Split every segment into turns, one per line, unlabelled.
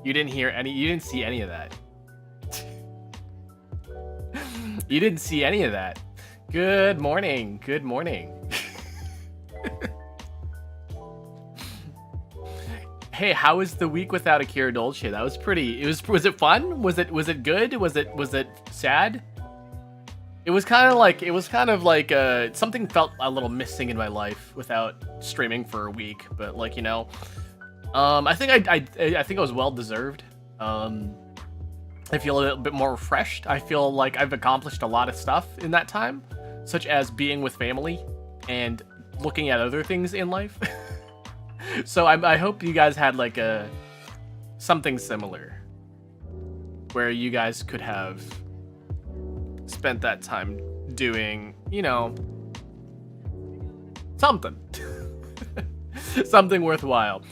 You didn't hear any, you didn't see any of that. You didn't see any of that. Good morning. Good morning. Hey, how was the week without Akira Dolce? That was pretty. Was it fun? Was it good? Was it sad? It was kind of like something felt a little missing in my life without streaming for a week, but like, you know, I think I think it was well deserved. I feel a little bit more refreshed. I feel like I've accomplished a lot of stuff in that time, such as being with family and looking at other things in life. So I hope you guys had like something similar where you guys could have spent that time doing, you know, something. Something worthwhile.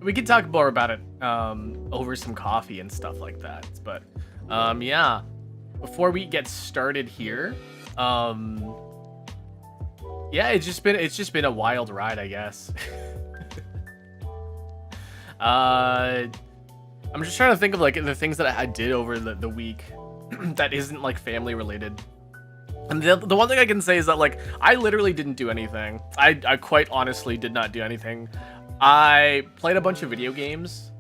We can talk more about it over some coffee and stuff like that. But yeah, before we get started here, yeah, it's just been a wild ride, I guess. I'm just trying to think of like the things that I did over the week that isn't like family related. And the one thing I can say is that like I literally didn't do anything. I quite honestly did not do anything. I played a bunch of video games,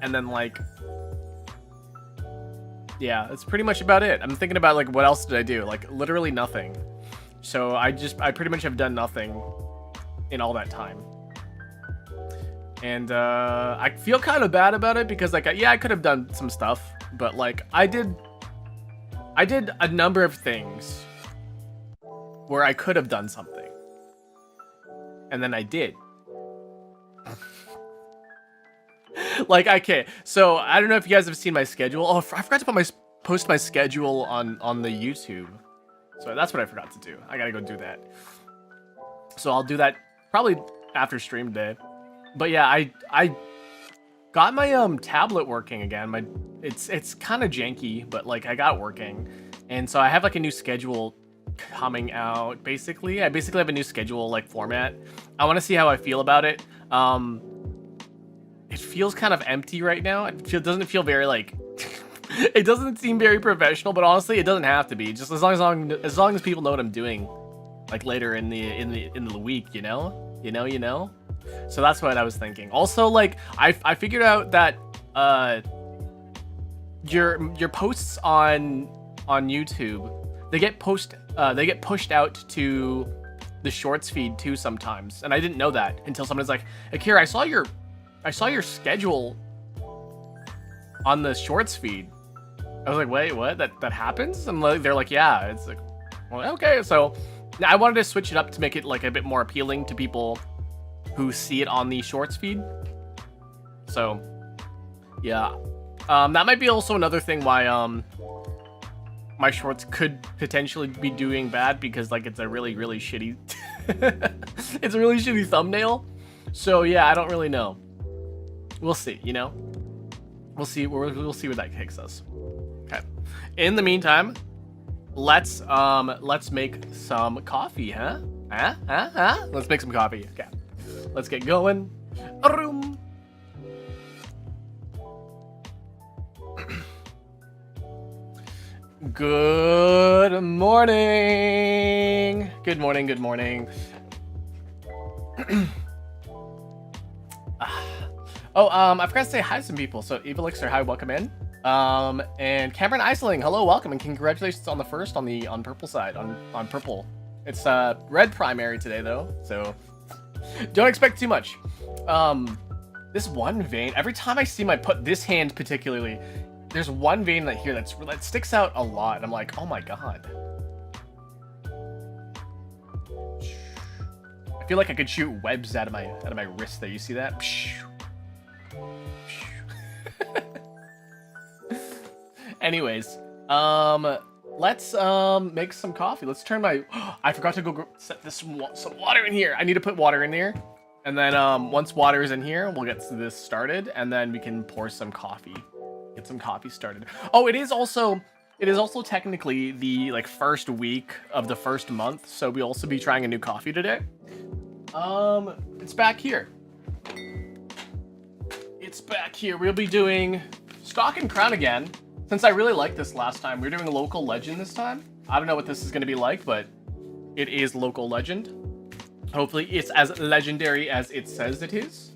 and then like, yeah, that's pretty much about it. I'm thinking about like what else did I do? Like literally nothing. So I pretty much have done nothing in all that time. And I feel kind of bad about it because like yeah, I could have done some stuff, but like I did a number of things where I could have done something, and then I did. Like, okay, so I don't know if you guys have seen my schedule. Oh, I forgot to post my schedule on the YouTube. So that's what I forgot to do. I gotta go do that. So I'll do that probably after stream day. But yeah, I got my tablet working again. It's kind of janky, but like I got it working. And so I have like a new schedule coming out. Basically, I have a new schedule like format. I want to see how I feel about it. It feels kind of empty right now. It doesn't feel very like it doesn't seem very professional, but honestly, it doesn't have to be. Just as long as people know what I'm doing, like later in the week, you know. So that's what I was thinking. Also, like I figured out that your posts on YouTube, they get pushed out to the shorts feed too sometimes, and I didn't know that until someone's like, Akira, I saw your schedule on the shorts feed. I was like, wait, what? That happens? And they're like, yeah. It's like, well, okay. So I wanted to switch it up to make it like a bit more appealing to people who see it on the shorts feed. So yeah, that might be also another thing why my shorts could potentially be doing bad, because like it's a really shitty it's a really shitty thumbnail. So yeah, I don't really know. We'll see, you know. We'll see where that takes us. Okay. In the meantime, let's make some coffee, huh? Let's make some coffee. Okay. Let's get going. Good morning. Good morning. I forgot to say hi to some people. So Evilixir, hi, welcome in. And Cameron Eisling, hello, welcome, and congratulations on the first on purple side, on purple. It's red primary today though, so don't expect too much. This one vein, every time I see this hand particularly, there's one vein that sticks out a lot, and I'm like, oh my god. I feel like I could shoot webs out of my wrist there. You see that? Anyways, let's make some coffee. Let's turn my. I forgot to go set some water in here. I need to put water in here, and then once water is in here, we'll get this started, and then we can pour some coffee. Get some coffee started. Oh, it is also technically the like first week of the first month, so we'll also be trying a new coffee today. It's back here. It's back here. We'll be doing Stock and Crown again. Since I really liked this last time, we're doing a local legend this time. I don't know what this is going to be like, but it is local legend. Hopefully it's as legendary as it says it is.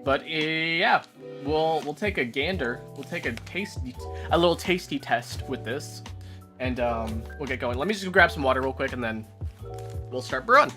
But yeah, we'll take a gander. We'll take a little tasty test with this, and we'll get going. Let me just grab some water real quick, and then we'll start brewing.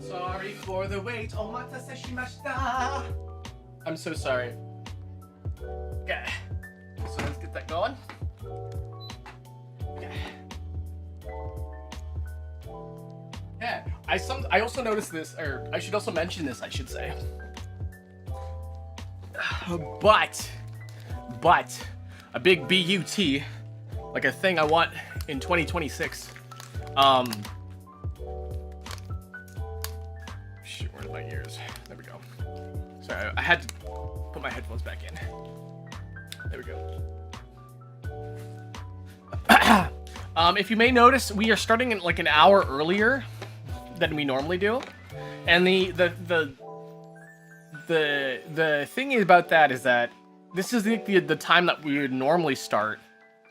Sorry for the wait. Omatase shimashita. I'm so sorry. Okay. So let's get that going. Okay. Yeah. I also noticed this, or I should also mention this, I should say. But a big BUT, like a thing I want in 2026. Shoot, where are my ears? There we go. Sorry, I had to put my headphones back in. There we go. If you may notice, we are starting in like an hour earlier than we normally do, and the thing about that is that this is the time that we would normally start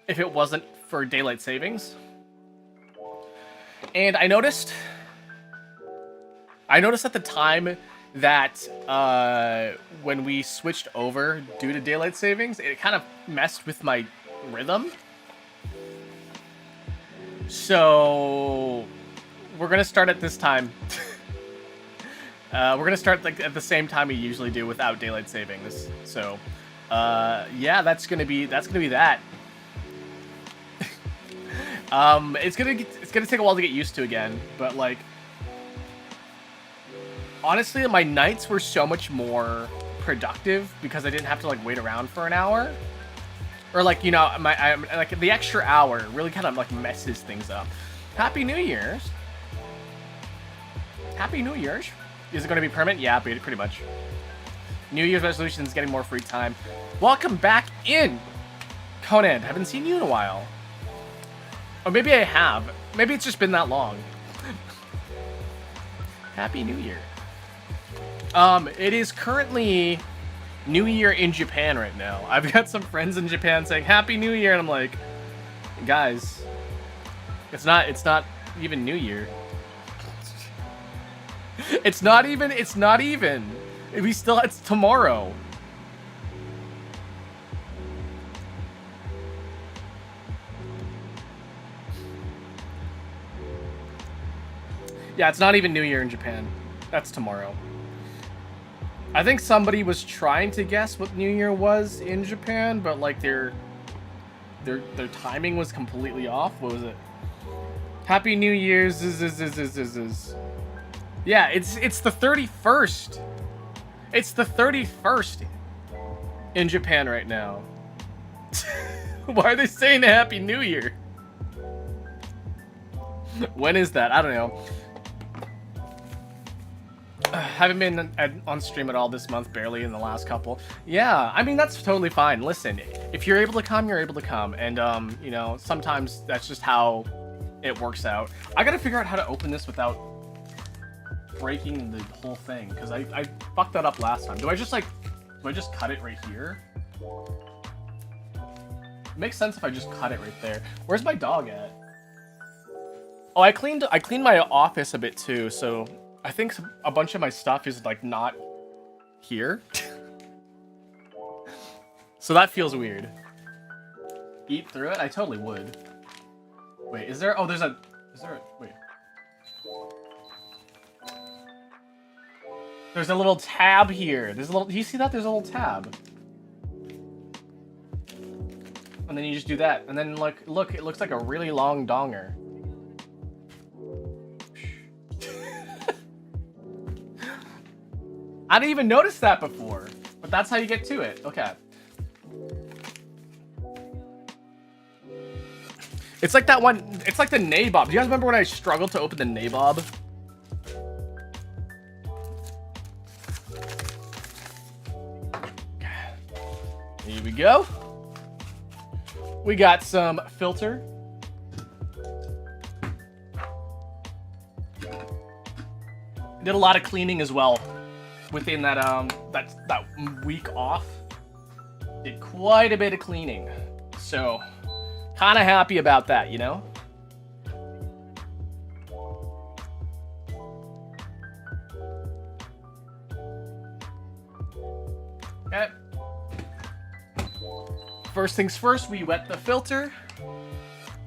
if it wasn't for daylight savings. And I noticed at the time that when we switched over due to daylight savings, it kind of messed with my rhythm. So we're gonna start at this time. We're gonna start like at the same time we usually do without daylight savings. So yeah, that's gonna be that. It's gonna take a while to get used to again, but like honestly, my nights were so much more productive because I didn't have to like wait around for an hour, or like, you know, like the extra hour really kind of like messes things up. Happy New Year's. Happy New Year's. Is it going to be permanent? Yeah, pretty much. New Year's resolutions, getting more free time. Welcome back in, Conan. Haven't seen you in a while. Or maybe I have. Maybe it's just been that long. Happy New Year. It is currently New Year in Japan right now. I've got some friends in Japan saying Happy New Year, and I'm like, guys, it's not even New Year. It's not even. It's tomorrow. Yeah, it's not even New Year in Japan. That's tomorrow. I think somebody was trying to guess what New Year was in Japan, but like their timing was completely off. What was it? Happy New Year's. Yeah, it's the 31st. It's the 31st in Japan right now. Why are they saying Happy New Year? When is that? I don't know. Haven't been on stream at all this month, barely in the last couple. Yeah, I mean, that's totally fine. Listen, if you're able to come, you're able to come. And, you know, sometimes that's just how it works out. I gotta figure out how to open this without breaking the whole thing, because I fucked that up last time. Do I just cut it right here? It makes sense if I just cut it right there. Where's my dog at? Oh, I cleaned my office a bit too, so I think a bunch of my stuff is like not here. So that feels weird. Eat through it? I totally would. Wait, is there wait. There's a little tab here. Do you see that? There's a little tab. And then you just do that. And then look, it looks like a really long donger. I didn't even notice that before, but that's how you get to it. Okay. It's like that one, it's like the nabob. Do you guys remember when I struggled to open the nabob? Here we go. We got some filter. Did a lot of cleaning as well within that that week off Did quite a bit of cleaning. So, kind of happy about that, you know? Okay. First things first, we wet the filter.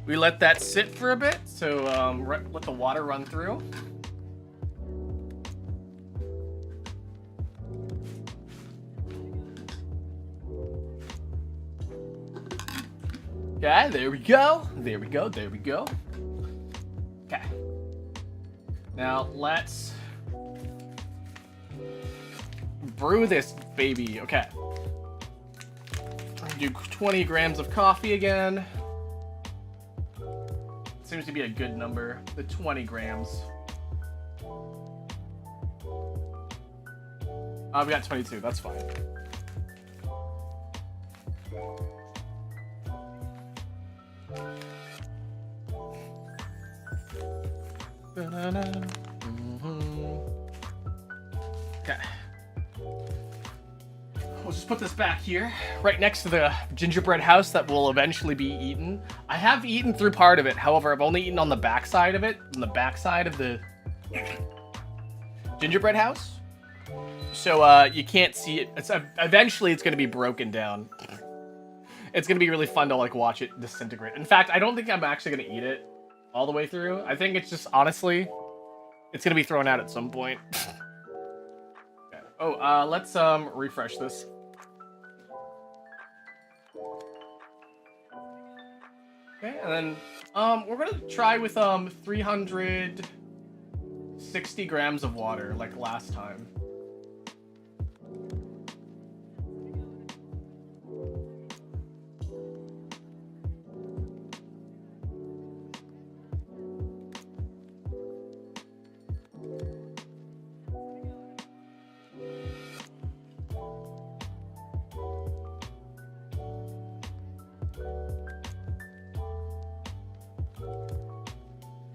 We let that sit for a bit, so let the water run through. Okay, there we go. There we go. There we go. Okay. Now let's brew this baby. Okay. Do 20 grams of coffee again. Seems to be a good number. The 20 grams. We got 22. That's fine. Okay. We'll just put this back here, right next to the gingerbread house that will eventually be eaten. I have eaten through part of it, however, I've only eaten on the back side of it, on the back side of the gingerbread house. So you can't see it. Eventually it's going to be broken down. It's going to be really fun to like watch it disintegrate. In fact, I don't think I'm actually going to eat it all the way through. I think it's just, honestly, it's going to be thrown out at some point. Okay. Oh, let's refresh this. Okay, and then we're gonna try with 360 grams of water like last time.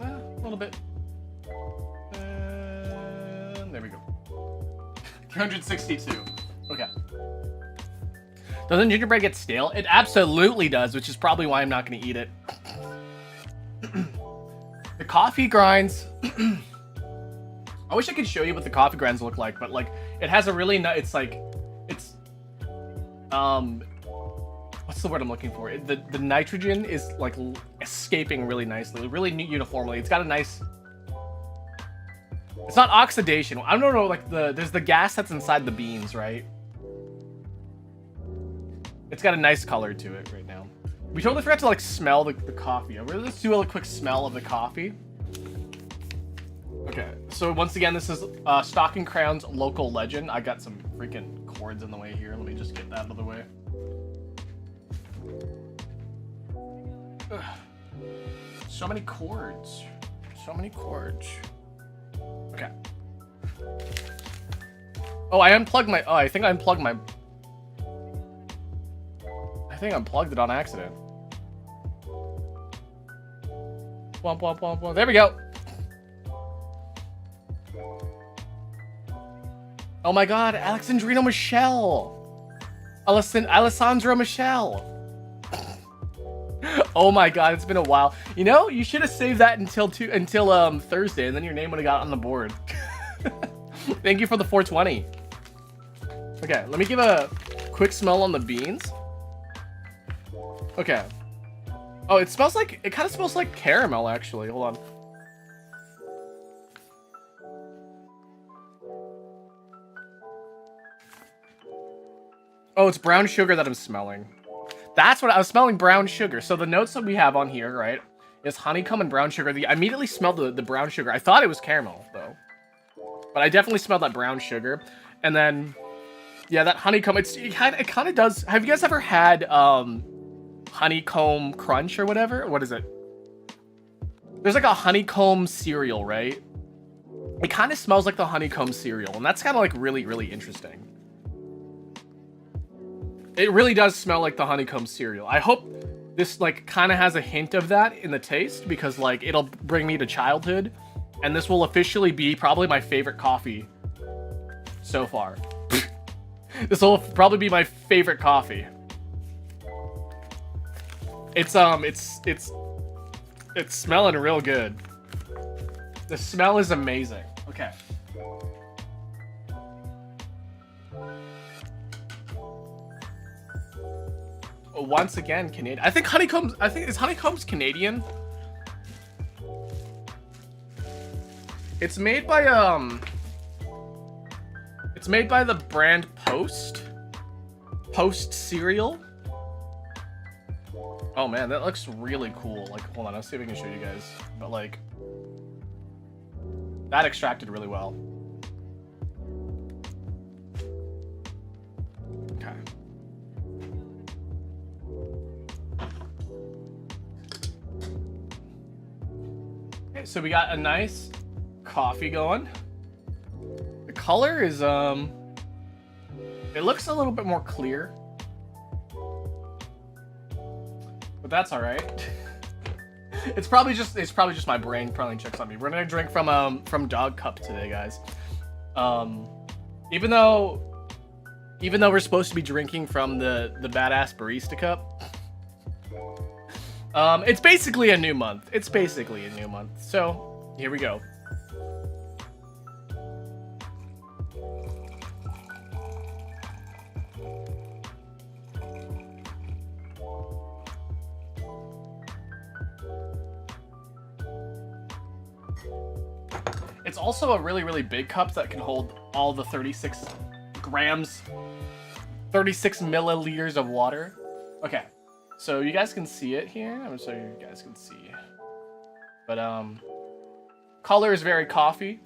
A little bit. And there we go. 362. Okay. Doesn't gingerbread get stale? It absolutely does, which is probably why I'm not going to eat it. The coffee grinds. I wish I could show you what the coffee grinds look like, but like it has a really nice. It's like it's what's the word I'm looking for? The nitrogen is like escaping really nicely, really uniformly. It's got a nice. It's not oxidation. I don't know. Like there's the gas that's inside the beans, right? It's got a nice color to it right now. We totally forgot to like smell the coffee. Let's do a quick smell of the coffee. Okay, so once again, this is Stocking Crown's Local Legend. I got some freaking cords in the way here. Let me just get that out of the way. Ugh. So many cords. So many cords. Okay. Oh, I unplugged my... Oh, I think I unplugged my... I think I unplugged it on accident. Womp, womp, womp, womp. There we go. Oh my god, Alexandrino Michelle. Alessandro Michelle. Oh my god, it's been a while. You know, you should have saved that until Thursday, and then your name would have got on the board. Thank you for the 420. Okay, let me give a quick smell on the beans. Okay. Oh, it smells like, it kind of smells like caramel, actually. Hold on. Oh, it's brown sugar that I'm smelling. That's what I was smelling, brown sugar. So the notes that we have on here, right, is honeycomb and brown sugar. I immediately smelled the brown sugar. I thought it was caramel, though. But I definitely smelled that brown sugar. And then, yeah, that honeycomb, it kind of does. Have you guys ever had honeycomb crunch or whatever? What is it? There's like a honeycomb cereal, right? It kind of smells like the honeycomb cereal. And that's kind of like really, really interesting. It really does smell like the honeycomb cereal. I hope this like kind of has a hint of that in the taste, because like it'll bring me to childhood, and this will officially be probably my favorite coffee so far. This will probably be my favorite coffee. It's smelling real good. The smell is amazing. Okay. Once again, Canadian. I think is honeycombs Canadian? It's made by the brand Post cereal. Oh man, that looks really cool. Like, hold on, I'll see if I can show you guys. But like, that extracted really well. Okay. Okay, so we got a nice coffee going. The color is it looks a little bit more clear. But that's all right. It's probably just my brain playing tricks on me. We're gonna drink from Dog Cup today, guys. Even though we're supposed to be drinking from the badass barista cup, it's basically a new month. So here we go. It's also a really, really big cup that can hold all the 36 grams, 36 milliliters of water. Okay, so you guys can see it here. I'm gonna show you guys can see. But, color is very coffee.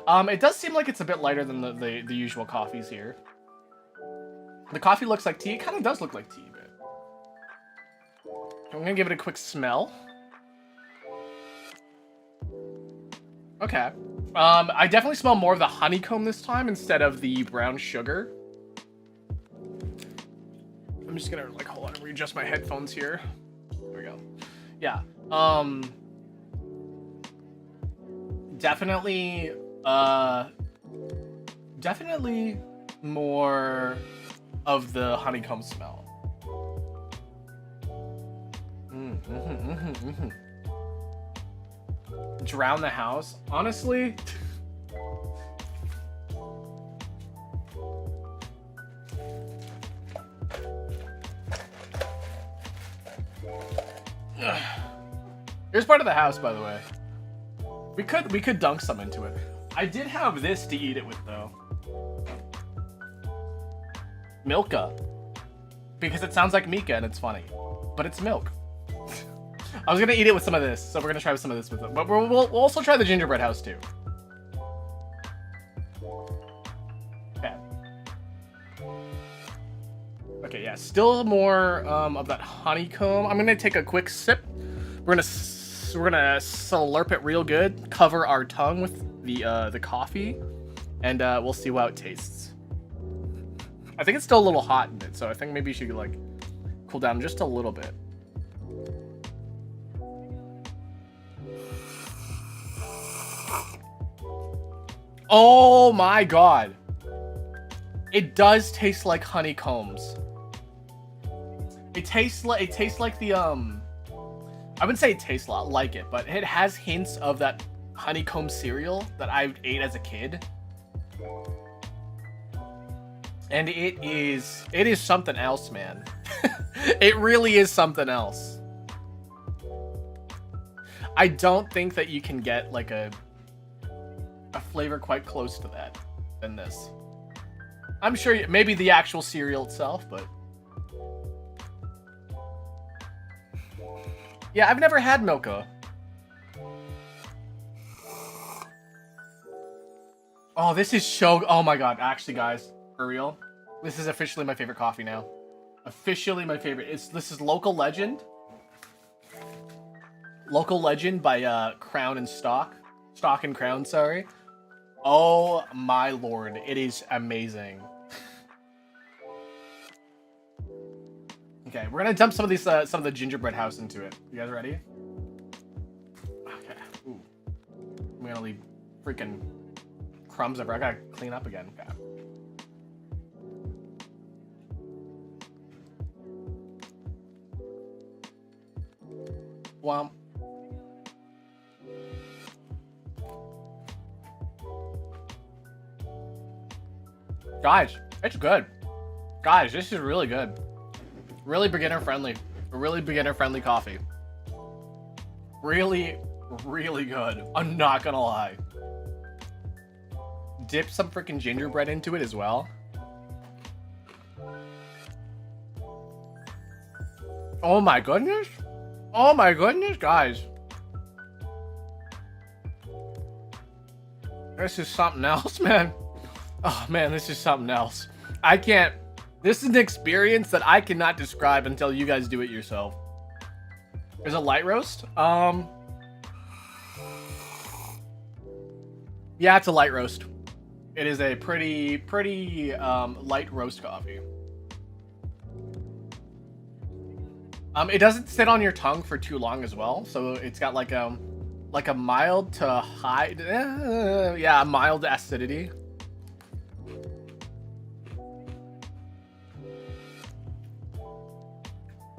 It does seem like it's a bit lighter than the usual coffees here. The coffee looks like tea. It kind of does look like tea, but... I'm gonna give it a quick smell. Okay. I definitely smell more of the honeycomb this time instead of the brown sugar. I'm just gonna, like, hold on, readjust my headphones here. There we go. Yeah. Definitely more of the honeycomb smell. Drown the house. Honestly, here's part of the house, by the way. We could dunk some into it. I did have this to eat it with though. Milka. Because it sounds like Mika and it's funny. But it's milk. I was gonna eat it with some of this, so we're gonna try some of this with it. But we'll also try the gingerbread house too. Okay. Okay, yeah, still more of that honeycomb. I'm gonna take a quick sip. We're gonna slurp it real good. Cover our tongue with the coffee, and we'll see how it tastes. I think it's still a little hot in it, so I think maybe you should like cool down just a little bit. Oh my god. It does taste like honeycombs. It tastes like the I wouldn't say it tastes a lot like it, but it has hints of that honeycomb cereal that I ate as a kid. And it is something else, man. It really is something else. I don't think that you can get like a flavor quite close to that than this. I'm sure maybe the actual cereal itself, but yeah, I've never had Milka. Oh, this is so... Oh my god, actually, guys, for real, this is officially my favorite coffee now. Officially my favorite. This is Local Legend. Local Legend by Crown and Stock. Stock and Crown, sorry. Oh my lord, it is amazing. Okay, we're gonna dump some of these, some of the gingerbread house into it. You guys ready? Okay. Ooh. I'm gonna leave freaking crumbs everywhere. I gotta clean up again. Okay. Womp. Guys, it's good. Guys, this is really good. Really beginner friendly. A really beginner friendly coffee. Really, really good. I'm not gonna lie. Dip some freaking gingerbread into it as well. Oh my goodness. Oh my goodness, guys. This is something else, man. Oh man, this is something else. I can't. This is an experience that I cannot describe until you guys do it yourself. There's a light roast. Yeah, it's a light roast. It is a pretty light roast coffee. It doesn't sit on your tongue for too long as well, so it's got like a mild to high, yeah, mild acidity.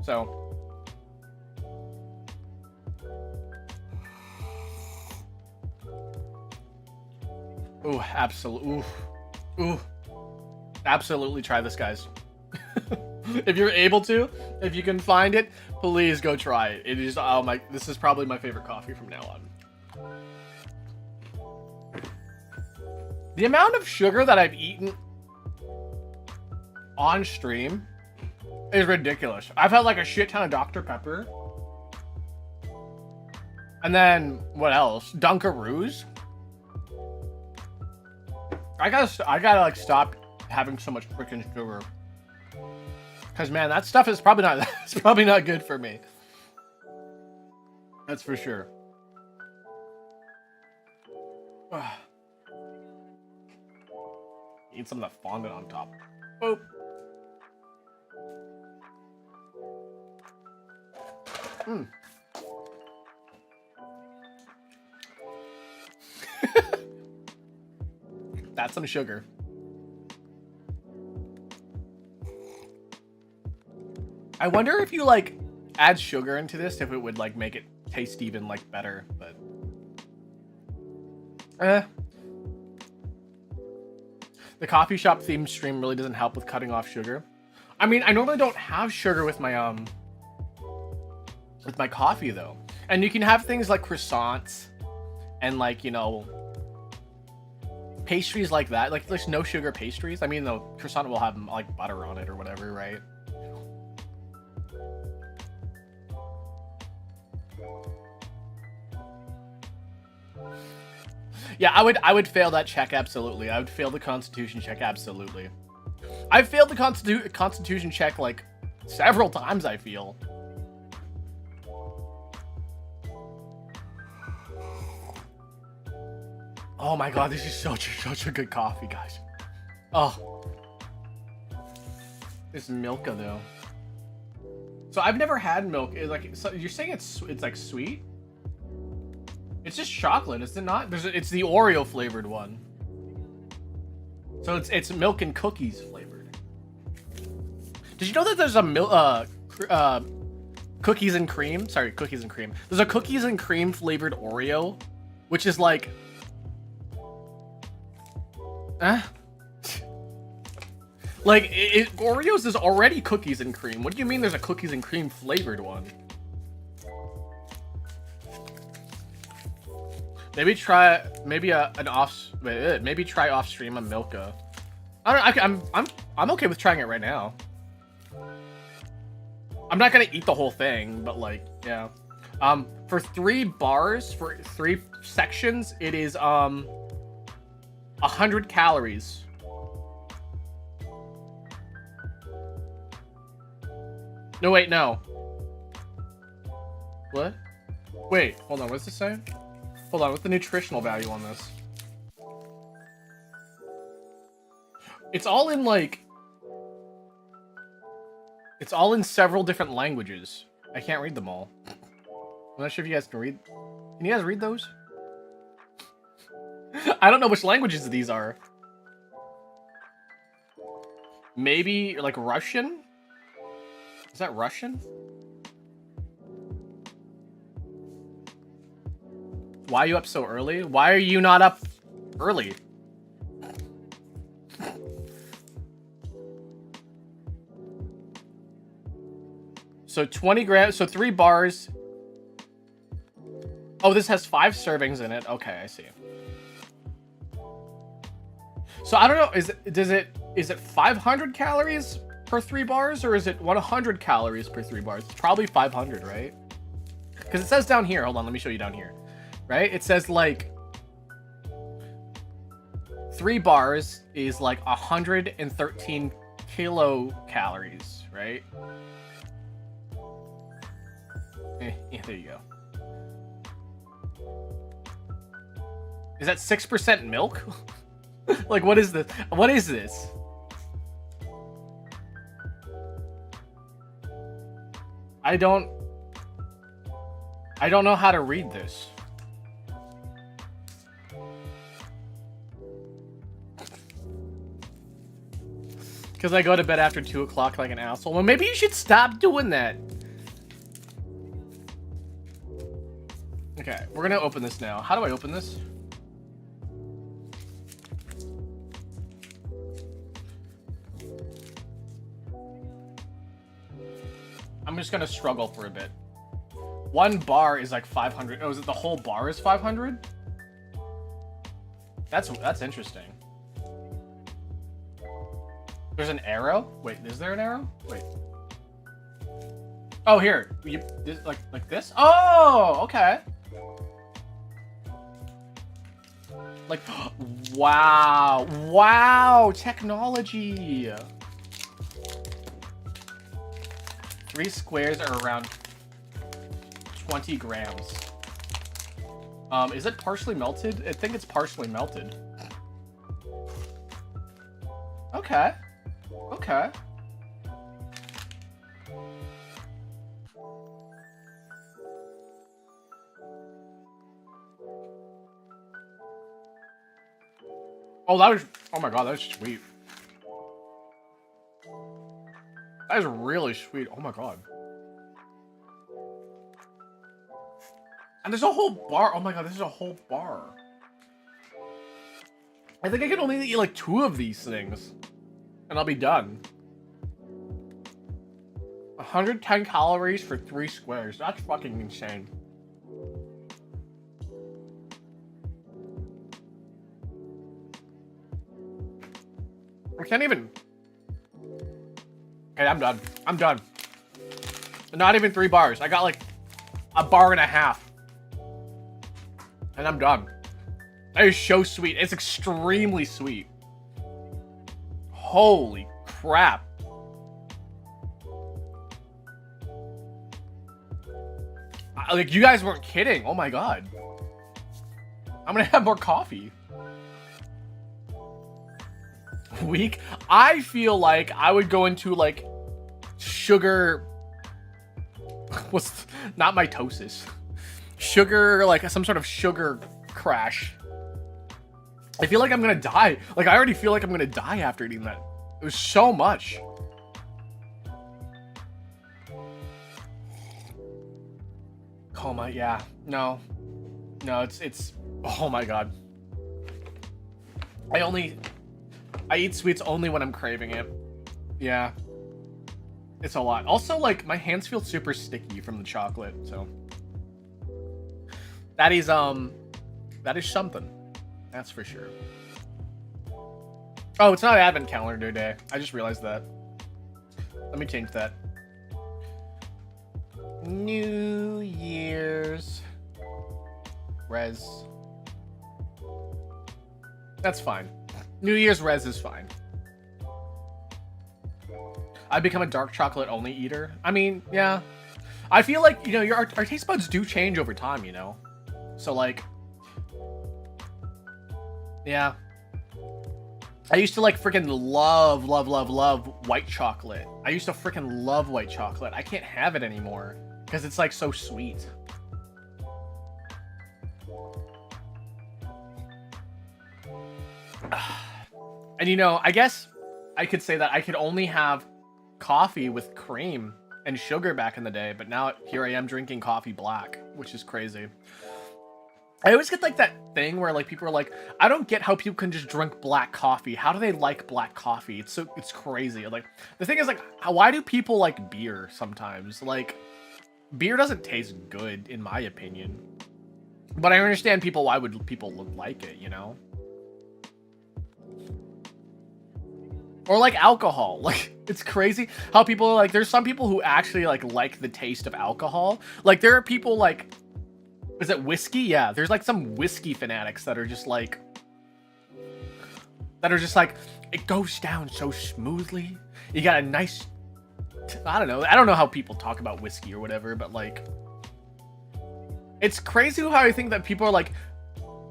So, ooh, absolutely, ooh, absolutely try this, guys. If you're able to, if you can find it, please go try it. It is, oh my, this is probably my favorite coffee from now on. The amount of sugar that I've eaten on stream is ridiculous. I've had like a shit ton of Dr. Pepper. And then, what else? Dunkaroos. I gotta like stop having so much freaking sugar. Cause man, that stuff is probably not, it's probably not good for me. That's for sure. Eat some of that fondant on top. Boop. Mm. That's some sugar. I wonder if you like add sugar into this, if it would like make it taste even like better, but the coffee shop themed stream really doesn't help with cutting off sugar. I mean, I normally don't have sugar with my coffee though. And you can have things like croissants and like, you know, pastries like that. Like there's no sugar pastries. I mean, the croissant will have like butter on it or whatever, right? Yeah, I would fail that check, absolutely. I would fail the Constitution check, absolutely. I've failed the Constitution check, like, several times, I feel. Oh my god, this is such a good coffee, guys. Oh. This Milka, though. So I've never had milk. It's like, so you're saying it's like sweet? It's just chocolate, is it not? It's the Oreo flavored one. So it's milk and cookies flavored. Did you know that there's a cookies and cream? Sorry, cookies and cream. There's a cookies and cream flavored Oreo, which is like, like Oreos is already cookies and cream. What do you mean there's a cookies and cream flavored one? Maybe try maybe try off stream a Milka. I don't. I'm okay with trying it right now. I'm not gonna eat the whole thing, but like, yeah. For 3 bars, for 3 sections, it is 100 calories. No, wait, no. What? Wait, hold on. What's this say? Hold on, what's the nutritional value on this? It's all in like... It's all in several different languages. I can't read them all. I'm not sure if you guys can read... Can you guys read those? I don't know which languages these are. Maybe, like, Russian? Is that Russian? Why are you up so early? Why are you not up early? So 20 grams, so 3 bars. Oh, this has 5 servings in it. Okay, I see. So I don't know, is it 500 calories per 3 bars, or is it 100 calories per 3 bars? It's probably 500, right? Because it says down here, hold on, let me show you down here. Right? It says like 3 bars is like 113 kilocalories, right? Yeah, there you go. Is that 6% milk? Like, what is this? What is this? I don't know how to read this. Because I go to bed after 2 o'clock like an asshole. Well, maybe you should stop doing that. Okay, we're gonna open this now. How do I open this? I'm just gonna struggle for a bit. 1 bar is like 500. Oh, is it the whole bar is 500? That's interesting. There's an arrow? Wait, is there an arrow? Wait. Oh, here. Like this? Oh, okay. Like, wow. Wow, technology. 3 squares are around 20 grams. Is it partially melted? I think it's partially melted. Okay. Okay. Oh, oh my god, that's sweet. That is really sweet. Oh my god. And there's a whole bar. Oh my god, this is a whole bar. I think I can only eat like 2 of these things. And I'll be done. 110 calories for 3 squares. That's fucking insane. I can't even... Okay, I'm done. I'm done. Not even 3 bars. I got like a bar and a half. And I'm done. That is so sweet. It's extremely sweet. Holy crap. Like, you guys weren't kidding. Oh my god. I'm gonna have more coffee. Weak? I feel like I would go into, like, sugar... Not mitosis. Sugar, like, some sort of sugar crash. I feel like I'm gonna die. Like, I already feel like I'm gonna die after eating that. It was so much. Oh my, yeah. No. No, it's... Oh my god. I eat sweets only when I'm craving it. Yeah. It's a lot. Also, like, my hands feel super sticky from the chocolate, so... That is something. That's for sure. Oh, it's not Advent Calendar Day. I just realized that. Let me change that. New Year's res. That's fine. New Year's res is fine. I become a dark chocolate only eater. I mean, yeah. I feel like, you know, our taste buds do change over time, you know? So, like... Yeah. I used to, like, freaking love white chocolate. I used to freaking love white chocolate. I can't have it anymore. Because it's, like, so sweet. And, you know, I guess I could say that I could only have coffee with cream and sugar back in the day. But now, here I am drinking coffee black, which is crazy. I always get like that thing where like people are like, I don't get how people can just drink black coffee. How do they like black coffee? It's crazy. Like the thing is like, why do people like beer sometimes? Like beer doesn't taste good in my opinion. But I understand people, why would people like it, you know? Or like alcohol. Like it's crazy how people are like, there's some people who actually like the taste of alcohol. Like there are people like, is it whiskey? Yeah, there's like some whiskey fanatics that are just like, it goes down so smoothly. You got a nice, I don't know how people talk about whiskey or whatever, but like, it's crazy how I think that people are like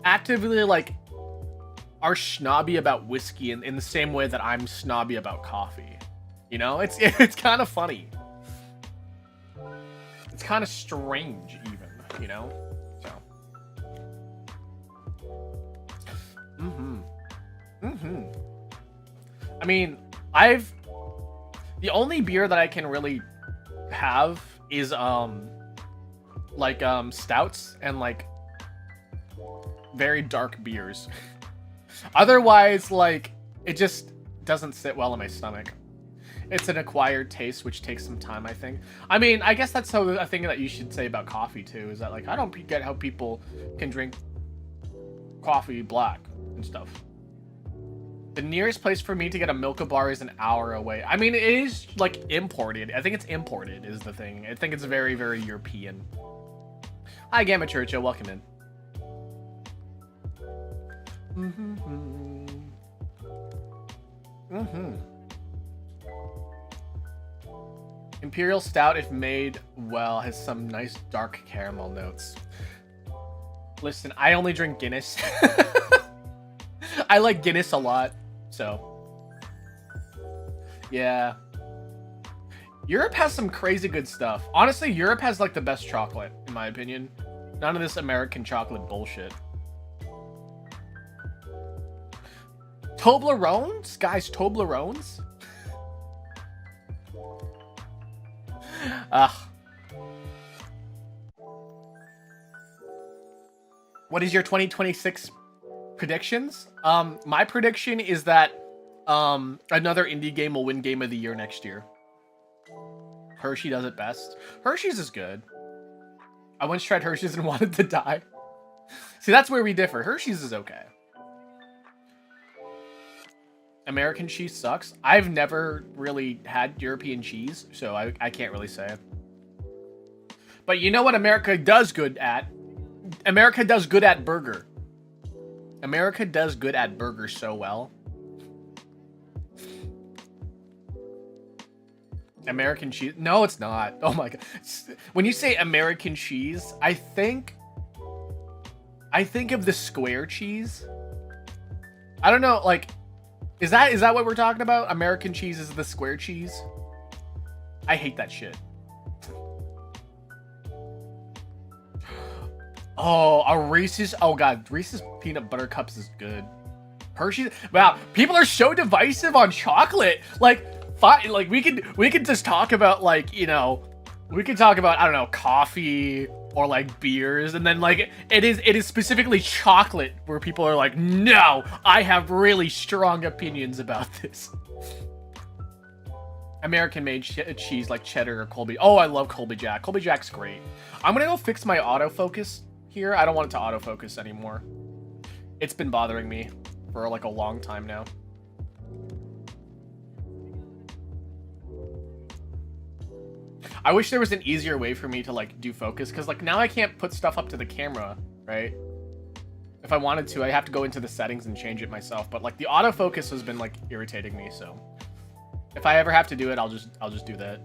actively like are snobby about whiskey in the same way that I'm snobby about coffee. You know, it's kind of funny. It's kind of strange even, you know? So. I mean, the only beer that I can really have is stouts and like very dark beers. Otherwise, like it just doesn't sit well in my stomach. It's an acquired taste, which takes some time, I think. I mean, I guess that's a thing that you should say about coffee too, is that like I don't get how people can drink coffee black and stuff. The nearest place for me to get a Milka bar is an hour away. I mean, it is like imported. I think it's imported is the thing. I think it's very, very European. Hi, Gamma Churchill. Welcome in. Imperial Stout, if made well, has some nice dark caramel notes. Listen, I only drink Guinness. I like Guinness a lot, so yeah. Europe has some crazy good stuff. Honestly, Europe has like the best chocolate, in my opinion. None of this American chocolate bullshit. Toblerones? Guys, Toblerones? Ugh. What is your 2026 predictions? My prediction is that another indie game will win Game of the Year next year. Hershey does it best. Hershey's is good. I once tried Hershey's and wanted to die. See, that's where we differ. Hershey's is okay. American cheese sucks. I've never really had European cheese, so I can't really say. But you know what America does good at? America does good at burger. America does good at burger so well. American cheese? No, it's not. Oh my god. When you say American cheese, I think of the square cheese. I don't know, like, is that what we're talking about? American cheese is the square cheese? I hate that shit. Oh, a Reese's. Oh god, Reese's peanut butter cups is good. Hershey's. Wow, people are so divisive on chocolate. Like, fine. Like we could just talk about like, you know, we could talk about, I don't know, coffee or like beers, and then like it is specifically chocolate where people are like, no, I have really strong opinions about this. American made cheese like cheddar or Colby. Oh, I love Colby Jack. Colby Jack's great. I'm gonna go fix my autofocus here. I don't want it to autofocus anymore. It's been bothering me for like a long time now. I wish there was an easier way for me to like do focus, because like now I can't put stuff up to the camera, right? If I wanted to, I have to go into the settings and change it myself. But like the autofocus has been like irritating me, so if I ever have to do it, I'll just do that.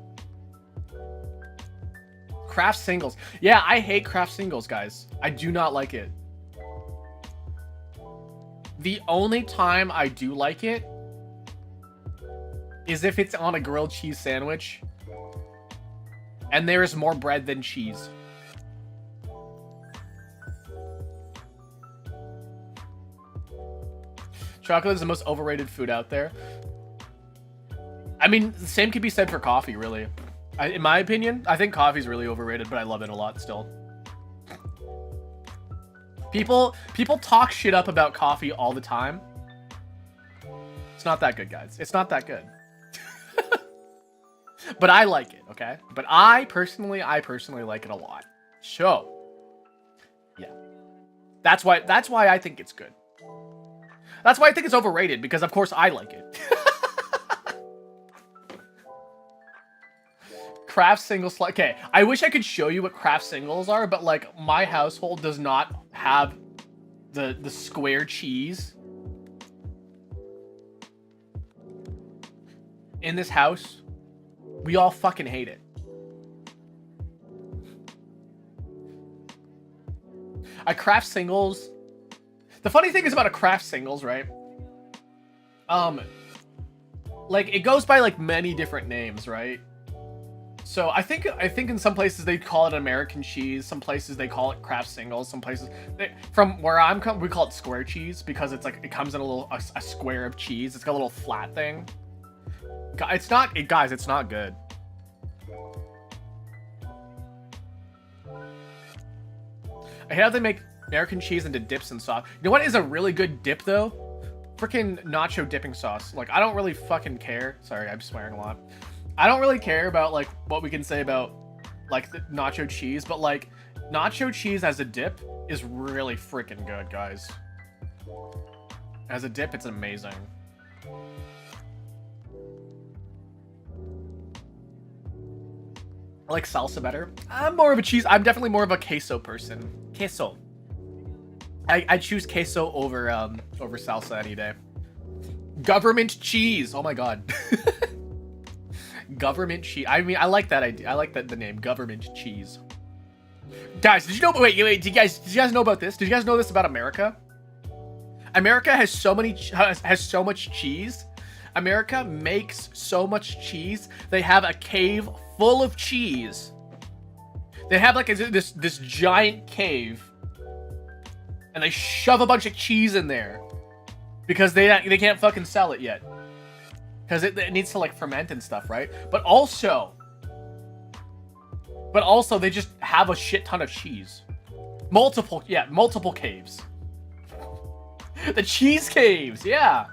Craft singles. Yeah, I hate craft singles, guys. I do not like it. The only time I do like it is if it's on a grilled cheese sandwich and there is more bread than cheese. Chocolate is the most overrated food out there. I mean, the same could be said for coffee, really. In my opinion, I think coffee's really overrated, but I love it a lot still. People talk shit up about coffee all the time. It's not that good, guys. It's not that good. But I like it, okay? But I personally like it a lot. So, yeah. That's why I think it's good. That's why I think it's overrated, because of course I like it. Craft singles, okay, I wish I could show you what craft singles are, but like my household does not have the square cheese. In this house, we all fucking hate it. A craft singles. The funny thing is about a craft singles, right? Like it goes by like many different names, right? So I think in some places they call it American cheese. Some places they call it craft singles. Some places, from where I'm we call it square cheese because it's like it comes in a square of cheese. It's got a little flat thing. It's not, guys. It's not good. I hate how they make American cheese into dips and sauce. You know what is a really good dip though? Freaking nacho dipping sauce. Like I don't really fucking care. Sorry, I'm swearing a lot. I don't really care about like what we can say about like the nacho cheese, but like nacho cheese as a dip is really freaking good, guys. As a dip, it's amazing. I like salsa better. I'm definitely more of a queso person. Queso. I choose queso over salsa any day. Government cheese. Oh my god. Government cheese. I mean, I like that idea. I like the name government cheese. Guys, did you know? Wait. Did you guys know about this? Did you guys know this about America? America has so much cheese. America makes so much cheese. They have a cave full of cheese. They have like this giant cave, and they shove a bunch of cheese in there because they can't fucking sell it yet. Because it needs to like ferment and stuff, right? But also they just have a shit ton of cheese. Multiple caves. The cheese caves, yeah.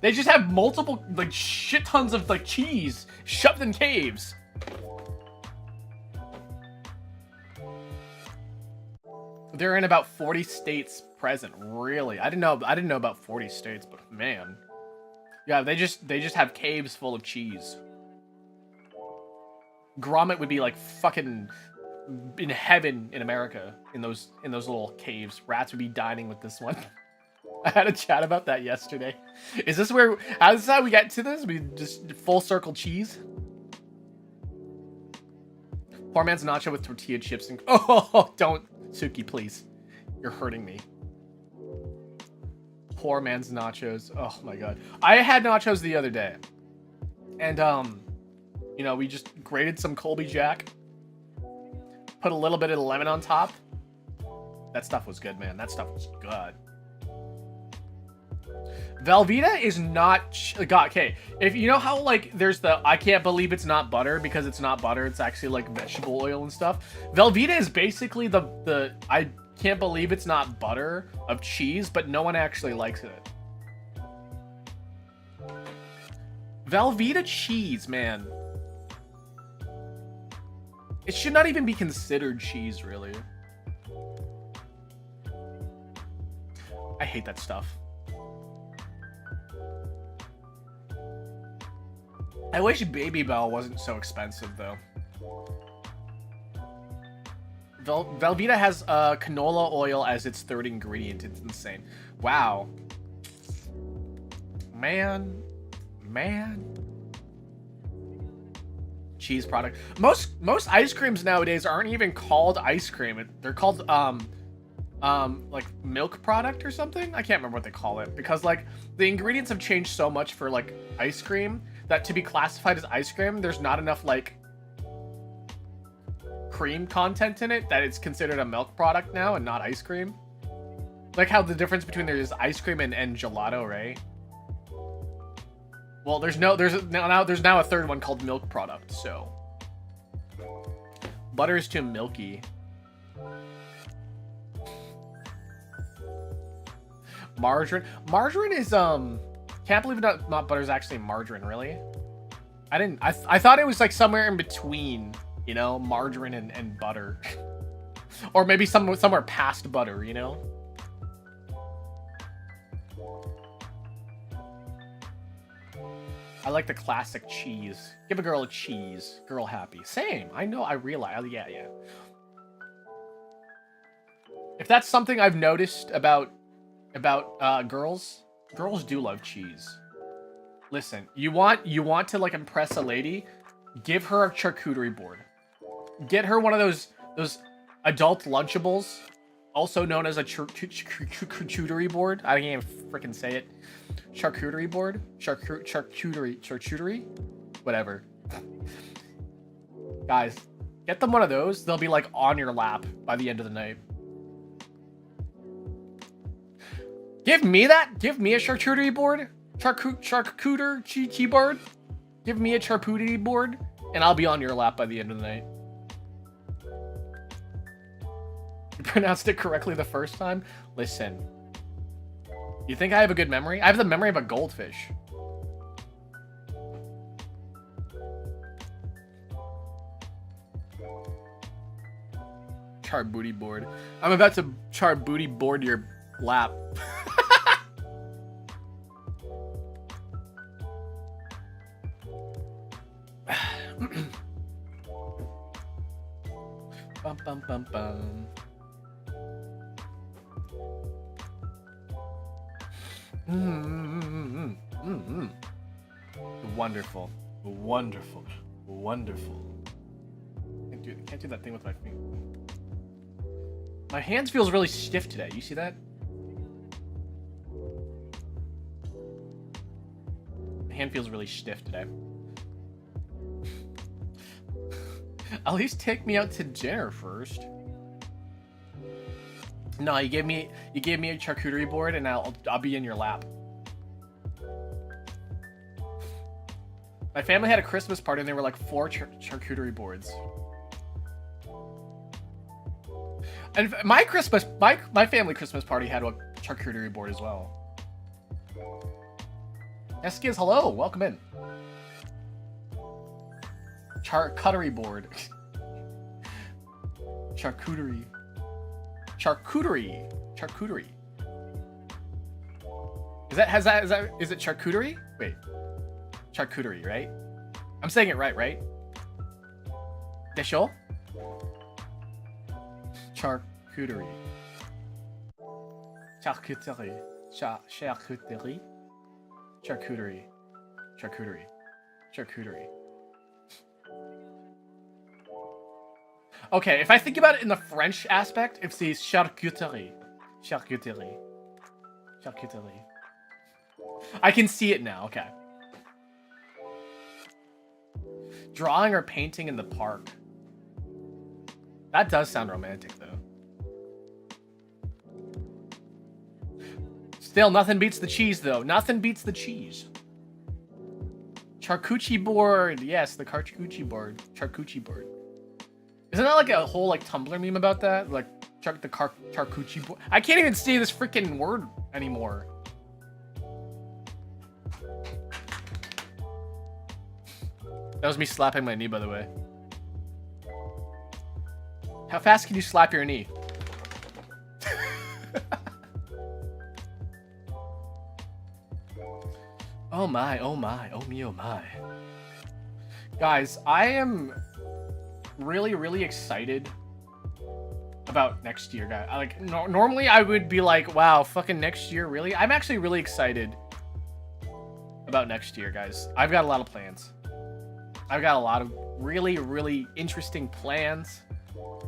They just have multiple like shit tons of like cheese shoved in caves. They're in about 40 states present. Really? I didn't know about 40 states, but man. Yeah, they just have caves full of cheese. Grommet would be like fucking in heaven in America in those little caves. Rats would be dining with this one. I had a chat about that yesterday. Is this how we get to this? We just full circle cheese? Poor man's nacho with tortilla chips and oh, don't, Suki, please. You're hurting me. Poor man's nachos. Oh my god. I had nachos the other day. And you know, we just grated some Colby Jack. Put a little bit of lemon on top. That stuff was good, man. That stuff was good. Velveeta is not okay. If you know how like there's the I can't believe it's not butter because it's not butter, it's actually like vegetable oil and stuff. Velveeta is basically the I can't believe it's not butter of cheese, but no one actually likes it. Velveeta cheese, man. It should not even be considered cheese, really. I hate that stuff. I wish Baby Bell wasn't so expensive, though. Velveeta has canola oil as its third ingredient. It's insane. Wow. Man. Cheese product. Most ice creams nowadays aren't even called ice cream. They're called like milk product or something. I can't remember what they call it because like the ingredients have changed so much for like ice cream that to be classified as ice cream, there's not enough like cream content in it that it's considered a milk product now and not ice cream. Like how the difference between there's ice cream and gelato, right? Well, there's now a third one called milk product. So butter is too milky. Margarine. Margarine is can't believe not butter is actually margarine, really. I thought it was like somewhere in between, you know, margarine and butter. Or maybe somewhere past butter, you know? I like the classic cheese. Give a girl a cheese. Girl happy. Same. I know. I realize. Yeah. If that's something I've noticed about girls do love cheese. Listen, you want to like impress a lady, give her a charcuterie board. Get her one of those adult Lunchables, also known as a charcuterie board. I can't even freaking say it. Charcuterie board? Charcuterie? Whatever. Guys, get them one of those. They'll be like on your lap by the end of the night. Give me that. Give me a charcuterie board. Charcuterie board. Give me a charcuterie board, and I'll be on your lap by the end of the night. You pronounced it correctly the first time? Listen. You think I have a good memory? I have the memory of a goldfish. Char booty board. I'm about to char booty board your lap. Bum bum bum bum. Wonderful, wonderful, wonderful. Can't do that thing with my feet. My hands feels really stiff today. You see that? My hand feels really stiff today. At least take me out to dinner first. No, you gave me a charcuterie board, and I'll be in your lap. My family had a Christmas party, and there were like 4 charcuterie boards. And my family Christmas party had a charcuterie board as well. Eskiz, hello, welcome in. Charcuterie board. Charcuterie. Is it charcuterie? Wait. Charcuterie, right? I'm saying it right? Desho? Charcuterie. Charcuterie. Okay, if I think about it in the French aspect, it's the charcuterie. I can see it now, okay. Drawing or painting in the park. That does sound romantic, though. Still, nothing beats the cheese, though. Nothing beats the cheese. Charcuterie board. Yes, the charcuterie board. Charcuterie board. Isn't that like a whole like Tumblr meme about that? Like the charcuterie board. I can't even say this freaking word anymore. That was me slapping my knee, by the way. How fast can you slap your knee? Oh my, oh my, oh me, oh my. Guys, I am really excited about next year, guys. Like, normally I would be like, wow, fucking next year, really? I'm actually really excited about next year, guys. I've got a lot of plans. I've got a lot of really interesting plans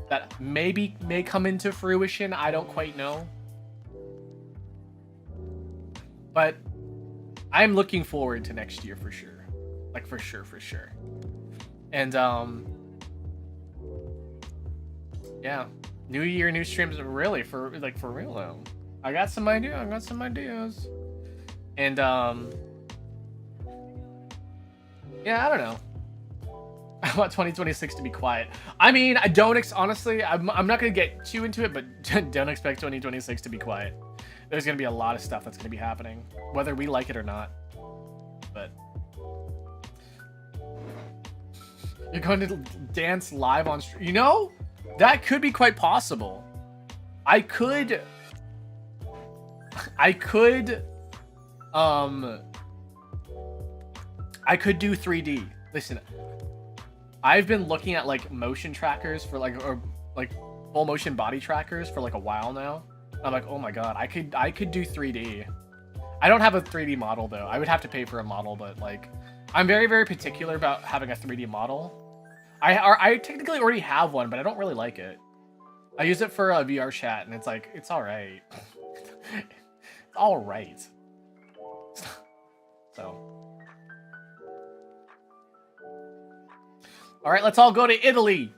that may come into fruition. I don't quite know. But I'm looking forward to next year for sure. Like, for sure. And, yeah. New year, new streams, really, for real, though. I got some ideas. And, yeah, I don't know. I want 2026 to be quiet. I mean, honestly, I'm not going to get too into it, but don't expect 2026 to be quiet. there's gonna be a lot of stuff that's gonna be happening, whether we like it or not. But you're going to dance live on stream. You know, that could be quite possible. I could do 3D. Listen, I've been looking at like motion trackers for like, or like full motion body trackers for like a while now. I'm like, oh my god, I could do 3D. I don't have a 3D model though. I would have to pay for a model, but like, I'm very, very particular about having a 3D model. I technically already have one, but I don't really like it. I use it for a VR chat, and it's like, it's all right. It's all right. So, all right, let's all go to Italy.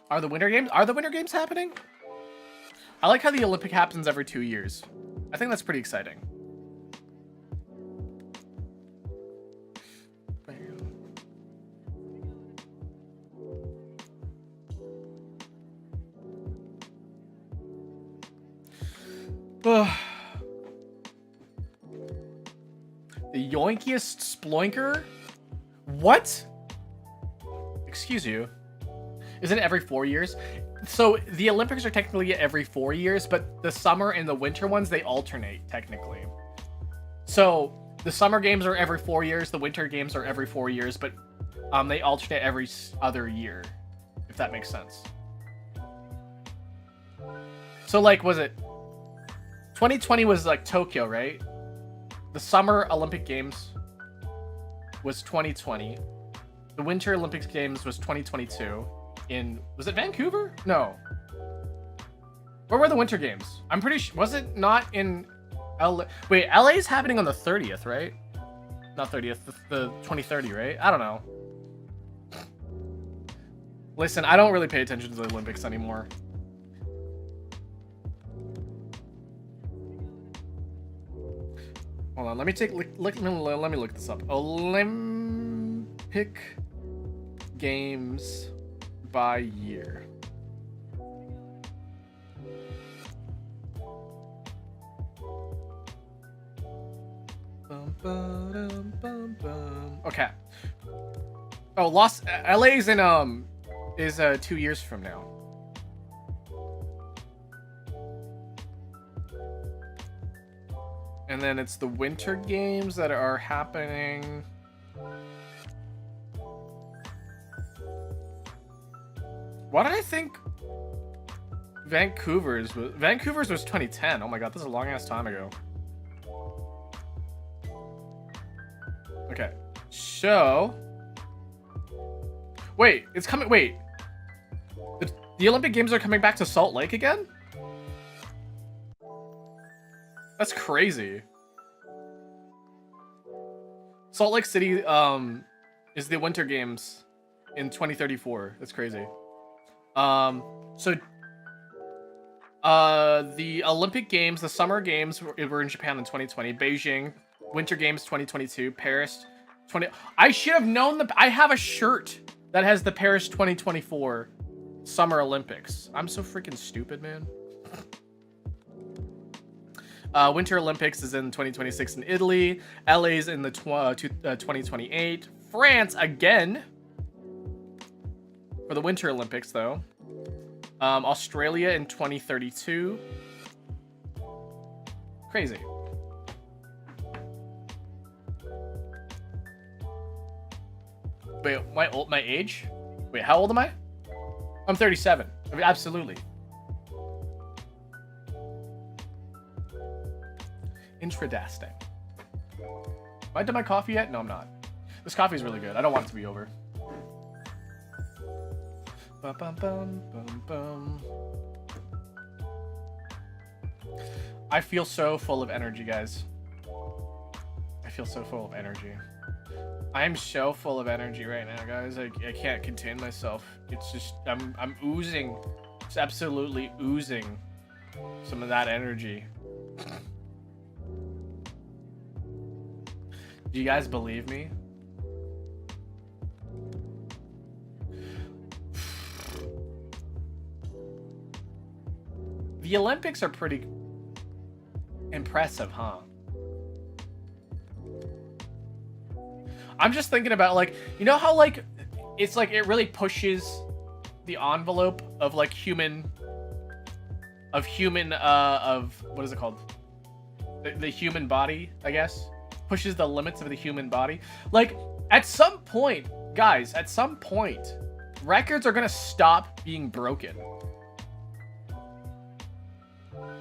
Are the Winter Games happening? I like how the Olympic happens every 2 years. I think that's pretty exciting. The yoinkiest sploinker? What? Excuse you. Isn't it every 4 years? So the Olympics are technically every 4 years, but the summer and the winter ones, they alternate technically. So the summer games are every 4 years, the winter games are every 4 years, but they alternate every other year, if that makes sense. So like, was it 2020 was like Tokyo, right? The Summer Olympic Games was 2020. The Winter Olympics Games was 2022. Was it Vancouver? No. Where were the Winter Games? I'm pretty sure, was it not in LA? Wait, LA is happening on the 30th, right? Not 30th, the 2030, right? I don't know. Listen, I don't really pay attention to the Olympics anymore. Hold on, let me look this up. Olympic Games by year. Okay. Oh, LA's in is 2 years from now. And then it's the Winter Games that are happening. Why did I think Vancouver's was 2010? Oh my god, this is a long ass time ago. Okay. So wait, it's coming. Wait. The Olympic Games are coming back to Salt Lake again? That's crazy. Salt Lake City is the Winter Games in 2034. That's crazy. So the Olympic Games, the Summer Games were in Japan in 2020, Beijing, Winter Games 2022, Paris 20. I should have known I have a shirt that has the Paris 2024 Summer Olympics. I'm so freaking stupid, man. Winter Olympics is in 2026 in Italy. LA's in the 2028. France again for the Winter Olympics, though. Australia in 2032. Crazy. Wait, my age? Wait, how old am I? I'm 37. I mean, absolutely. Intradasting. Am I done my coffee yet? No, I'm not. This coffee is really good. I don't want it to be over. Bum, bum, bum, bum, bum. I feel so full of energy, guys. I feel so full of energy. I am so full of energy right now, guys. I can't contain myself. It's just I'm oozing, just absolutely oozing some of that energy. Do you guys believe me? The Olympics are pretty impressive, huh? I'm just thinking about, like, you know how, like, it's like it really pushes the envelope of, like, of what is it called? The human body, I guess. Pushes the limits of the human body. Like, at some point, guys, at some point, records are gonna stop being broken.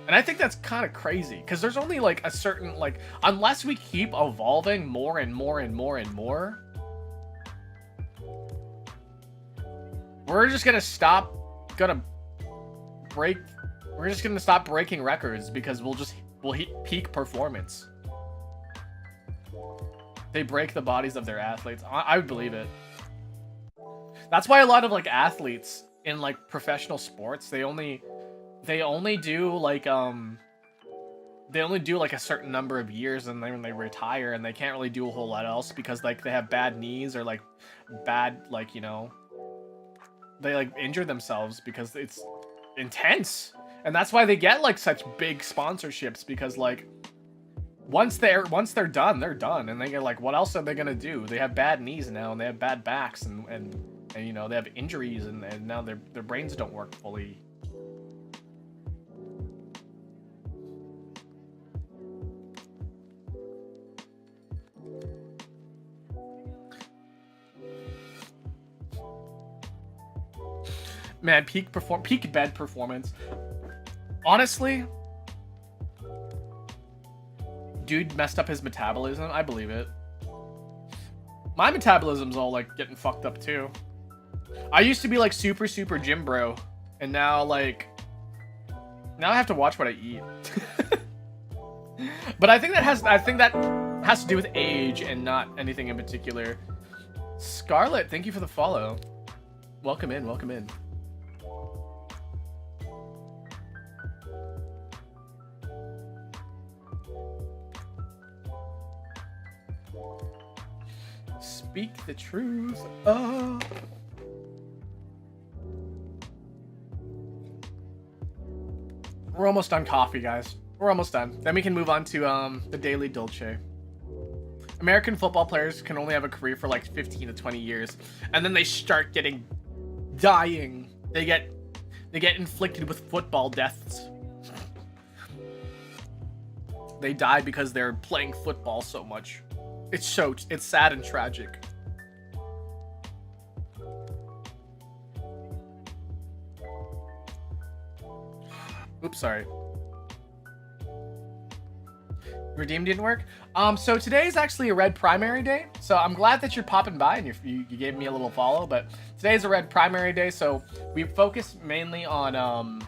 And I think that's kind of crazy, because there's only, like, a certain, like, unless we keep evolving more and more and more and more, we're just gonna stop breaking records, because we'll hit peak performance. They break the bodies of their athletes. I would believe it. That's why a lot of, like, athletes in, like, professional sports, they only do like a certain number of years, and then when they retire, and they can't really do a whole lot else, because, like, they have bad knees, or, like, bad, like, you know, they, like, injure themselves because it's intense. And that's why they get, like, such big sponsorships, because, like, once they're done, they're done, and they get, like, what else are they gonna do? They have bad knees now, and they have bad backs, and you know, they have injuries, and now their brains don't work fully. Man, peak bed performance. Honestly, dude messed up his metabolism. I believe it. My metabolism's all, like, getting fucked up too. I used to be, like, super gym bro, and now, like, now I have to watch what I eat. But I think that has to do with age and not anything in particular. Scarlet, thank you for the follow. Welcome in, welcome in. Speak the truth. Oh. We're almost done coffee, guys. We're almost done. Then we can move on to the Daily Dolce. American football players can only have a career for like 15 to 20 years, and then they start dying. They get inflicted with football deaths. They die because they're playing football so much. It's sad and tragic. Oops, sorry. Redeem didn't work. So today is actually a red primary day. So I'm glad that you're popping by and you gave me a little follow. But today is a red primary day, so we focus mainly on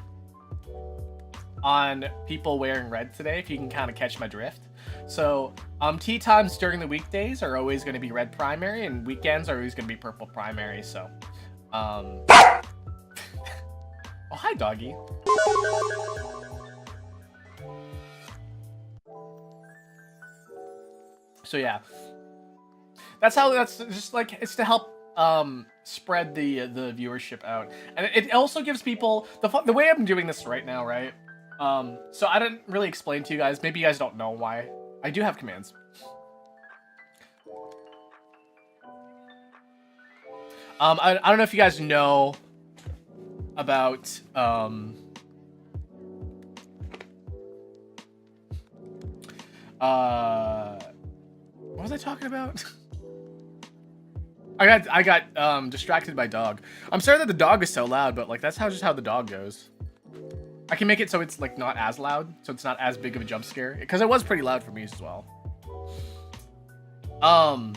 people wearing red today. If you can kind of catch my drift. So tea times during the weekdays are always going to be red primary, and weekends are always going to be purple primary. So, oh, hi, doggy. So yeah, that's just like, it's to help spread the viewership out, and it also gives people the way I'm doing this right now, right? So I didn't really explain to you guys. Maybe you guys don't know why. I do have commands. I don't know if you guys know about what was I talking about? I got distracted by dog. I'm sorry that the dog is so loud, but like that's just how the dog goes. I can make it so it's like not as loud, so it's not as big of a jump scare, because it was pretty loud for me as well. I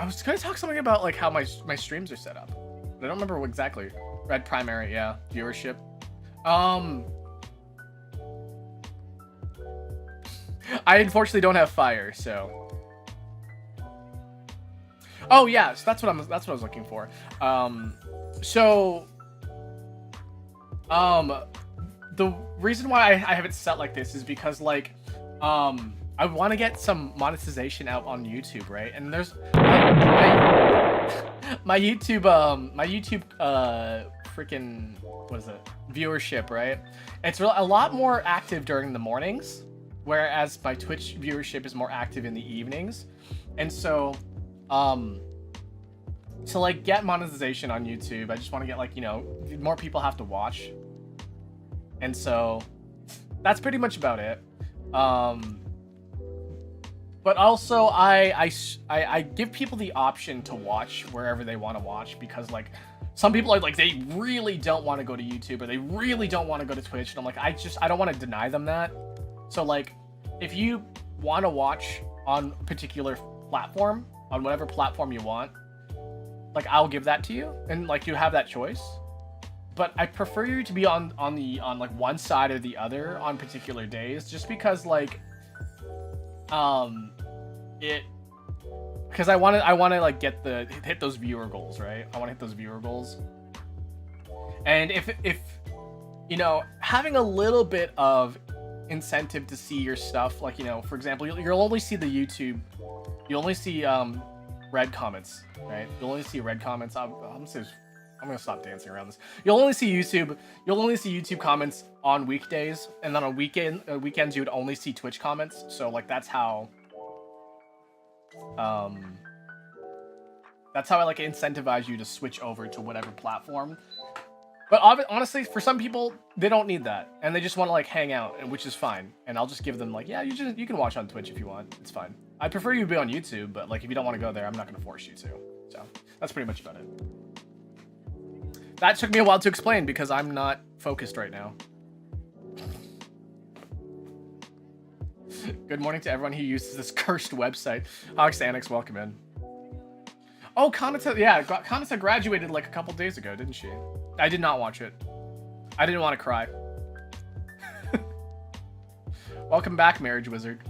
was gonna talk something about like how my streams are set up. I don't remember what exactly. Red primary, yeah, viewership. I unfortunately don't have fire, so. Oh yeah, so that's what I was looking for. The reason why I have it set like this is because like, I want to get some monetization out on YouTube, right? And there's my YouTube freaking, what is it, viewership, right? It's a lot more active during the mornings, whereas my Twitch viewership is more active in the evenings. And so, to like get monetization on YouTube, I just want to get like, you know, more people have to watch. And so that's pretty much about it. But also I give people the option to watch wherever they want to watch, because like some people are like, they really don't want to go to YouTube or they really don't want to go to Twitch. And I'm like, I don't want to deny them that. So like, if you want to watch on a particular platform, on whatever platform you want, like I'll give that to you, and like you have that choice. But I prefer you to be on like one side or the other on particular days, just because like because I want to like hit those viewer goals, right? I want to hit those viewer goals. And if you know, having a little bit of incentive to see your stuff, like, you know, for example, you'll only see the YouTube, you only see red comments, right? You'll only see red comments. I'm gonna stop dancing around this. You'll only see YouTube comments on weekdays, and then on weekends you would only see Twitch comments. So like that's how I like incentivize you to switch over to whatever platform. But honestly, for some people, they don't need that, and they just want to like hang out, and which is fine. And I'll just give them like, yeah, you can watch on Twitch if you want. It's fine. I prefer you to be on YouTube, but like if you don't want to go there, I'm not gonna force you to. So that's pretty much about it. That took me a while to explain because I'm not focused right now. Good morning to everyone who uses this cursed website. Hox Annex, welcome in. Oh, Kanata, yeah, Kanata graduated like a couple days ago, didn't she? I did not watch it. I didn't want to cry. Welcome back, Marriage Wizard.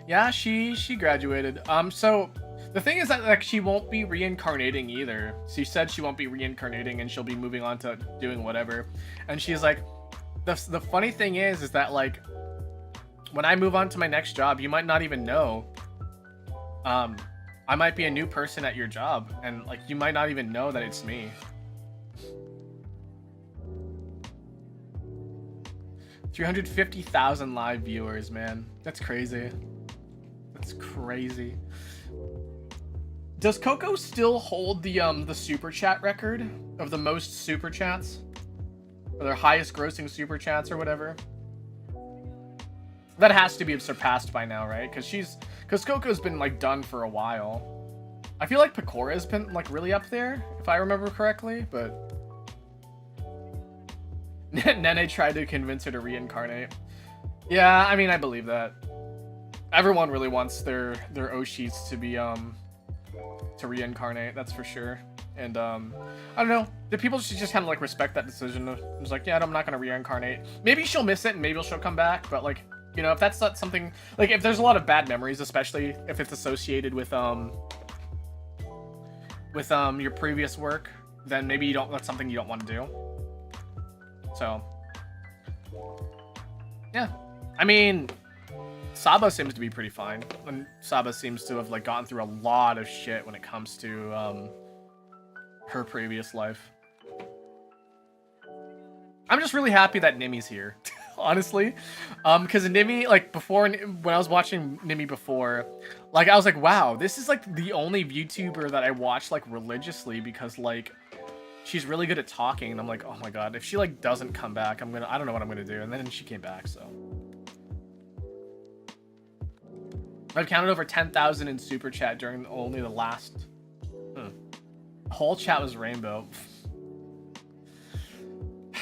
Yeah, she graduated. So the thing is that like she won't be reincarnating either. She said she won't be reincarnating and she'll be moving on to doing whatever. And she's like, the funny thing is that like when I move on to my next job, you might not even know. I might be a new person at your job, and like you might not even know that it's me. 350,000 live viewers, man. That's crazy. That's crazy. Does Coco still hold the super chat record of the most super chats? Or their highest grossing super chats or whatever? That has to be surpassed by now, right? Because Coco's been like done for a while. I feel like Pecora's been like really up there, if I remember correctly, but Nene tried to convince her to reincarnate. Yeah, I mean, I believe that. Everyone really wants their Oshis to be to reincarnate, that's for sure. And I don't know, the people should just kind of like respect that decision. It's like, yeah, I'm not gonna reincarnate. Maybe she'll miss it and maybe she'll come back, but like, you know, if that's not something, like if there's a lot of bad memories, especially if it's associated with your previous work, then maybe that's something you don't want to do. So yeah, I mean, Saba seems to be pretty fine, and Saba seems to have like gotten through a lot of shit when it comes to her previous life. I'm just really happy that Nimi's here, honestly, because Nimi, like before, when I was watching Nimi before, like I was like, wow, this is like the only VTuber that I watch like religiously, because like she's really good at talking, and I'm like, oh my god, if she like doesn't come back, I don't know what I'm gonna do. And then she came back, so I've counted over 10,000 in super chat during only the last whole chat was rainbow.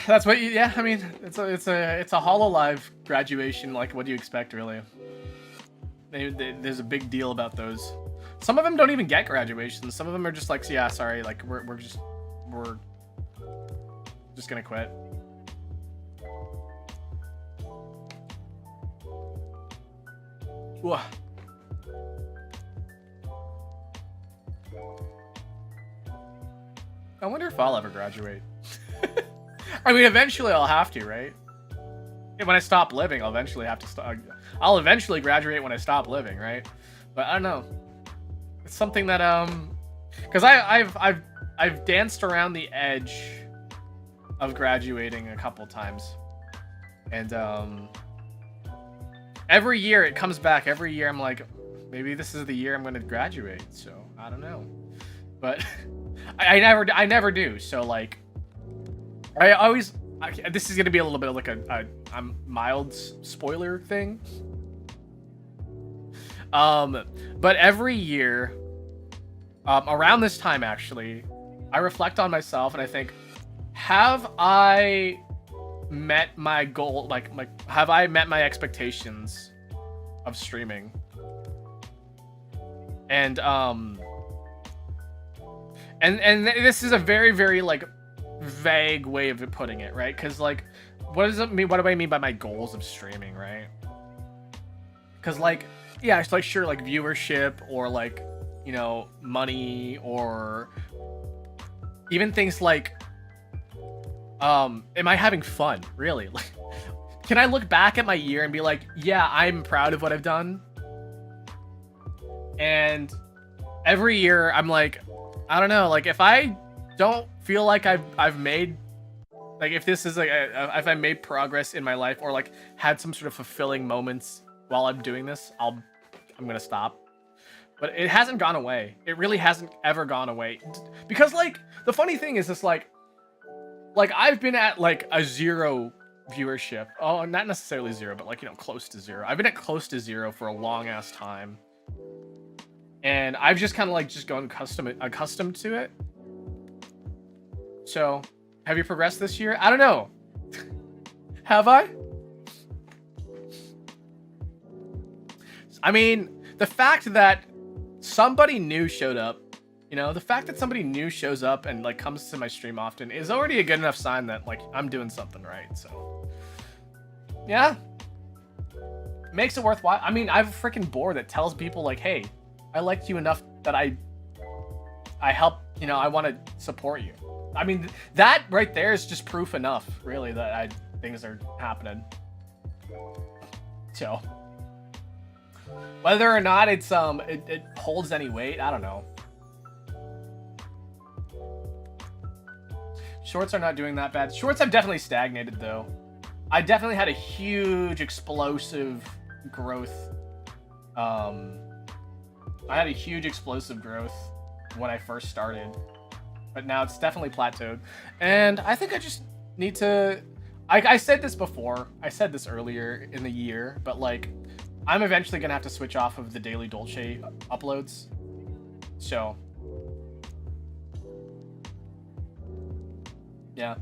That's what you, yeah, I mean, it's a HoloLive graduation. Like, what do you expect, really? There's a big deal about those. Some of them don't even get graduations. Some of them are just like, yeah, sorry, like we're just gonna quit. Whoa. I wonder if I'll ever graduate. I mean, eventually I'll have to, right? When I stop living, I'll eventually have to stop. I'll eventually graduate when I stop living, right? But I don't know. It's something that because I've danced around the edge of graduating a couple times, and every year it comes back. Every year I'm like, maybe this is the year I'm going to graduate. So I don't know, but I never do. So like, I always. This is gonna be a little bit of like a mild spoiler thing. But every year, around this time actually, I reflect on myself and I think, have I met my goal? Like have I met my expectations of streaming? And this is a very, very like vague way of putting it, right? Because like, what does it mean? What do I mean by my goals of streaming, right? Because like, yeah, it's like, sure, like viewership or like, you know, money or even things like, am I having fun? Really? Like, can I look back at my year and be like, yeah, I'm proud of what I've done? And every year I'm like, I don't know, like if I don't feel like I've made, like if this is like if I made progress in my life or like had some sort of fulfilling moments while I'm doing this, I'm gonna stop. But it hasn't gone away. It really hasn't ever gone away, because like the funny thing is this, like I've been at like a 0 viewership. Oh, not necessarily 0, but like, you know, close to 0. I've been at close to 0 for a long ass time, and I've just kind of like just gone accustomed to it. So, have you progressed this year? I don't know. Have I? I mean, the fact that somebody new showed up, you know, the fact that somebody new shows up and like comes to my stream often is already a good enough sign that like I'm doing something right. So, yeah. Makes it worthwhile. I mean, I have a freaking board that tells people like, hey, I liked you enough that I help, you know, I want to support you. I mean, that right there is just proof enough, really, that things are happening. So, whether or not it's it holds any weight, I don't know. Shorts are not doing that bad. Shorts have definitely stagnated though. I definitely had a huge explosive growth. I had a huge explosive growth when I first started. But now it's definitely plateaued. And I think I just need to... I said this before. I said this earlier in the year. But, like, I'm eventually going to have to switch off of the daily Dolce uploads. So... yeah.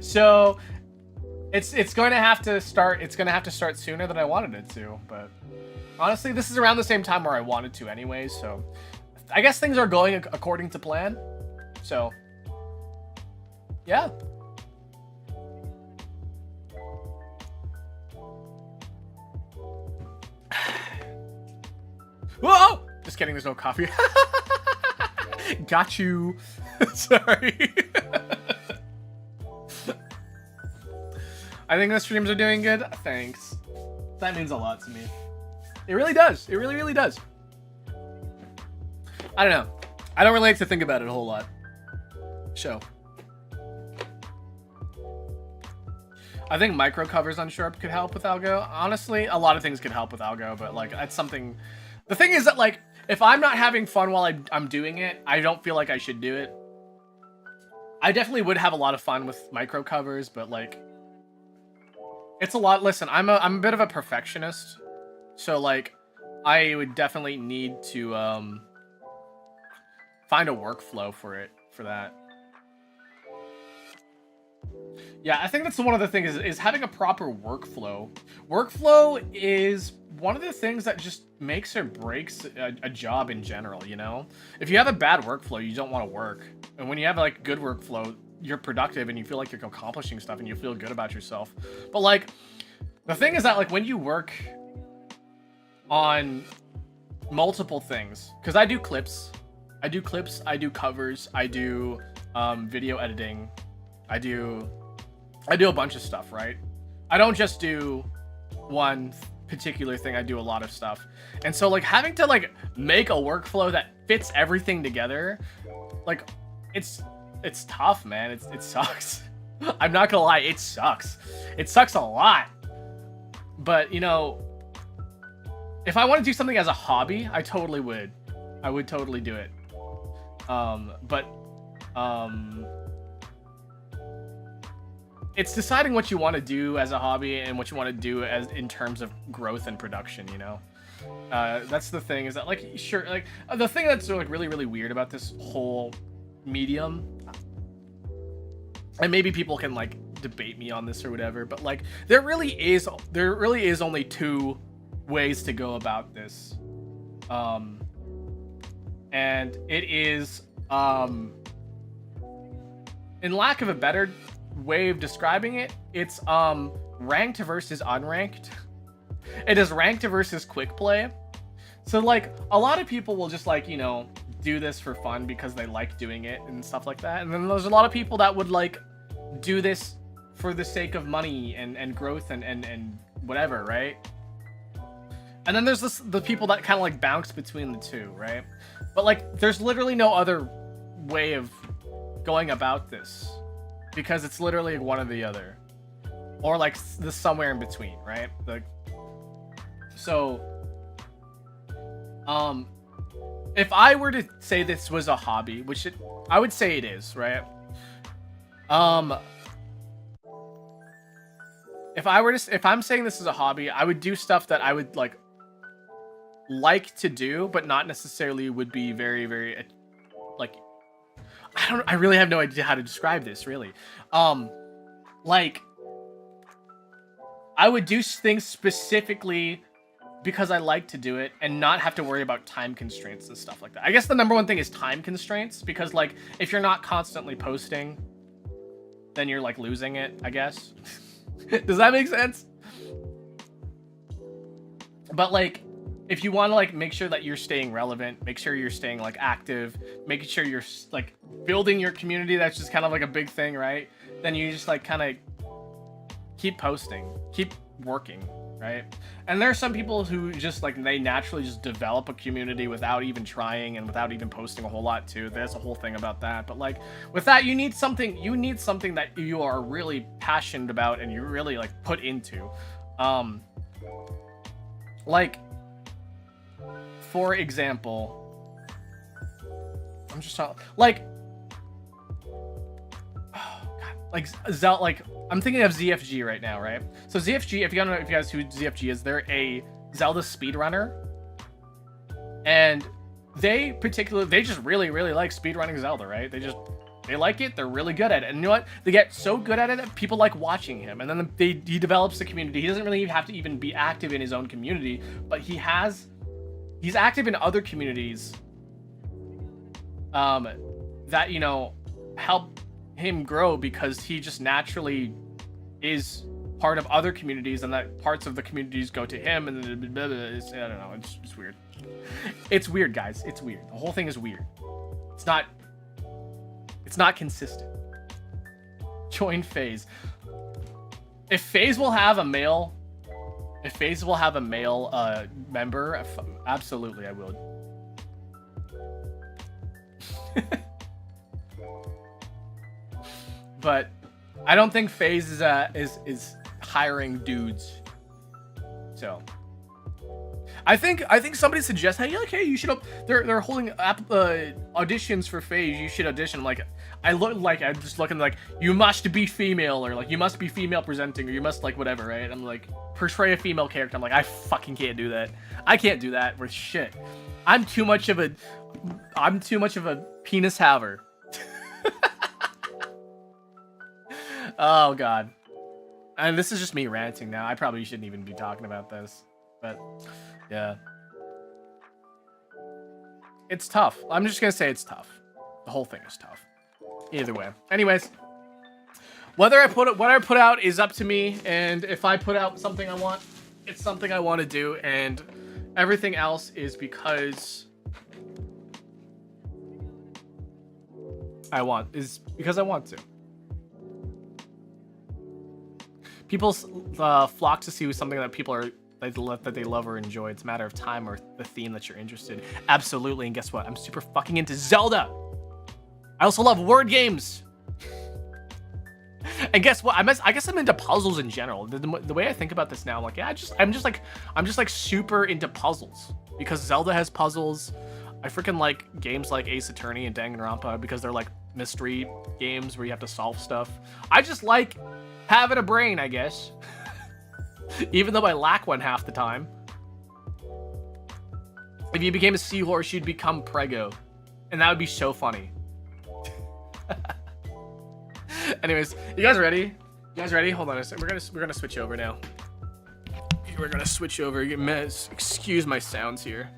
So... It's going to have to start... It's going to have to start sooner than I wanted it to. But... honestly, this is around the same time where I wanted to anyway, so... I guess things are going according to plan. So, yeah. Whoa! Just kidding, there's no coffee. Got you. Sorry. I think the streams are doing good. Thanks. That means a lot to me. It really does. It really, really does. I don't know. I don't really like to think about it a whole lot. So. I think micro covers on Sharp could help with algo. Honestly, a lot of things could help with algo, but like that's something... The thing is that like, if I'm not having fun while I'm doing it, I don't feel like I should do it. I definitely would have a lot of fun with micro covers, but like... It's a lot... Listen, I'm a bit of a perfectionist. So like, I would definitely need to... find a workflow for that. Yeah, I think that's one of the things is having a proper workflow. Workflow is one of the things that just makes or breaks a job in general, you know? If you have a bad workflow, you don't want to work. And when you have like good workflow, you're productive and you feel like you're accomplishing stuff and you feel good about yourself. But like, the thing is that like when you work on multiple things, because I do clips, I do covers, I do video editing, I do a bunch of stuff, right? I don't just do one particular thing. I do a lot of stuff. And so like having to like make a workflow that fits everything together, like it's tough, man. It sucks. I'm not gonna lie, it sucks. It sucks a lot. But you know, if I want to do something as a hobby, I totally would. I would totally do it. It's deciding what you want to do as a hobby and what you want to do as in terms of growth and production, you know? That's the thing, is that like, sure, like the thing that's like really weird about this whole medium, and maybe people can like debate me on this or whatever, but like there really is only two ways to go about this. And it is, in lack of a better way of describing it, it's ranked versus unranked. It is ranked versus quick play. So like a lot of people will just like, you know, do this for fun because they like doing it and stuff like that. And then there's a lot of people that would like do this for the sake of money and growth and whatever, right? And then there's the people that kind of like bounce between the two, right? But like there's literally no other way of going about this, because it's literally one or the other, or like the somewhere in between, right? So if I were to say this was a hobby, which I would say it is, right? If I'm saying this is a hobby, I would do stuff that I would like to do, but not necessarily would be very like, I really have no idea how to describe this, really. Like I would do things specifically because I like to do it and not have to worry about time constraints and stuff like that. I guess the number one thing is time constraints, because like if you're not constantly posting, then you're like losing it, I guess. Does that make sense? But like if you want to like make sure that you're staying relevant, make sure you're staying like active, making sure you're like building your community, that's just kind of like a big thing, right? Then you just like kind of keep posting, keep working, right? And there are some people who just like they naturally just develop a community without even trying and without even posting a whole lot too. There's a whole thing about that. But like with that, you need something that you are really passionate about and you really like put into. Like for example, I'm just talking like, oh god, like Zelda, like I'm thinking of ZFG right now, right? So ZFG, if you don't know, if you guys who ZFG is, they're a Zelda speedrunner, and they just really like speedrunning Zelda, right? They like it, they're really good at it, and you know what? They get so good at it that people like watching him, and then he develops the community. He doesn't really have to even be active in his own community, but he's active in other communities that, you know, help him grow, because he just naturally is part of other communities, and that parts of the communities go to him, and then I don't know, it's weird. It's weird, guys. It's weird. The whole thing is weird. It's not consistent. Join FaZe. If FaZe will have a male member, absolutely I will. But I don't think FaZe is hiring dudes. So I think somebody suggests, hey, you should. They're holding auditions for FaZe. You should audition. Like I'm just looking like, you must be female, or like you must be female presenting, or you must like whatever, right? I'm like, portray a female character. I'm like, I fucking can't do that. I can't do that for shit. I'm too much of a penis haver. Oh god. And this is just me ranting now. I probably shouldn't even be talking about this, but yeah. It's tough. I'm just gonna say it's tough. The whole thing is tough. Either way. Anyways, what I put out is up to me, and if I put out something I want, it's something I want to do, and everything else is because I want to. People flock to see something that people are that they love or enjoy. It's a matter of time or the theme that you're interested in. Absolutely. And guess what? I'm super fucking into Zelda. I also love word games. And guess what? I guess I'm into puzzles in general. The way I think about this now, I'm like, yeah, I'm just like super into puzzles because Zelda has puzzles. I freaking like games like Ace Attorney and Danganronpa because they're like mystery games where you have to solve stuff. I just like having a brain, I guess. Even though I lack one half the time. If you became a seahorse, you'd become Prego. And that would be so funny. Anyways, you guys ready? You guys ready? Hold on a second. We're gonna switch over now. We're gonna switch over. Excuse my sounds here.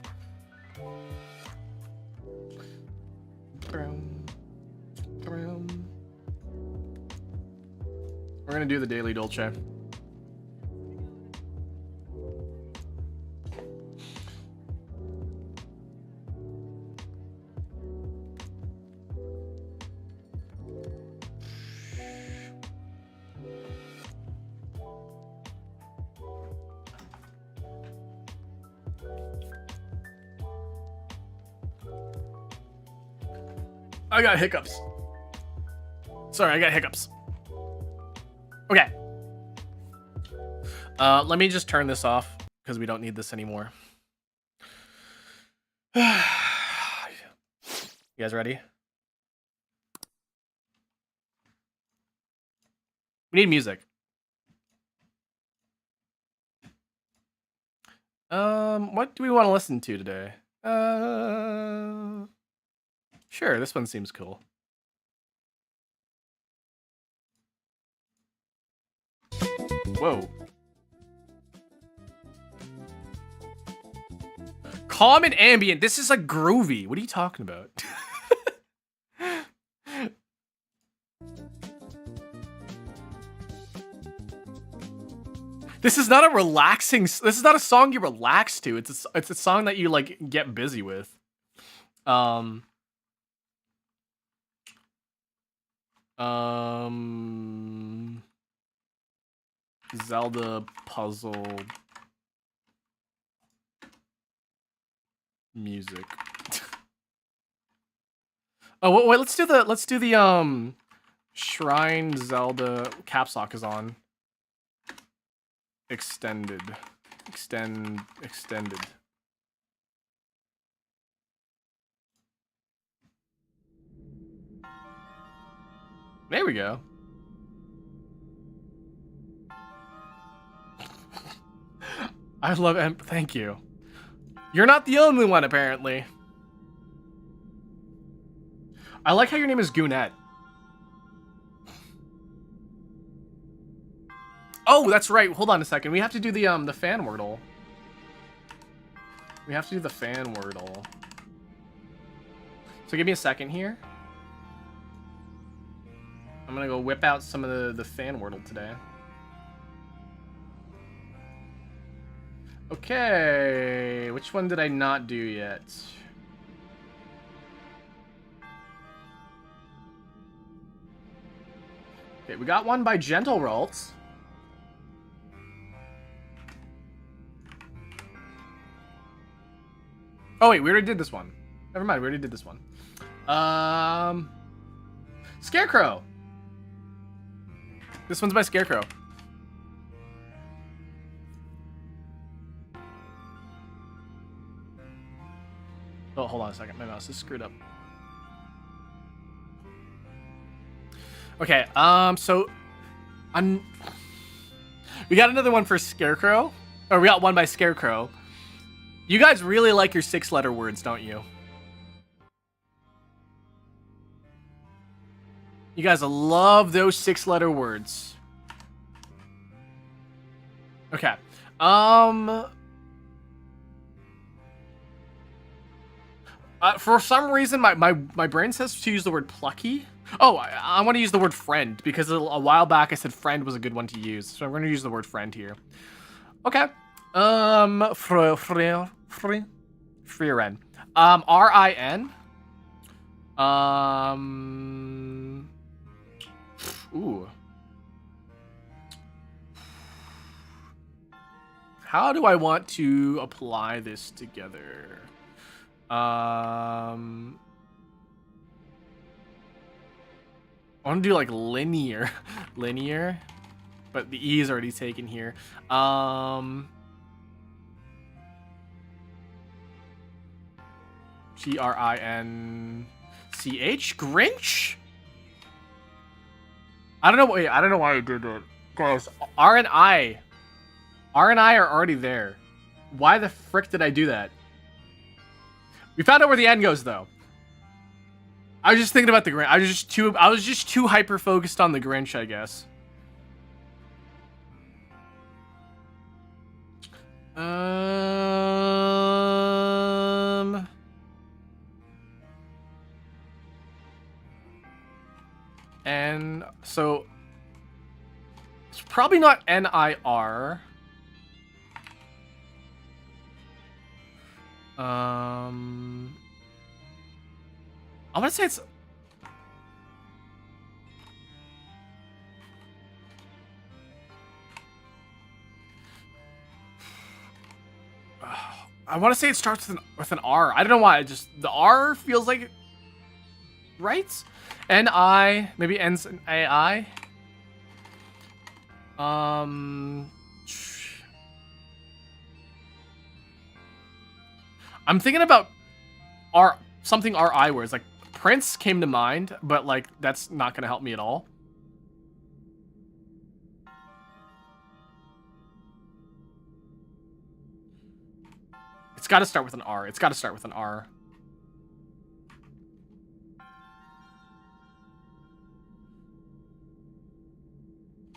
We're gonna do the Daily Dolce. I got hiccups. Sorry, I got hiccups. Okay. Let me just turn this off because we don't need this anymore. You guys ready? We need music. What do we want to listen to today? Sure, this one seems cool. Whoa. Calm and ambient. This is like groovy. What are you talking about? This is not a relaxing. This is not a song you relax to. It's a song that you like get busy with. Zelda puzzle music. Oh wait, let's do the Shrine Zelda caps lock is on. Extended. There we go. I love it. Thank you. You're not the only one, apparently. I like how your name is Goonette. Oh, that's right. Hold on a second. We have to do the fan wordle. We have to do the fan wordle. So give me a second here. I'm gonna go whip out some of the fan wordle today. Okay, which one did I not do yet? Okay, we got one by Gentle Rolls. Oh wait, we already did this one. Never mind, we already did this one. Scarecrow. This one's by Scarecrow. Oh, hold on a second. My mouse is screwed up. Okay, so we got another one for Scarecrow. Or we got one by Scarecrow. You guys really like your 6-letter words, don't you? You guys love those 6-letter words. Okay. For some reason, my brain says to use the word plucky. Oh, I want to use the word friend because a while back I said friend was a good one to use. So I'm going to use the word friend here. Okay. Friend. R-I-N. Ooh. How do I want to apply this together? I want to do like linear, linear, but the E is already taken here. Grinch? Grinch? I don't know. Wait, I don't know why I did that. Guys, R and I are already there. Why the frick did I do that? We found out where the end goes, though. I was just thinking about the Grinch. I was just too hyper focused on the Grinch, I guess. And so it's probably not NIR. I want to say it's. I want to say it starts with an R. I don't know why. The R feels like right. NI maybe ends in AI. I'm thinking about something RI words like Prince came to mind, but like that's not gonna help me at all. It's got to start with an R. It's got to start with an R.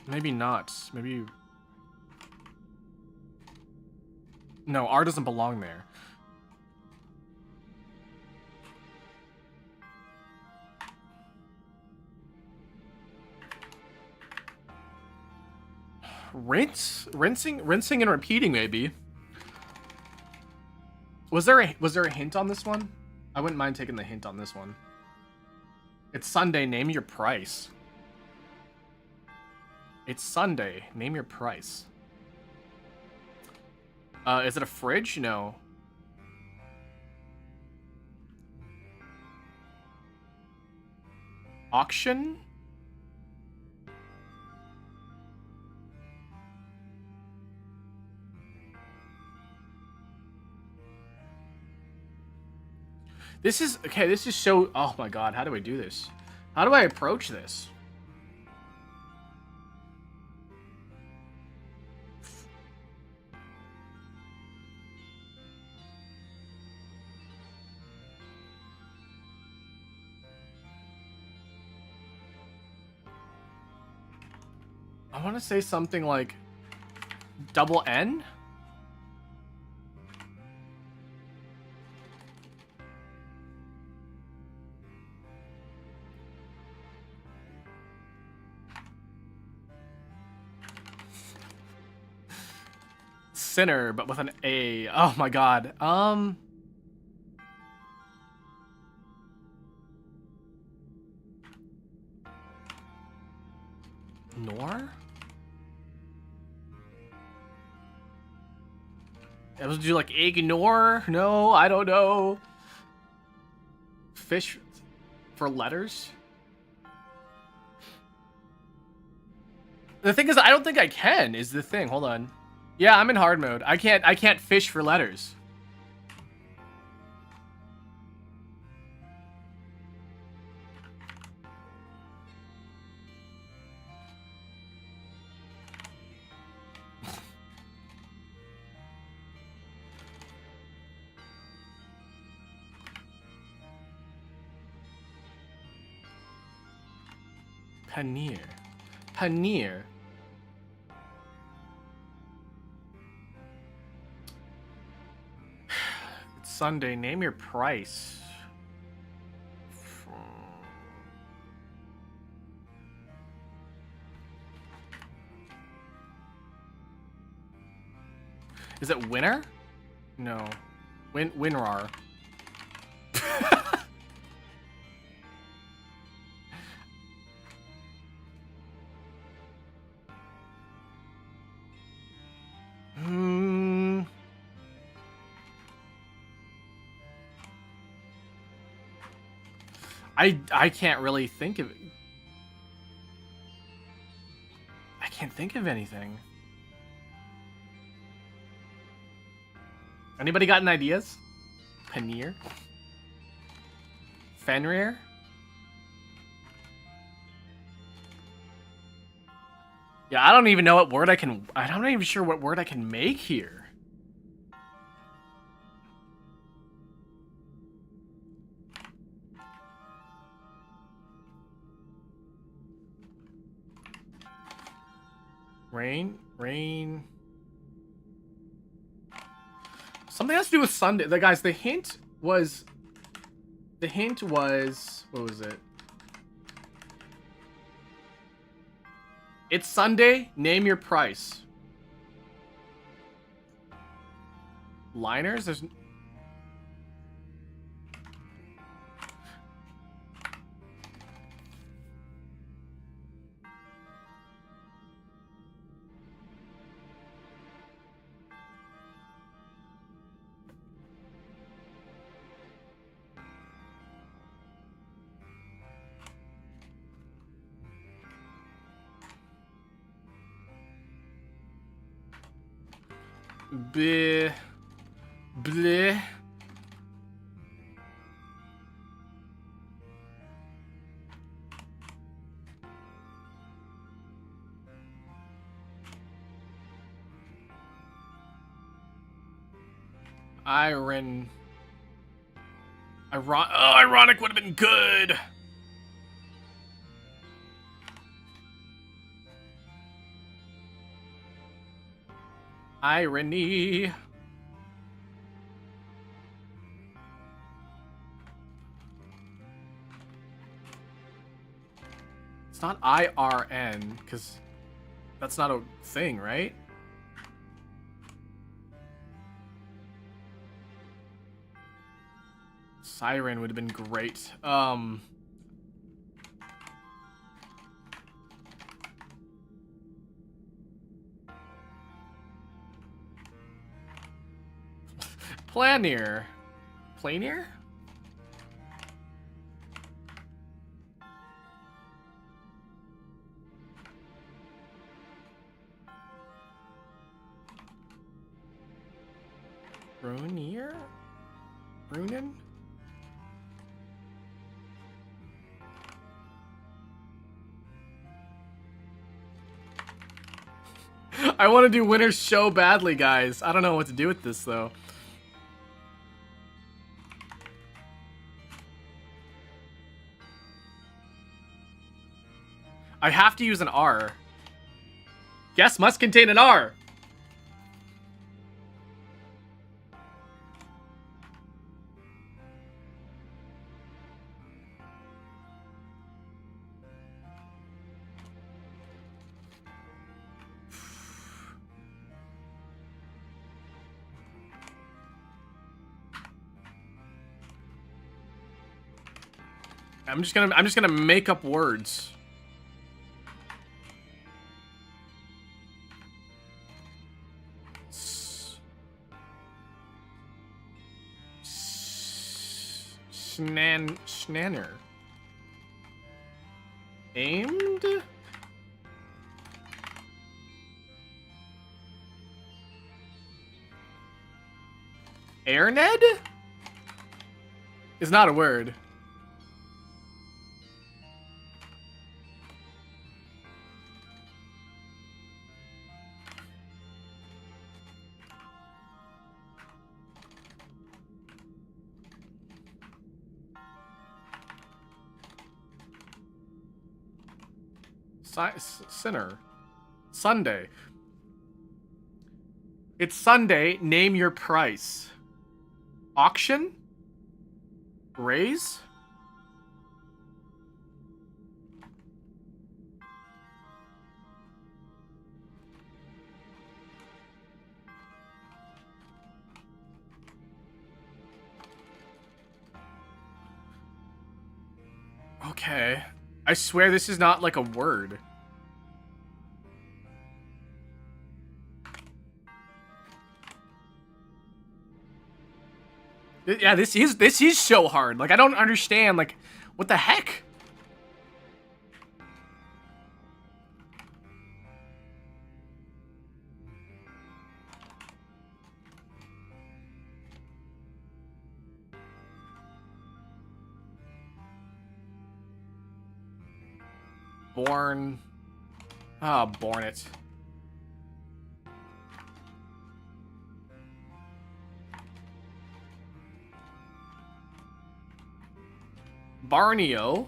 Maybe not. Maybe. No, R doesn't belong there. Rinsing and repeating, maybe. Was there a hint on this one? I wouldn't mind taking the hint on this one. It's Sunday, name your price. It's Sunday, name your price. Is it a fridge? No. Auction? This is so, oh my god, how do I do this? How do I approach this? I want to say something like double N? Sinner, but with an A. Oh my god. Nor? I was do like ignore? No, I don't know. Fish for letters? The thing is, I don't think I can, is the thing. Hold on. Yeah, I'm in hard mode. I can't fish for letters. Paneer. Paneer. It's Sunday. Name your price. Is it winner? No. Winrar. I can't really think of it. I can't think of anything. Anybody got any ideas? Paneer? Fenrir? Yeah, I don't even know what word I'm not even sure what word I can make here. Rain. Something has to do with Sunday. Guys, the hint was, what was it? It's Sunday, name your price. Liners? There's... Bleh. Bleh. Ironic would have been good. Irony. It's not IRN, because that's not a thing, right? Siren would have been great. Planier. Planier? Brunier? Brunin? I want to do winners so badly, guys. I don't know what to do with this, though. I have to use an R. Guess must contain an R. I'm just gonna make up words. Schnanner. Aimed? Airned? Is not a word. Sinner. Sunday. It's Sunday. Name your price. Auction? Raise? Okay. I swear this is not like a word. Yeah, this is so hard. Like, I don't understand, like, What the heck? Born. Ah, born it. Barnio.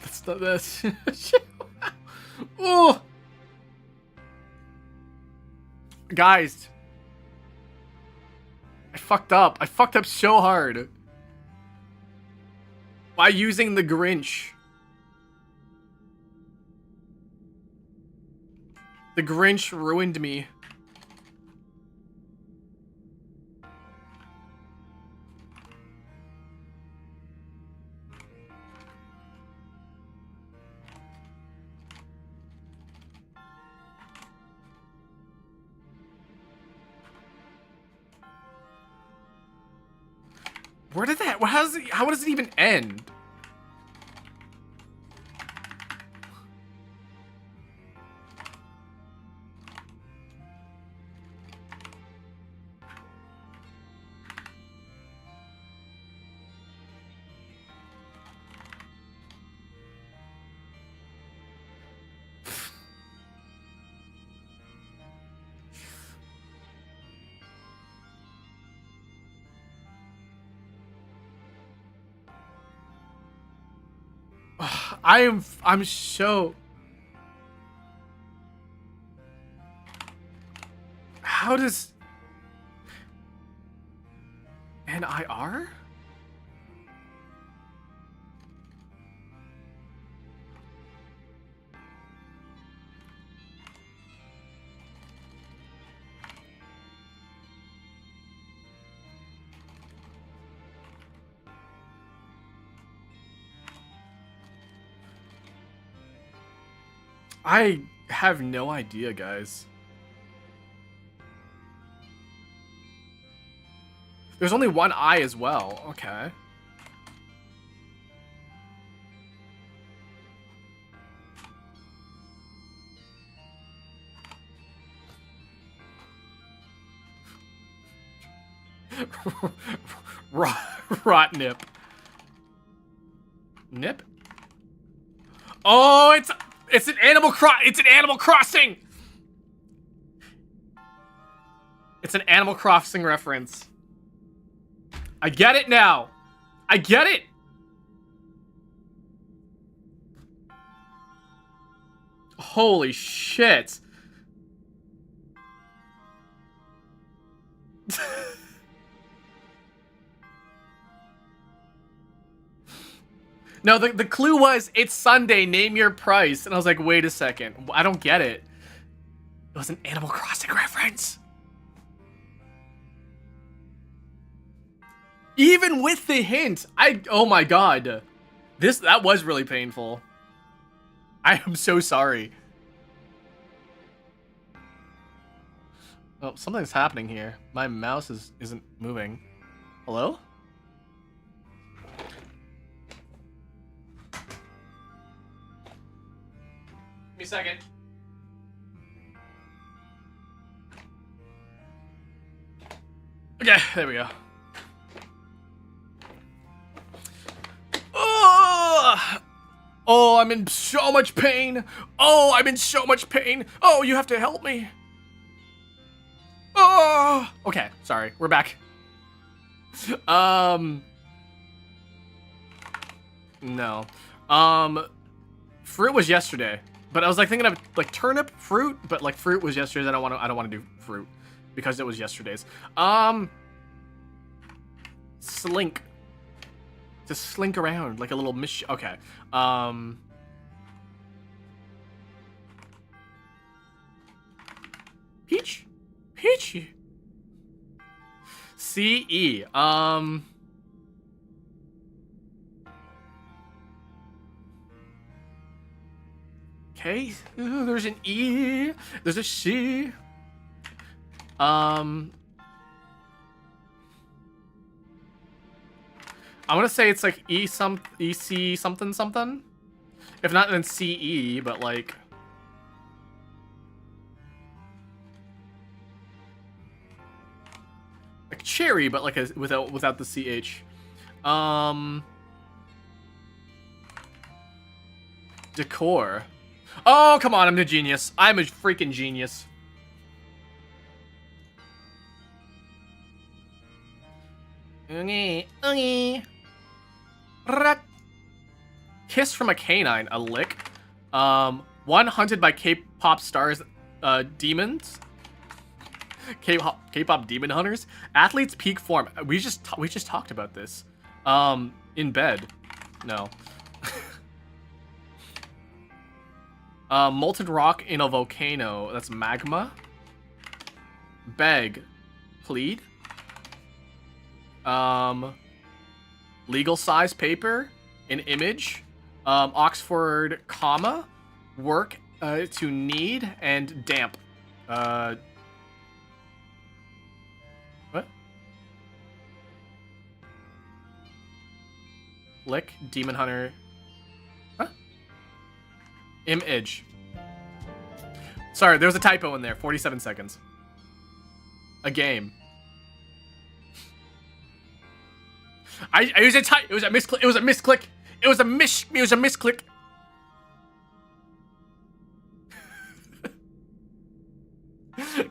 That's not this. Oh, guys, I fucked up. I fucked up so hard by using the Grinch. The Grinch ruined me. Where did that? How does it even end? I'm so... How does... NIR? I have no idea, guys. There's only one I as well. Okay. Rot nip. Nip? Oh, it's an Animal Crossing. It's an Animal Crossing reference. I get it now. I get it. Holy shit. No, the clue was, it's Sunday, name your price. And I was like, wait a second. I don't get it. It was an Animal Crossing reference. Even with the hint, oh my god. That was really painful. I am so sorry. Oh, something's happening here. My mouse isn't moving. Hello? Give me a second. Okay, there we go. Oh, I'm in so much pain. Oh, I'm in so much pain. Oh, you have to help me. Oh, okay, sorry. We're back. No. Fruit was yesterday, but I was like thinking of like turnip fruit, but like fruit was yesterday's. I don't want to do fruit because it was yesterday's. Slink. To slink around like a little okay. Peach? Peachy. CE. Okay. Ooh, there's an E. There's a C. I'm gonna say it's like EC something something. If not, then CE, but like. Like cherry, but like without the CH. Decor. Oh, come on, I'm the genius. I'm a freaking genius. Kiss from a canine, a lick. One hunted by K-pop stars, demons. K-pop demon hunters. Athletes peak form. We just talked about this. In bed. No. Molten rock in a volcano. That's magma. Beg. Plead. Legal size paper. An image. Oxford comma. Work to need. And damp. What? Lick. Demon hunter. Image. Sorry, there was a typo in there. 47 seconds. A game. I used a type. It was a misclick. It was a misclick. It was a misclick.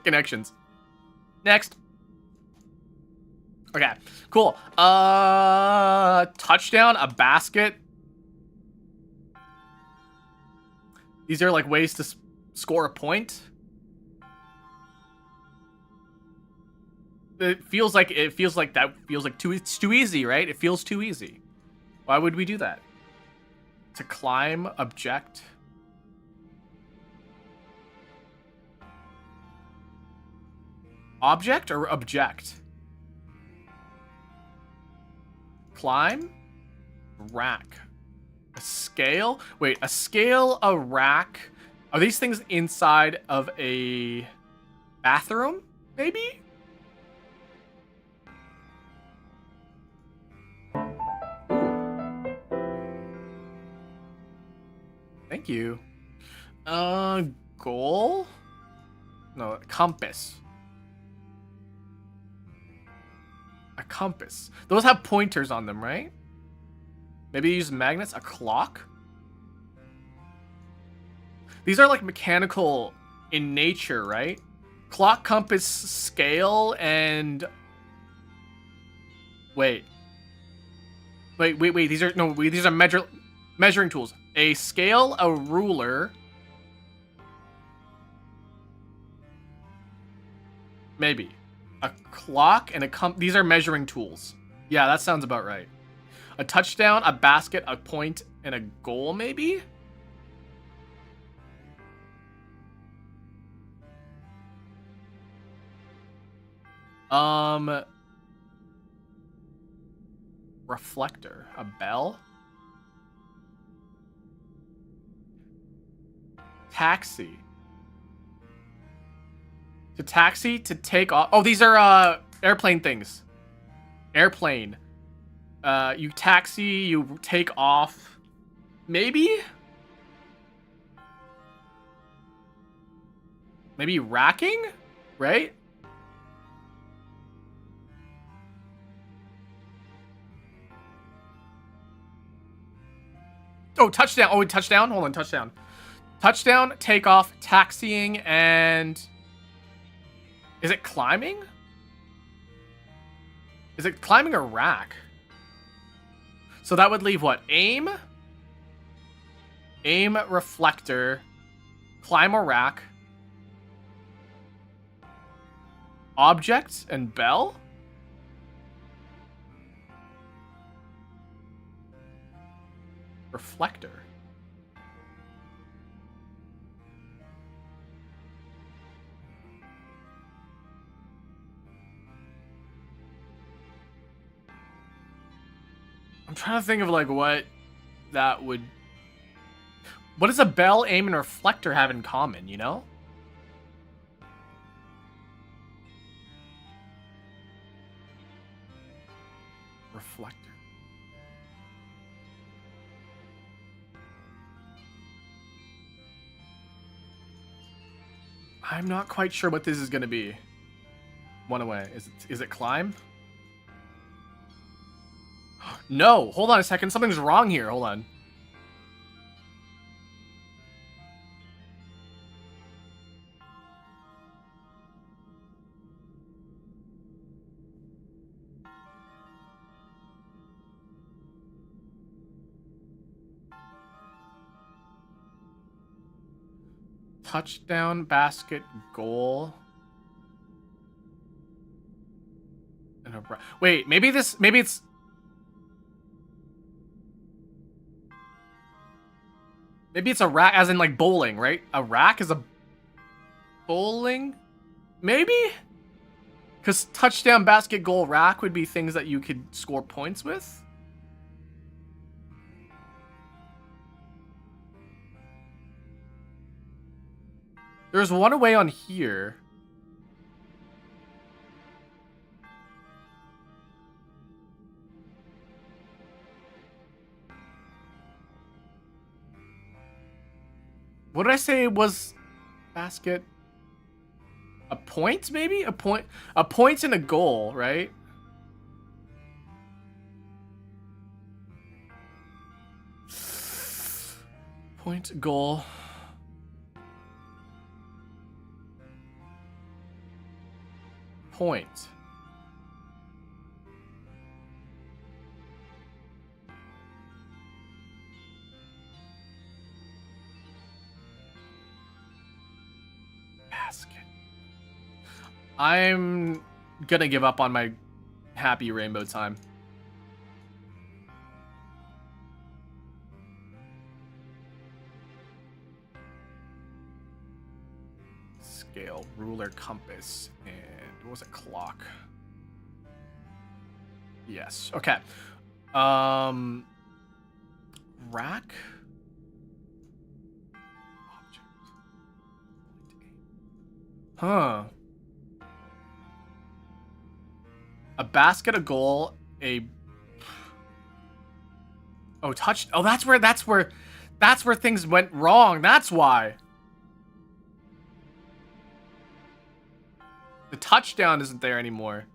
Connections. Next. Okay. Cool. Touchdown. A basket. These are like ways to score a point. It's too easy, right? It feels too easy. Why would we do that? To climb, object. Object or object? Climb, rack. A scale? Wait, a scale, a rack. Are these things inside of a bathroom? Maybe? Ooh. Thank you. Goal? No, compass. A compass. Those have pointers on them, right? Maybe use magnets. A clock? These are like mechanical in nature, right? Clock, compass, scale, and... Wait. These are measuring tools. A scale, a ruler. Maybe. A clock and these are measuring tools. Yeah, that sounds about right. A touchdown, a basket, a point, and a goal, maybe? Reflector. A bell? Taxi. To taxi, to take off. Oh, these are, airplane things. Airplane. You taxi, you take off. Maybe? Maybe racking? Right? Oh, touchdown. Oh, touchdown? Hold on, touchdown. Touchdown, takeoff, taxiing, and... Is it climbing? Is it climbing a rack? So that would leave what? Aim? Aim, reflector, climb a rack, object, and bell? Reflector. I'm trying to think of like what that would... What does a bell, aim, and reflector have in common, you know? Reflector. I'm not quite sure what this is gonna be. One away. Is it climb? No, hold on a second. Something's wrong here. Hold on. Touchdown, basket, goal. And a wait, maybe it's a rack, as in like bowling, right? A rack is a bowling? Maybe? Because touchdown, basket, goal, rack would be things that you could score points with. There's one away on here. What did I say was basket? A point, maybe? A point and a goal, right? Point, goal. Point. Basket. I'm gonna give up on my happy rainbow time. Scale, ruler, compass, and what was it? Clock. Yes. Okay. Rack. Object. Huh. A basket, a goal, a touch. Oh, that's where things went wrong. That's why. The touchdown isn't there anymore.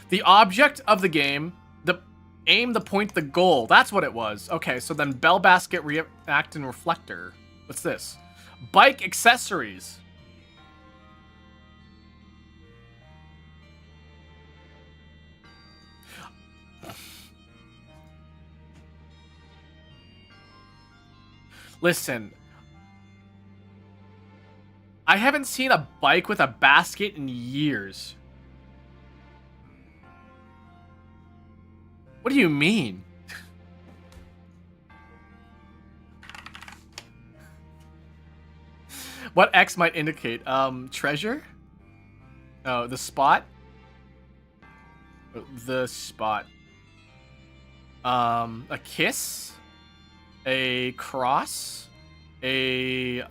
The object of the game, the aim, the point, the goal. That's what it was. Okay, so then bell, basket, react, and reflector. What's this? Bike accessories. Listen. I haven't seen a bike with a basket in years. What do you mean? What X might indicate? Treasure? Oh, the spot? The spot. A kiss? A cross? A,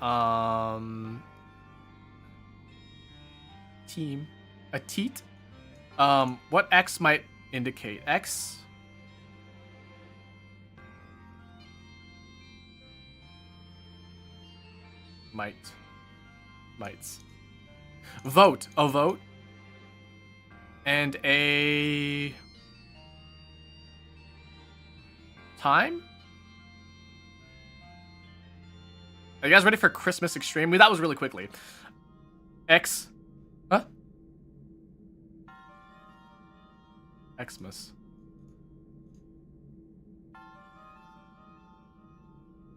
team? A teat? What X might indicate? X? Mites. Vote. A vote. And a time? Are you guys ready for Christmas Extreme? That was really quickly. X. Huh? Xmas.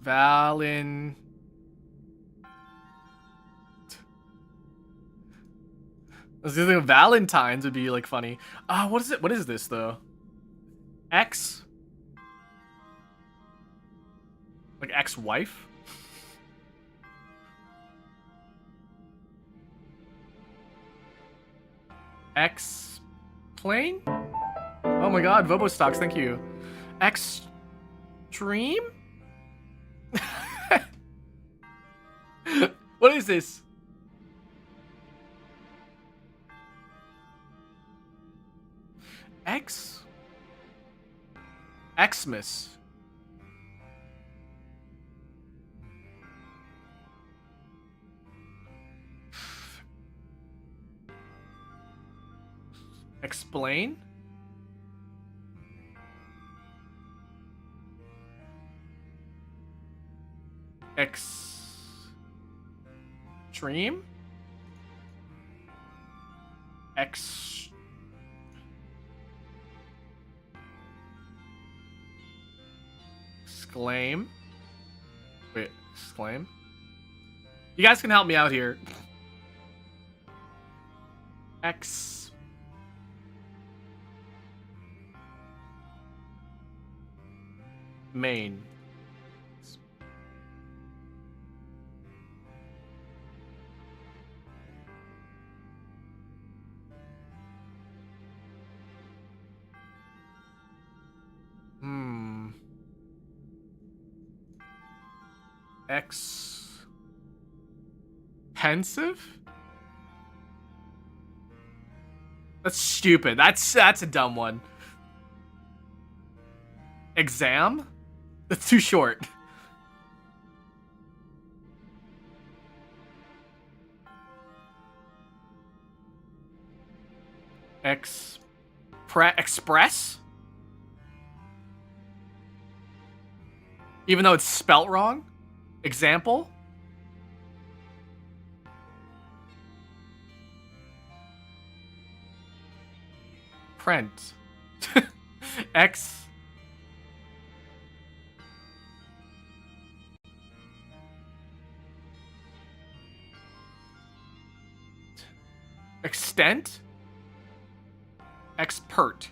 Valin. I was thinking Valentine's would be like funny. What is it? What is this though? X? Like ex-wife? X-plane? Oh my god, Vobo stocks, thank you. Extreme? What is this? Xmas. Explain? Extreme? Exclaim? Wait, exclaim? You guys can help me out here. Main. Pensive? That's stupid. That's a dumb one. Exam? That's too short. Express? Even though it's spelt wrong? Example? Print. Extent? Expert.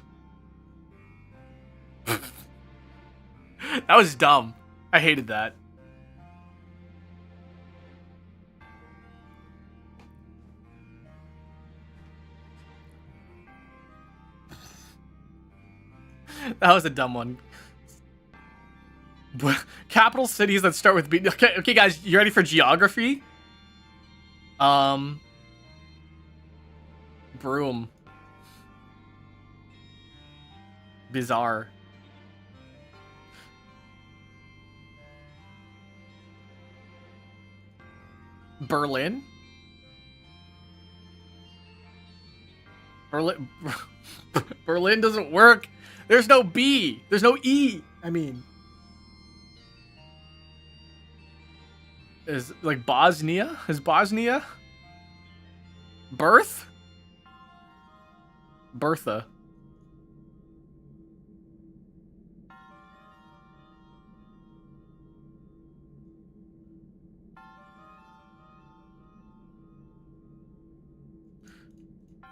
That was dumb. I hated that. That was a dumb one. Capital cities that start with B. Okay, guys, you ready for geography? Broom. Bizarre. Berlin? Berlin doesn't work. There's no B. There's no E. I mean, is like Bosnia? Is Bosnia? Birth? Bertha.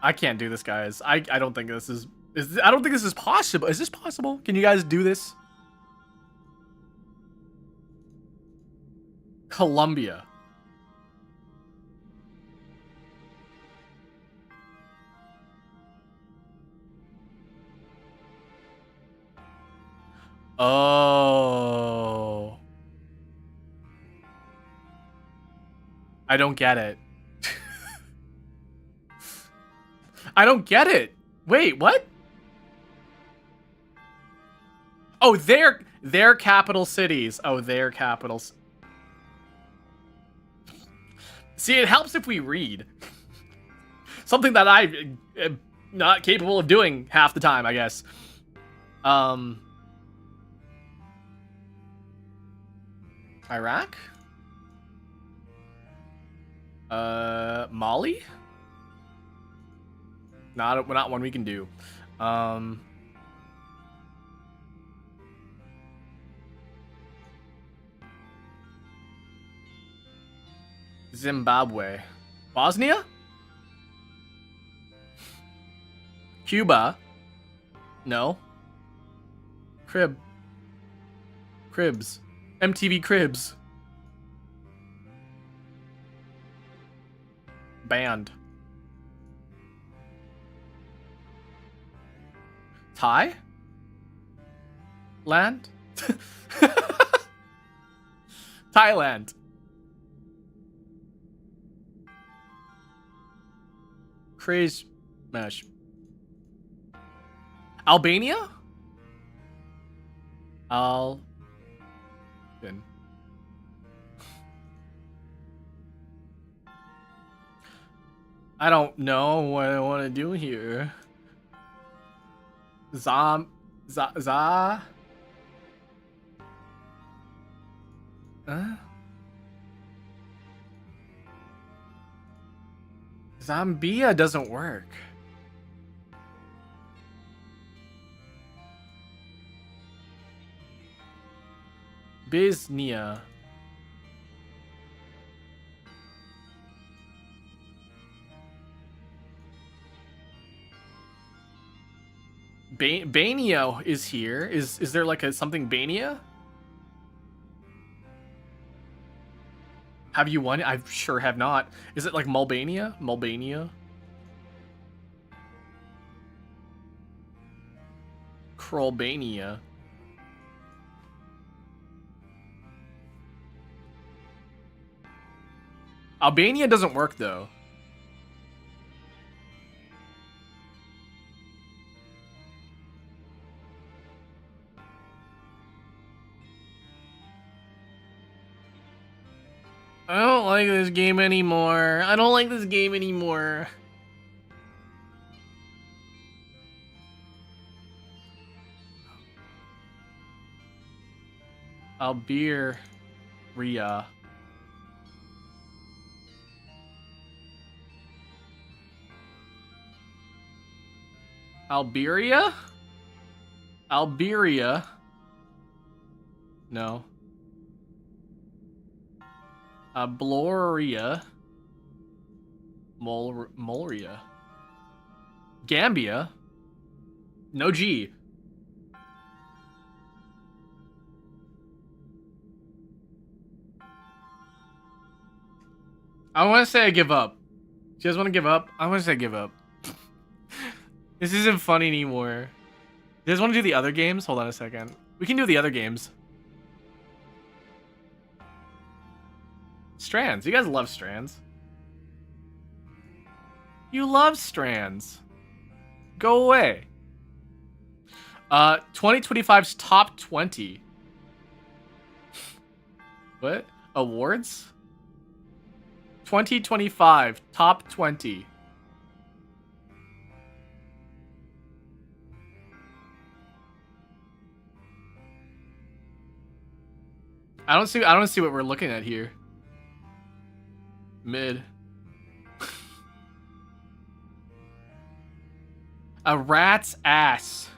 I can't do this, guys. I don't think this is I don't think this is possible. Is this possible? Can you guys do this? Colombia. Oh. I don't get it. I don't get it. Wait, what? Oh, their capital cities. Oh, their capitals. See, it helps if we read. Something that I am not capable of doing half the time, I guess. Iraq? Mali? Not one we can do. Zimbabwe. Bosnia? Cuba? No. Cribs. MTV Cribs. Band. Thai? Land? Thailand. Craze Mash. Albania? Good. I don't know what I want to do here. Zom... Za... Zambia doesn't work. Biznia. Bania is here. Is there like a something Bania? Have you won? I sure have not. Is it like Mulbania? Mulbania? Krolbania. Albania doesn't work though. I don't like this game anymore. I don't like this game anymore. Alberia. Alberia? Alberia? No. Bloria. Molria. Gambia. No G. I want to say I give up. You guys want to give up? I want to say give up. This isn't fun anymore. You guys want to do the other games? Hold on a second. We can do the other games. Strands. You guys love Strands. You love Strands. Go away. 2025's top 20. What? Awards? 2025 top 20. I don't see what we're looking at here. Mid. A rat's ass.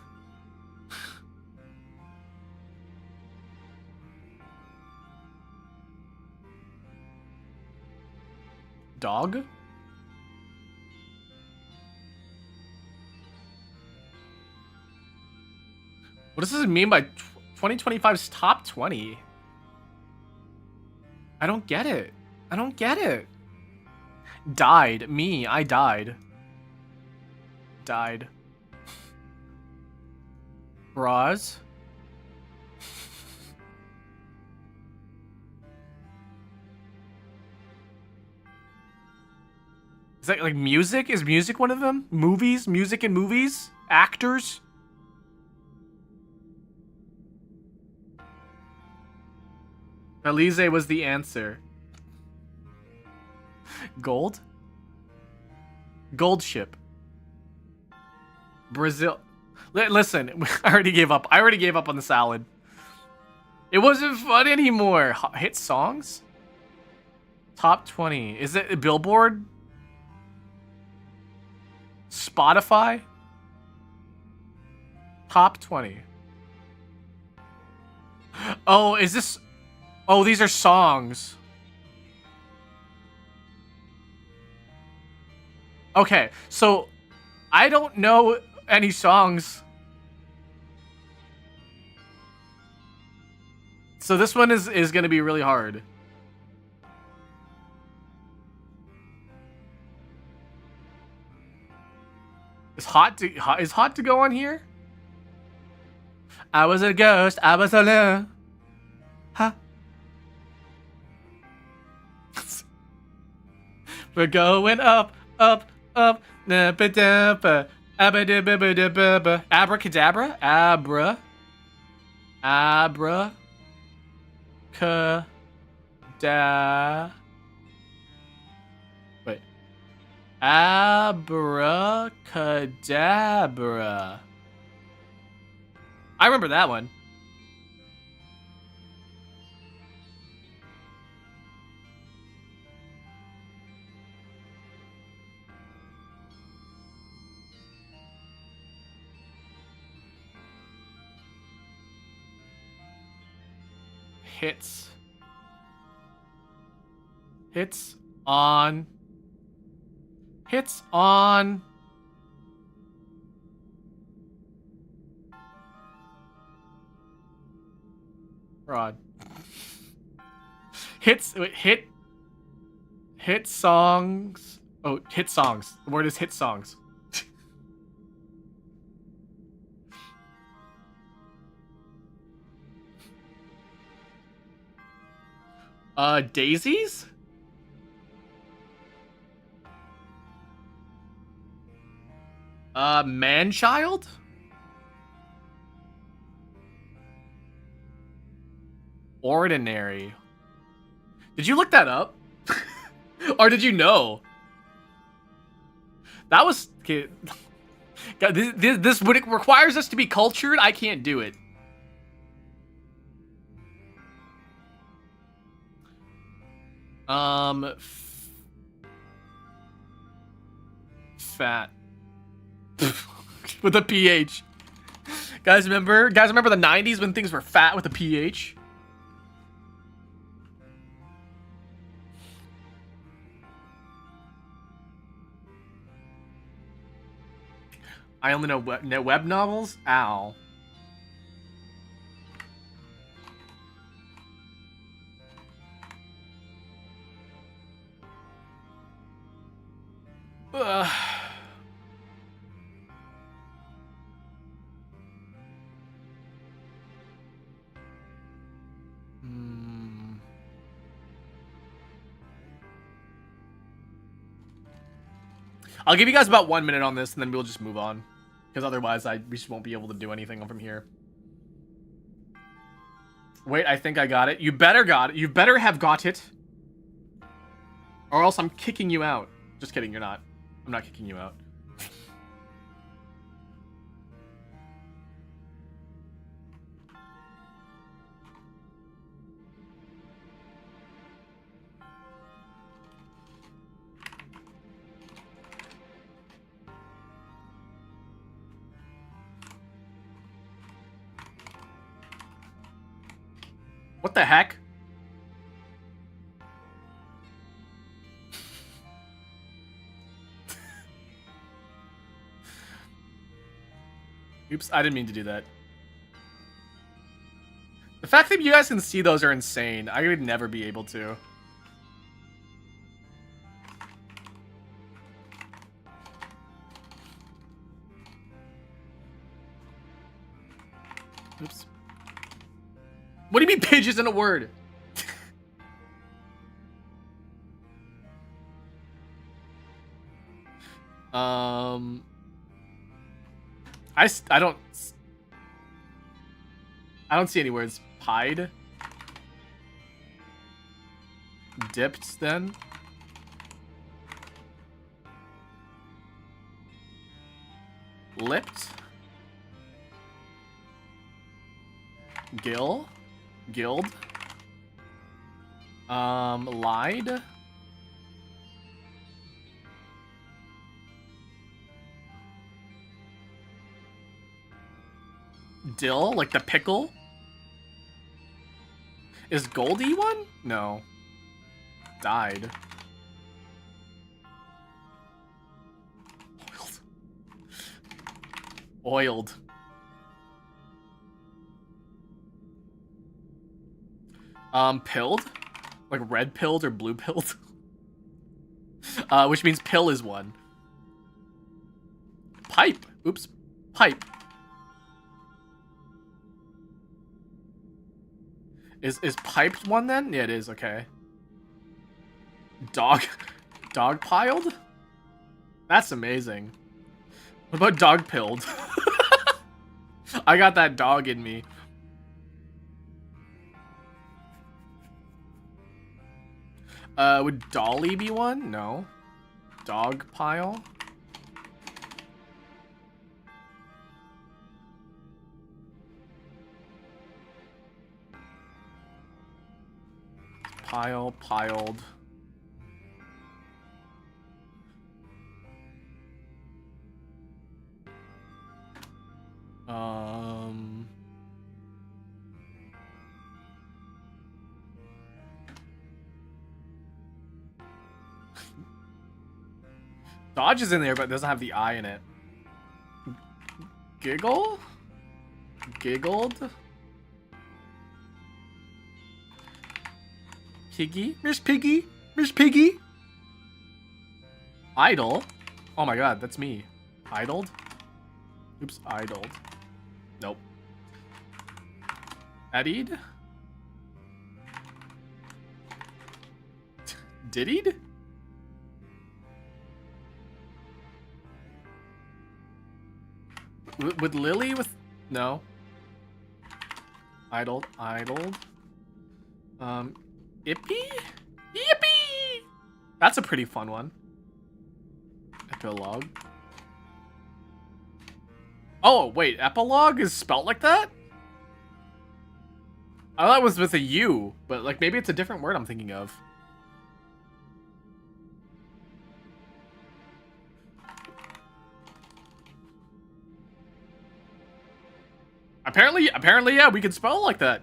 Dog? What does this mean by 2025's top 20? I don't get it. I don't get it. Died. Me. I died. Died. Bras. Is that like music? Is music one of them? Movies? Music and movies? Actors? Belize was the answer. Gold? Gold ship. Brazil. Listen, I already gave up. I already gave up on the salad. It wasn't fun anymore. Hit songs? Top 20. Is it Billboard? Spotify? Top 20. Oh, is this... Oh, these are songs. Okay, so I don't know any songs. So this one is going to be really hard. Is hot to go on here? I was a ghost. I was alone. Huh? We're going up, up, up. Abracadabra. Abra. Abra. Wait. Abracadabra. I remember that one. Hits on Rod. Hit songs. Oh, hit songs. The word is hit songs. Daisies? Man-child? Ordinary. Did you look that up? Or did you know? That was... Okay. God, this when it requires us to be cultured, I can't do it. Fat. With a PH. Guys remember the 90s when things were fat with a PH? I only know web novels? Ow. Ugh. I'll give you guys about 1 minute on this, and then we'll just move on. Because otherwise, we just won't be able to do anything from here. Wait, I think I got it. You better got it. You better have got it. Or else I'm kicking you out. Just kidding, you're not. I'm not kicking you out. What the heck? Oops, I didn't mean to do that. The fact that you guys can see those are insane. I would never be able to. Oops. What do you mean pidge isn't a word? I don't see any words. Pied? Dipped, then? Lipped? Gill? Guild? Lied? Dill? Like the pickle? Is Goldie one? No. Died. Oiled. Pilled? Like red pilled or blue pilled? Which means pill is one. Pipe. Oops. Pipe. Is piped one then? Yeah, it is. Okay. Dog piled? That's amazing. What about dog pilled? I got that dog in me. Would Dolly be one? No. Dog pile? Pile, piled. Dodge is in there, but it doesn't have the I in it. Giggle? Giggled? Piggy? Miss Piggy? Miss Piggy? Idle? Oh my god, that's me. Idled? Oops, idled. Nope. Eddied? Diddied? With Lily with... No. Idled. Ippy? Yippee! That's a pretty fun one. Epilogue. Oh, wait. Epilogue is spelt like that? I thought it was with a U, but like maybe it's a different word I'm thinking of. Apparently, yeah, we can spell it like that.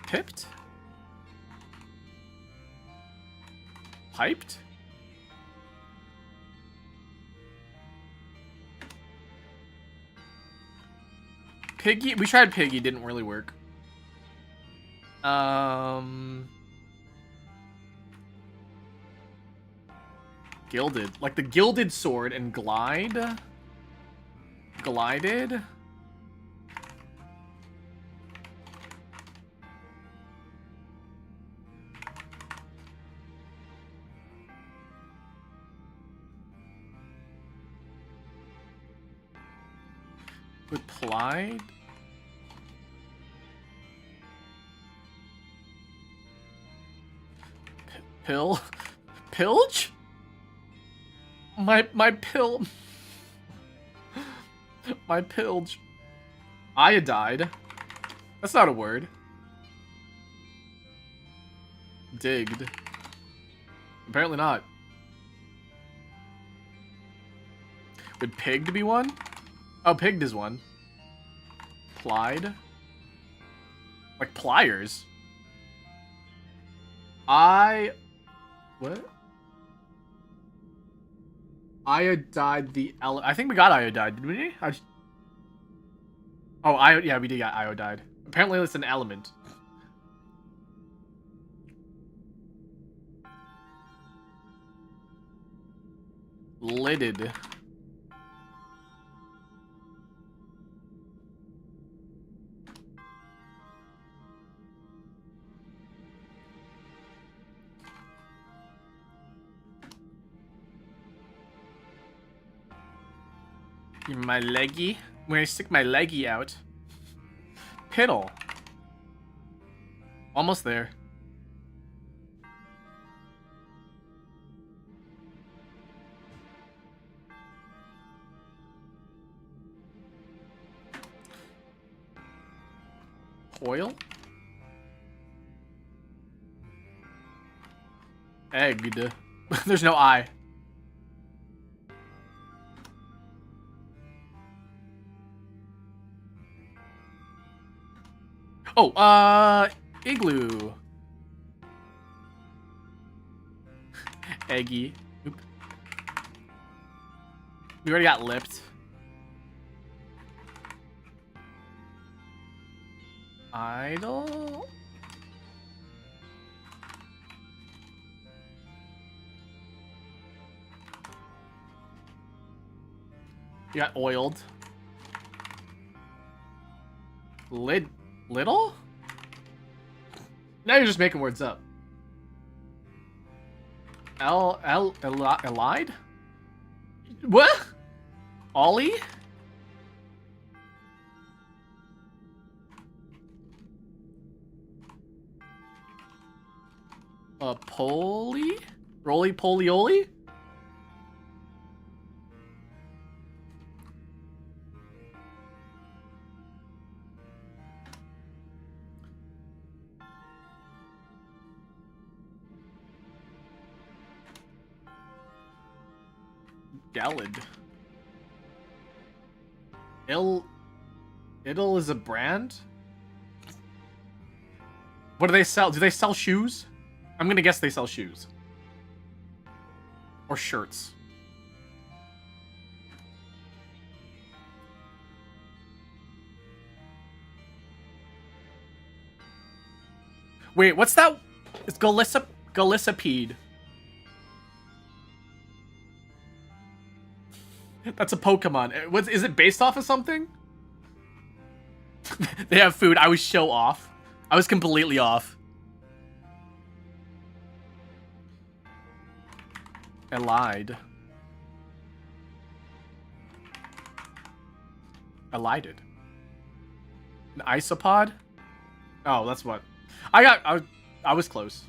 Pipped? Piped? Piggy? We tried Piggy, didn't really work. Gilded. Like the gilded sword and glide? Glided? With plied? Pill? Pilge? My pill... My pilge. Iodide? That's not a word. Digged. Apparently not. Would pigged be one? Oh, pigged is one. Plied? Like pliers? What? Iodide the I think we got iodide, did we? Yeah, we did get iodide. Apparently it's an element. Lidded. My leggy? When I stick my leggy out. Piddle. Almost there. Hoil? Egged. There's no I. Oh, igloo. Eggy. Oop. We already got lipped. Idle? You got oiled. Little? Now you're just making words up. Elide? What? Ollie? Poli? Roly poly oly? Gallad. Idle is a brand? What do they sell? Do they sell shoes? I'm gonna guess they sell shoes. Or shirts. Wait, what's that? It's Galissapede. That's a Pokemon. Is it based off of something? They have food. I was so off. I was completely off. Elided. An isopod? Oh, that's what. I was close.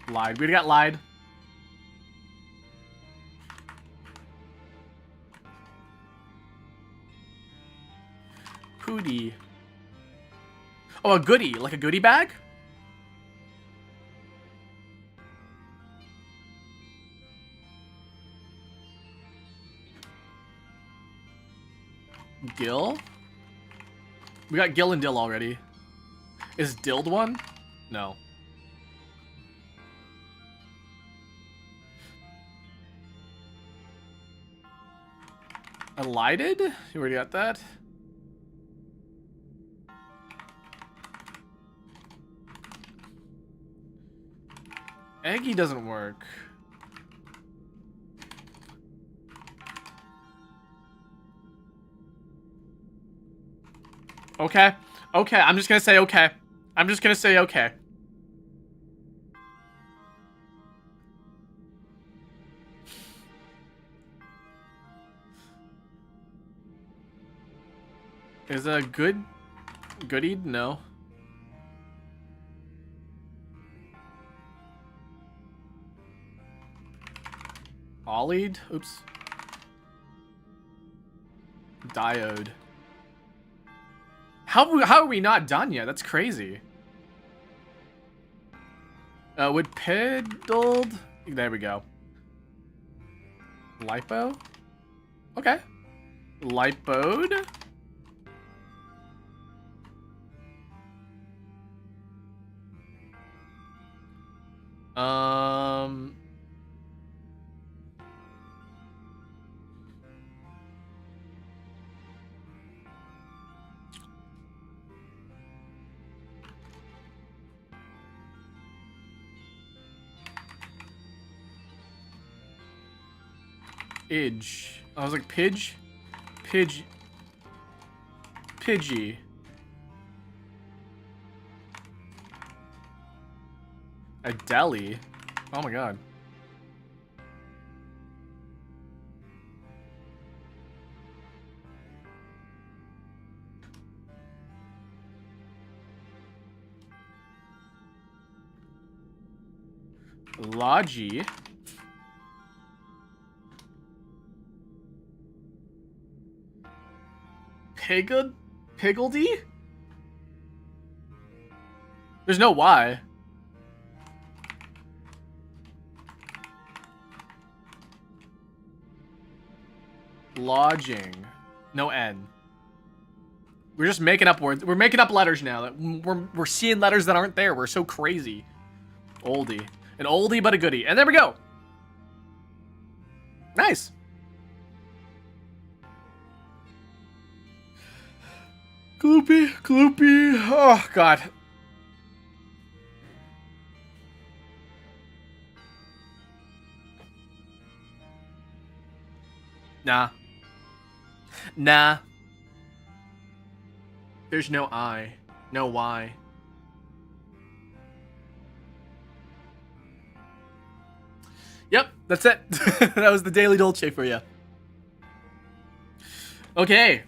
Lied. We got lied. Pootie. Oh, a goodie. Like a goodie bag? Gil? We got Gil and Dill already. Is Dild one? No. Elided? You already got that? Eggy doesn't work. Okay. Okay, I'm just gonna say okay. I'm just gonna say okay. Is a goodie? No. Ollied? Oops. Diode. How are we not done yet? That's crazy. Would pedaled? There we go. Lipo? Okay. Lipode? Idge. I was like, Pidge? Pidgey. A deli? Oh my god. Logi. Piggledy? There's no Y. Lodging. No N. We're just making up words. We're making up letters now. We're seeing letters that aren't there. We're so crazy. Oldie. An oldie but a goodie. And there we go. Nice. Gloopy. Oh, God. Nah. Nah. There's no I. No Y. Yep, that's it. That was the Daily Dolce for you. Okay.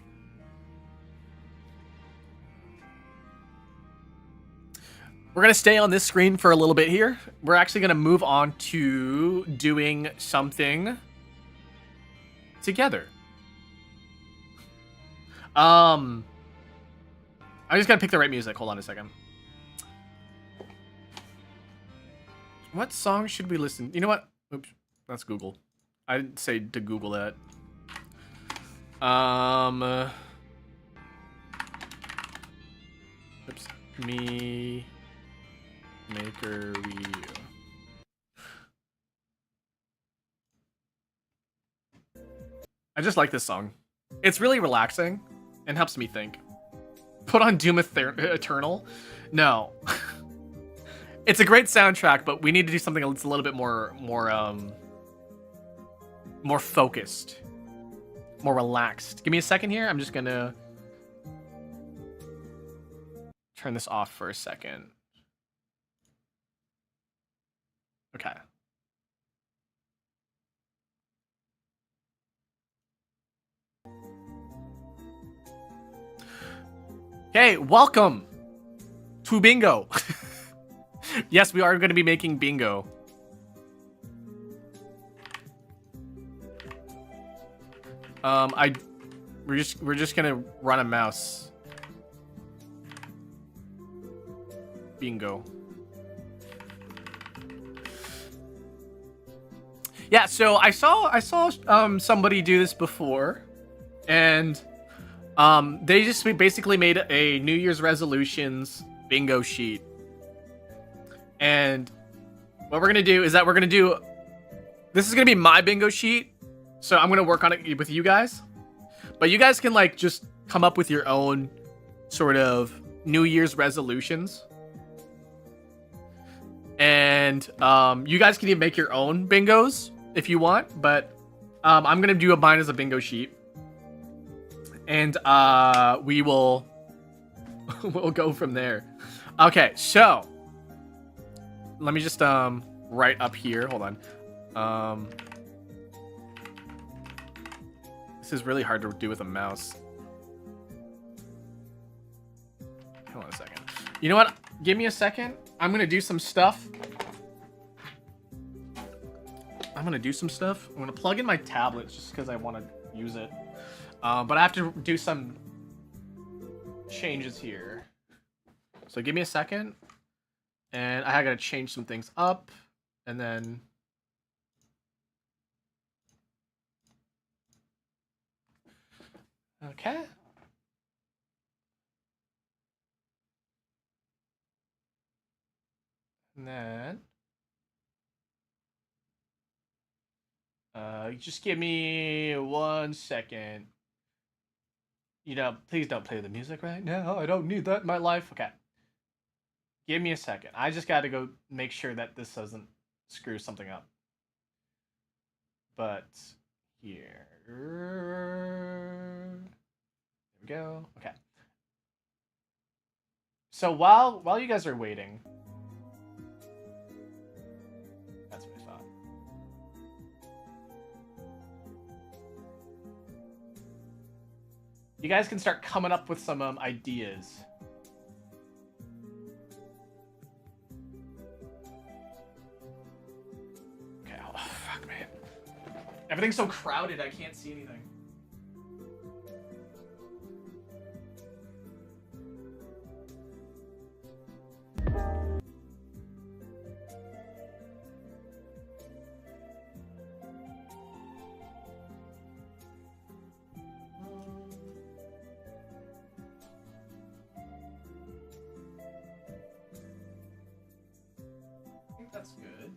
We're going to stay on this screen for a little bit here. We're actually going to move on to doing something together. I just got to pick the right music. Hold on a second. What song should we listen? You know what? Oops, that's Google. I didn't say to Google that. Oops. Me Maker Wii U. I just like this song. It's really relaxing and helps me think. Put on Doom Eternal? No. It's a great soundtrack, but we need to do something that's a little bit more focused, more relaxed. Give me a second here. I'm just gonna turn this off for a second. Okay. Okay, welcome to Bingo. Yes, we are going to be making bingo. We're just gonna run a mouse. Bingo. Yeah, so I saw somebody do this before, and they just basically made a New Year's resolutions bingo sheet. And what we're gonna do is that this is gonna be my bingo sheet, so I'm gonna work on it with you guys. But you guys can like just come up with your own sort of New Year's resolutions. And you guys can even make your own bingos if you want, but I'm gonna do mine as a bingo sheet. And we will we'll go from there. Okay, so let me just write up here. Hold on. This is really hard to do with a mouse. Hold on a second. You know what? Give me a second. I'm gonna do some stuff. I'm gonna plug in my tablet just because I want to use it. But I have to do some changes here. So give me a second. And I gotta change some things up. And then... Okay. And then... just give me 1 second. You know, please don't play the music right now. I don't need that in my life. Okay. Give me a second. I just gotta go make sure that this doesn't screw something up. But here. There we go. Okay. So while you guys are waiting. That's what I thought. You guys can start coming up with some ideas. Okay, oh fuck, man. Everything's so crowded, I can't see anything. That's good.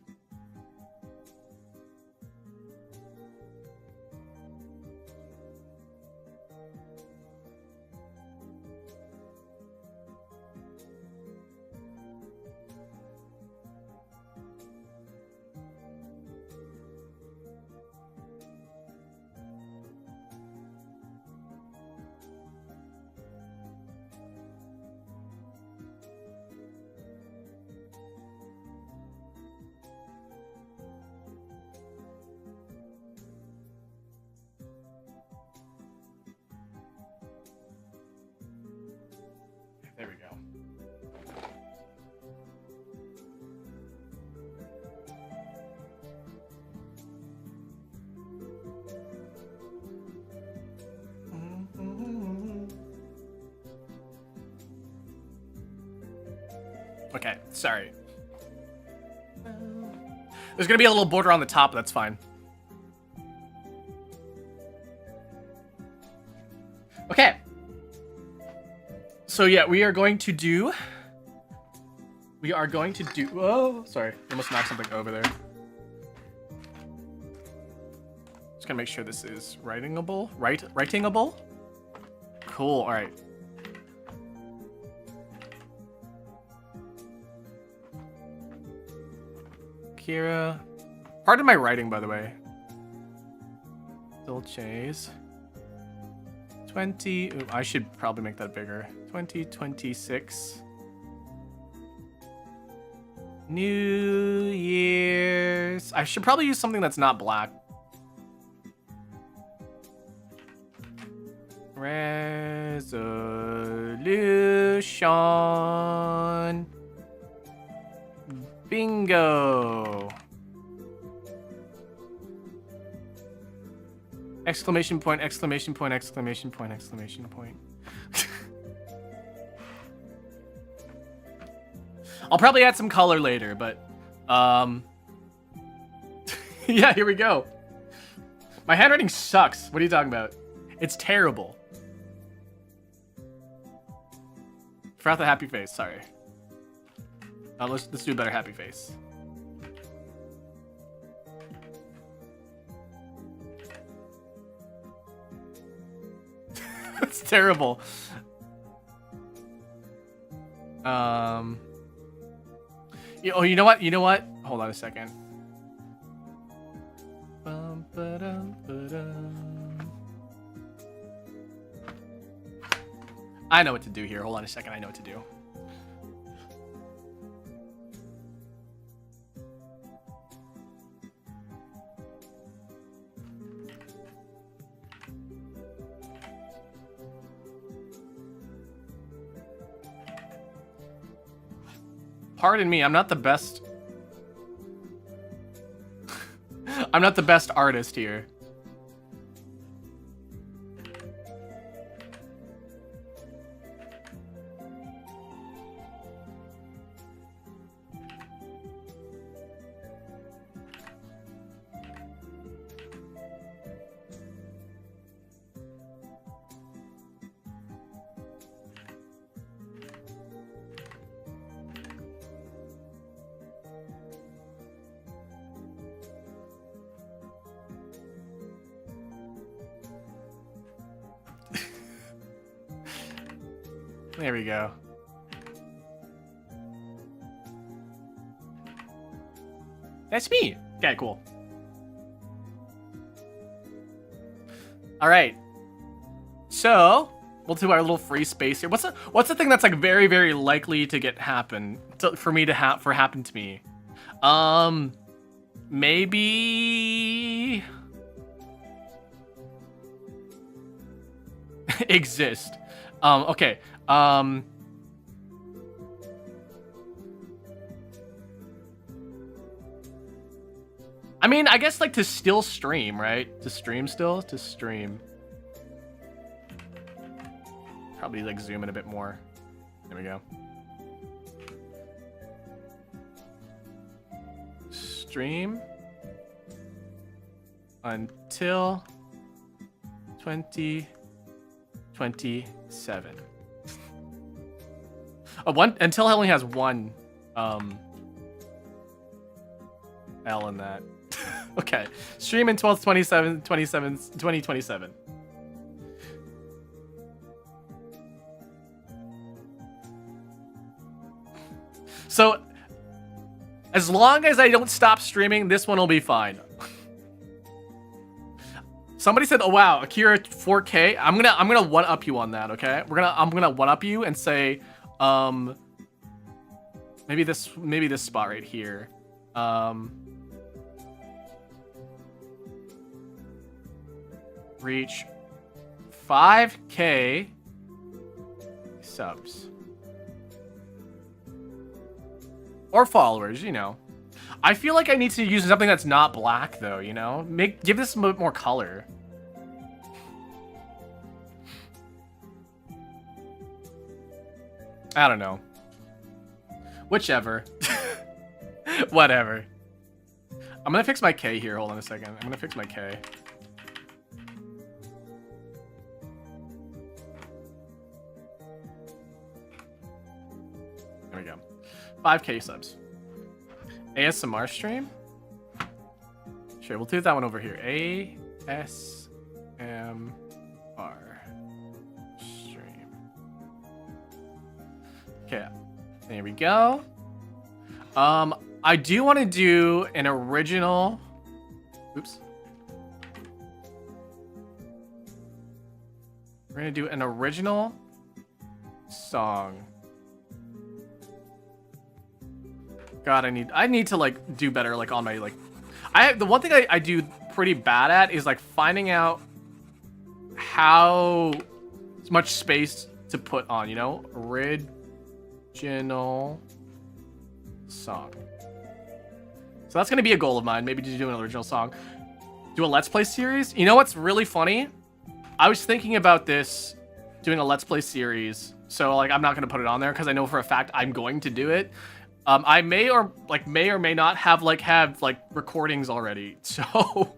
Okay, sorry. There's gonna be a little border on the top, but that's fine. Okay. So yeah, we are going to do... Oh, sorry. I almost knocked something over there. Just gonna make sure this is writingable. Writingable? Cool, alright. Kira. Pardon my writing, by the way. Dolces. 20. Ooh, I should probably make that bigger. 2026. New Year's. I should probably use something that's not black. Resolution. Bingo. Exclamation point, exclamation point, exclamation point, exclamation point. I'll probably add some color later, but yeah, here we go. My handwriting sucks. What are you talking about? It's terrible. Forgot the happy face, sorry. Let's do a better happy face. That's terrible. Oh, you know what? You know what? Hold on a second. I know what to do here. Hold on a second. I know what to do. Pardon me, I'm not the best. I'm not the best artist here. There we go. That's me. Okay, cool. All right. So we'll do our little free space here. What's the thing that's like very, very likely to get happen for me to happen to me? Maybe exist. Okay. I mean, I guess like to still stream, right? To stream. Probably like zoom in a bit more. There we go. Stream until 2027. Until it only has one L in that. Okay. Stream in 2027. So as long as I don't stop streaming, this one will be fine. Somebody said, "Oh wow, Akira 4K." I'm gonna one up you on that, okay? I'm gonna one up you and say maybe this spot right here. Reach 5K subs. Or followers, you know. I feel like I need to use something that's not black though, you know? Give this a bit more color. I don't know. Whichever. Whatever. I'm gonna fix my K here. Hold on a second. I'm gonna fix my K. There we go. 5K subs. ASMR stream? Sure, we'll do that one over here. ASMR stream. Okay, there we go. I do want to do an original. Oops. We're gonna do an original song. God, I need to like do better like on my like. The one thing I do pretty bad at is like finding out how much space to put on, you know? Original song. So that's gonna be a goal of mine, maybe to do an original song. Do a Let's Play series. You know what's really funny? I was thinking about this, doing a Let's Play series. So like I'm not gonna put it on there because I know for a fact I'm going to do it. I may or may not have recordings already. So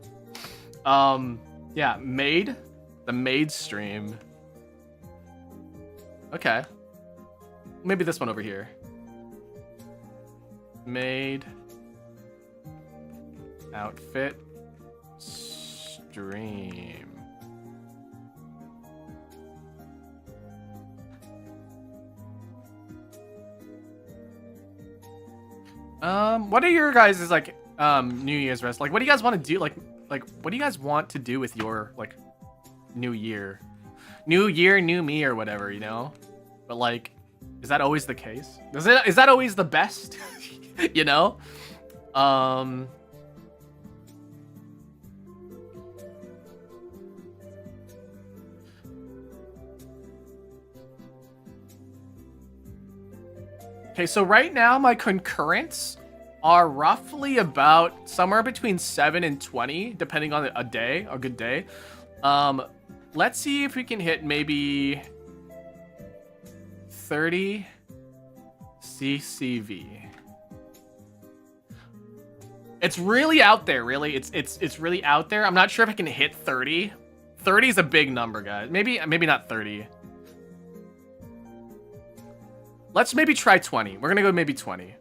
yeah, the Maid stream. Okay. Maybe this one over here. Maid outfit stream. What are your guys' like New Year's rest? Like, what do you guys want to do? Like what do you guys want to do with your like New Year? New Year, new me, or whatever, you know? But like, is that always the case? Is that always the best? You know? Okay, so right now my concurrents are roughly about somewhere between 7 and 20, depending on a good day. Let's see if we can hit maybe 30 CCV. It's really out there, really. It's really out there. I'm not sure if I can hit 30. 30 is a big number, guys. Maybe not 30. Let's maybe try 20. We're gonna go maybe 20.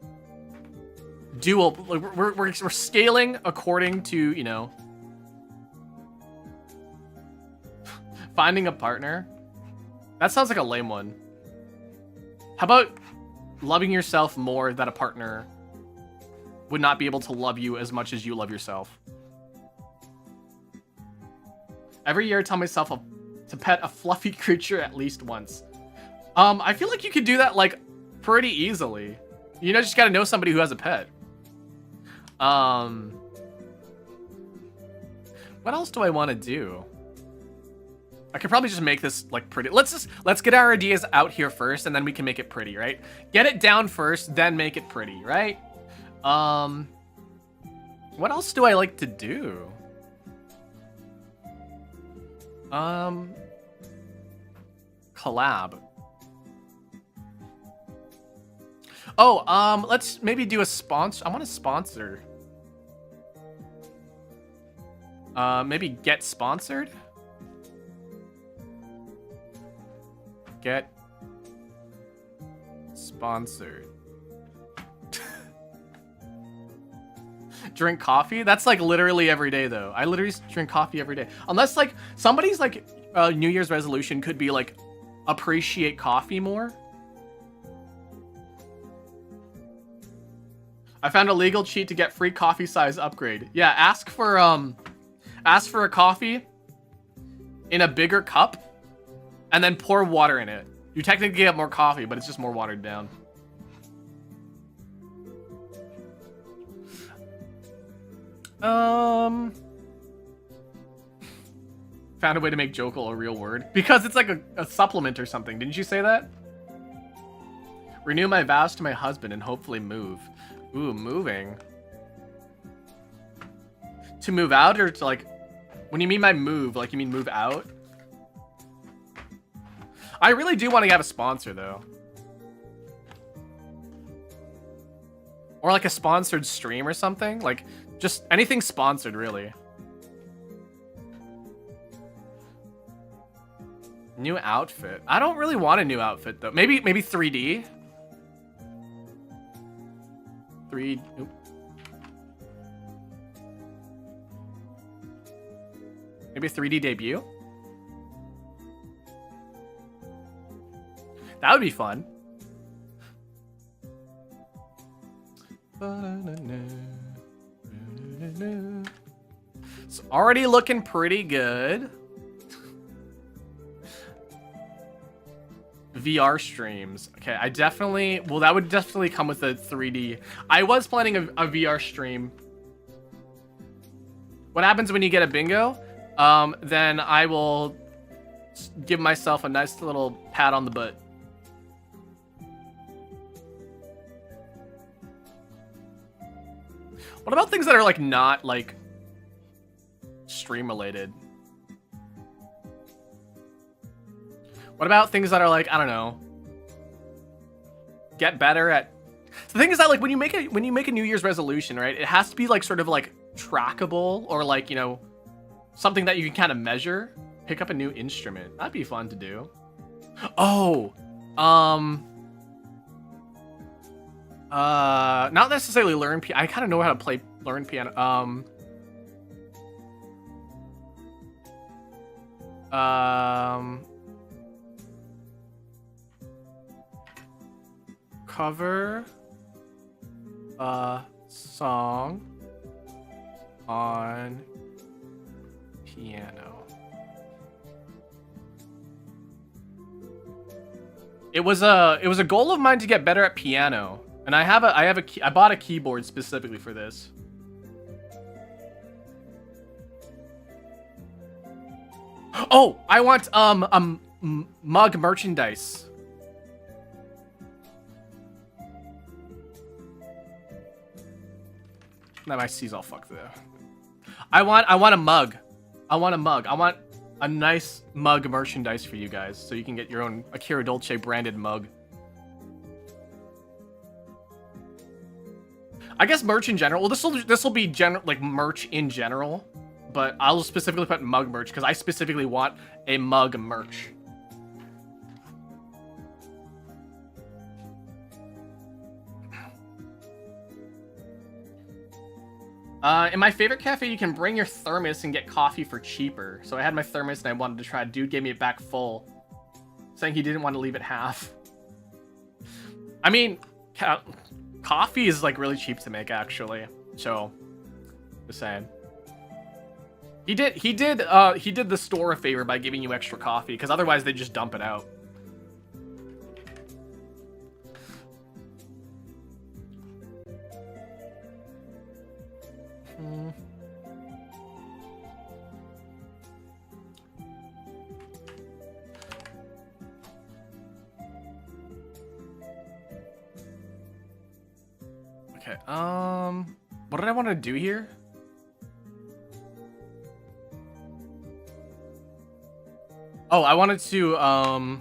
Dual. We're scaling according to, you know, finding a partner. That sounds like a lame one. How about loving yourself more that a partner would not be able to love you as much as you love yourself? Every year I tell myself to pet a fluffy creature at least once. I feel like you could do that like pretty easily. You know, just gotta know somebody who has a pet. What else do I want to do? I could probably just make this like pretty. Let's get our ideas out here first, and then we can make it pretty, right? Get it down first, then make it pretty, right? What else do I like to do? Collab. Oh, let's maybe do a sponsor. I want to sponsor. Maybe get sponsored. Get sponsored. Drink coffee? That's like literally every day though. I literally drink coffee every day. Unless like somebody's like New Year's resolution could be like appreciate coffee more. I found a legal cheat to get free coffee size upgrade. Yeah, ask for a coffee in a bigger cup and then pour water in it. You technically get more coffee, but it's just more watered down. Found a way to make Jokel a real word. Because it's like a supplement or something. Didn't you say that? Renew my vows to my husband and hopefully move. Ooh, moving. To move out or to like... When you mean by move, like you mean move out? I really do want to have a sponsor though. Or like a sponsored stream or something. Like, just anything sponsored, really. New outfit. I don't really want a new outfit, though. Maybe 3D? 3... Oop. Maybe a 3D debut? That would be fun. It's already looking pretty good. VR streams. Okay, I definitely... Well, that would definitely come with a 3D. I was planning a VR stream. What happens when you get a bingo? Then I will give myself a nice little pat on the butt. What about things that are, like, not, like, stream-related? What about things that are, like, I don't know, get better at... The thing is that, like, when you make a New Year's resolution, right, it has to be, like, sort of, like, trackable or, like, you know, something that you can kind of measure. Pick up a new instrument. That'd be fun to do. Oh! Not necessarily learn piano. I kind of know how to learn piano. Cover a song on piano. It was a goal of mine to get better at piano. And I bought a keyboard specifically for this. Oh, I want mug merchandise. Now my C's all fucked there. I want a mug. I want a mug. I want a nice mug merchandise for you guys, so you can get your own Akira Dolce branded mug. I guess merch in general. Well, this will be like merch in general, but I'll specifically put mug merch because I specifically want a mug merch. In my favorite cafe, you can bring your thermos and get coffee for cheaper. So I had my thermos and I wanted to try. Dude gave me it back full, saying he didn't want to leave it half. I mean, coffee is like really cheap to make, actually. So, just saying. He did the store a favor by giving you extra coffee, because otherwise they just dump it out. Okay, what did I want to do here? Oh, I wanted to,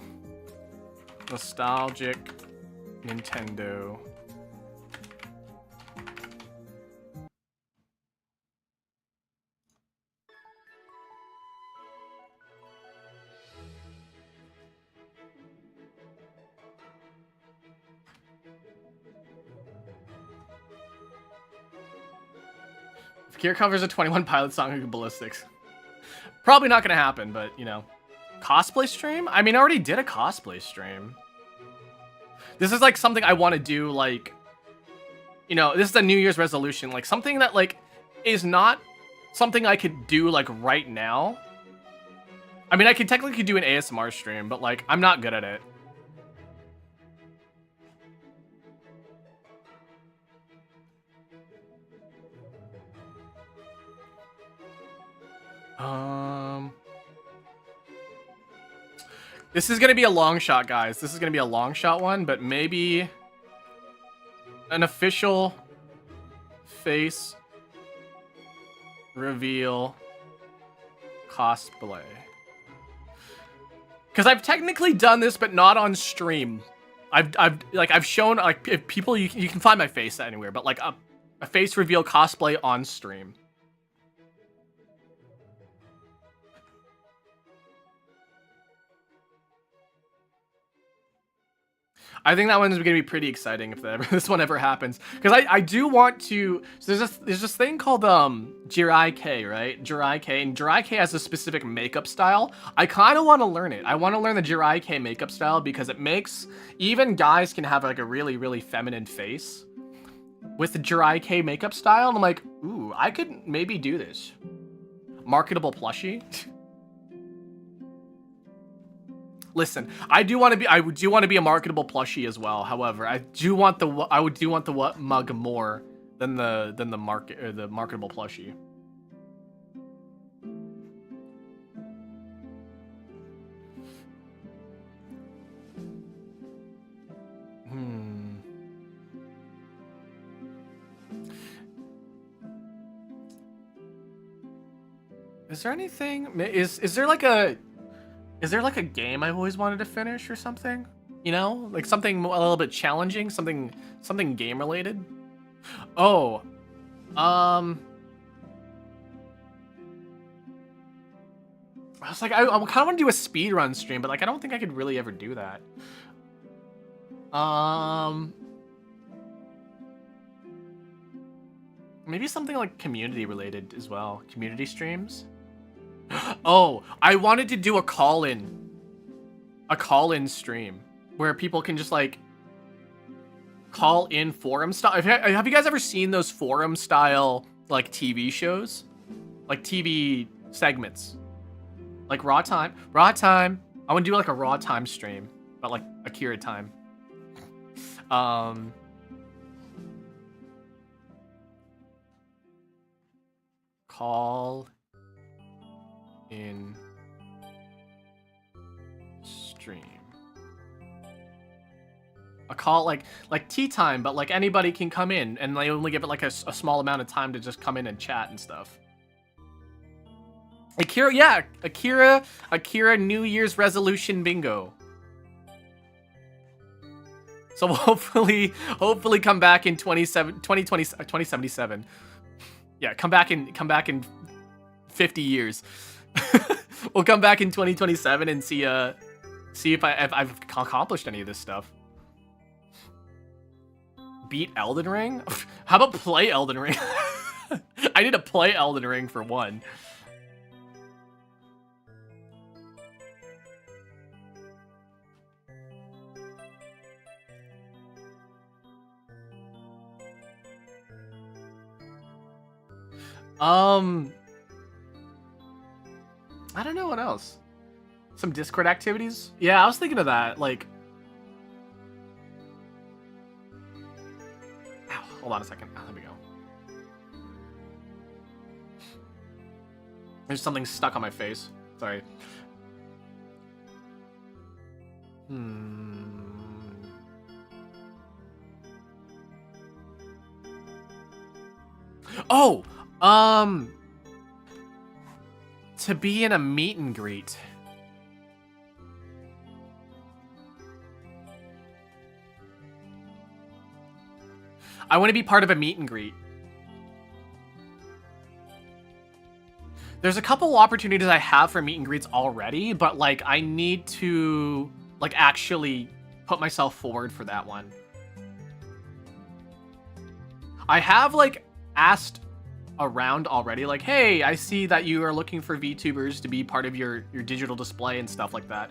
nostalgic Nintendo. If Gear covers a 21 Pilots song, who can ballistics? Probably not gonna happen, but, you know. Cosplay stream? I mean, I already did a cosplay stream. This is, like, something I want to do, like... You know, this is a New Year's resolution. Like, something that, like, is not something I could do, like, right now. I mean, I could technically do an ASMR stream, but, like, I'm not good at it. This is gonna be a long shot, guys. This is gonna be a long shot one, but maybe an official face reveal cosplay. Because I've technically done this, but not on stream. I've shown, like, if people, you can find my face anywhere, but like a face reveal cosplay on stream. I think that one's gonna be pretty exciting if this one ever happens, because I do want to. So there's this thing called Jirai K, right? Jirai K, and Jirai K has a specific makeup style. I kind of want to learn it. I want to learn the Jirai K makeup style because it makes even guys can have like a really feminine face with the Jirai K makeup style. And I'm like, ooh, I could maybe do this. Marketable plushie. Listen, I do want to be a marketable plushie as well. However, I do want the mug more than the marketable plushie. Is there anything? Is there like a game I've always wanted to finish or something? You know, like something a little bit challenging, something game related. Oh, I was like, I kind of want to do a speed run stream, but like I don't think I could really ever do that. Maybe something like community related as well. Community streams. Oh, I wanted to do a call-in stream where people can just like call in forum style. Have you guys ever seen those forum style like TV shows, like TV segments, like Raw Time? I want to do like a Raw Time stream, but like Akira time. Call in stream. A call like tea time, but like anybody can come in, and they only give it like a small amount of time to just come in and chat and stuff. Akira, yeah, Akira New Year's resolution bingo. So hopefully come back in 2077. Yeah, come back in 50 years. We'll come back in 2027 and see if I've accomplished any of this stuff. Beat Elden Ring? How about play Elden Ring? I need to play Elden Ring for one. I don't know what else. Some Discord activities? Yeah, I was thinking of that. Like, ow, hold on a second. Oh, there we go. There's something stuck on my face. Sorry. Oh, to be in a meet and greet. I want to be part of a meet and greet. There's a couple opportunities I have for meet and greets already, but like I need to like actually put myself forward for that one. I have like asked around already, like, hey, I see that you are looking for VTubers to be part of your digital display and stuff like that.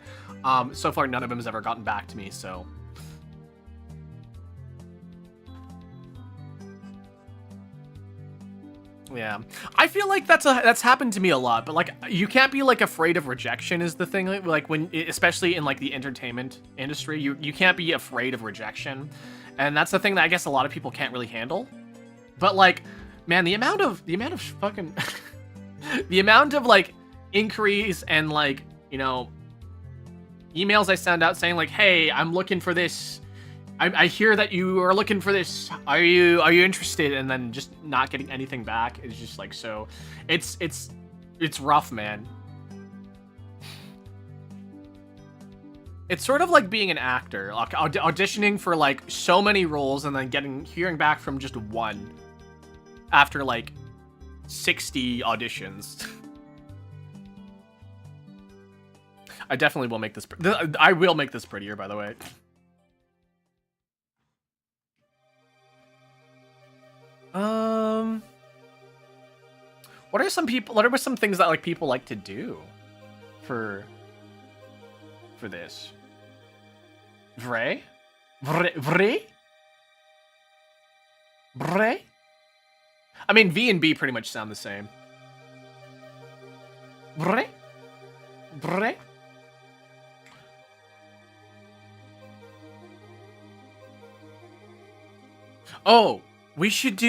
So far, none of them has ever gotten back to me, so. Yeah, I feel like that's happened to me a lot, but like you can't be like afraid of rejection is the thing. Like when, especially in like the entertainment industry, you can't be afraid of rejection, and that's the thing that I guess a lot of people can't really handle. But like, man, the amount of fucking the amount of like inquiries and like, you know, emails I send out saying like, hey, I'm looking for this. I hear that you are looking for this. Are you interested? And then just not getting anything back is just like, so it's rough, man. It's sort of like being an actor, like auditioning for like so many roles and then hearing back from just one after like 60 auditions. I definitely will make this. I will make this prettier, by the way. What are some things that like people like to do for this? Vray? Vray? I mean, V and B pretty much sound the same. Vray? Vray? Oh, we should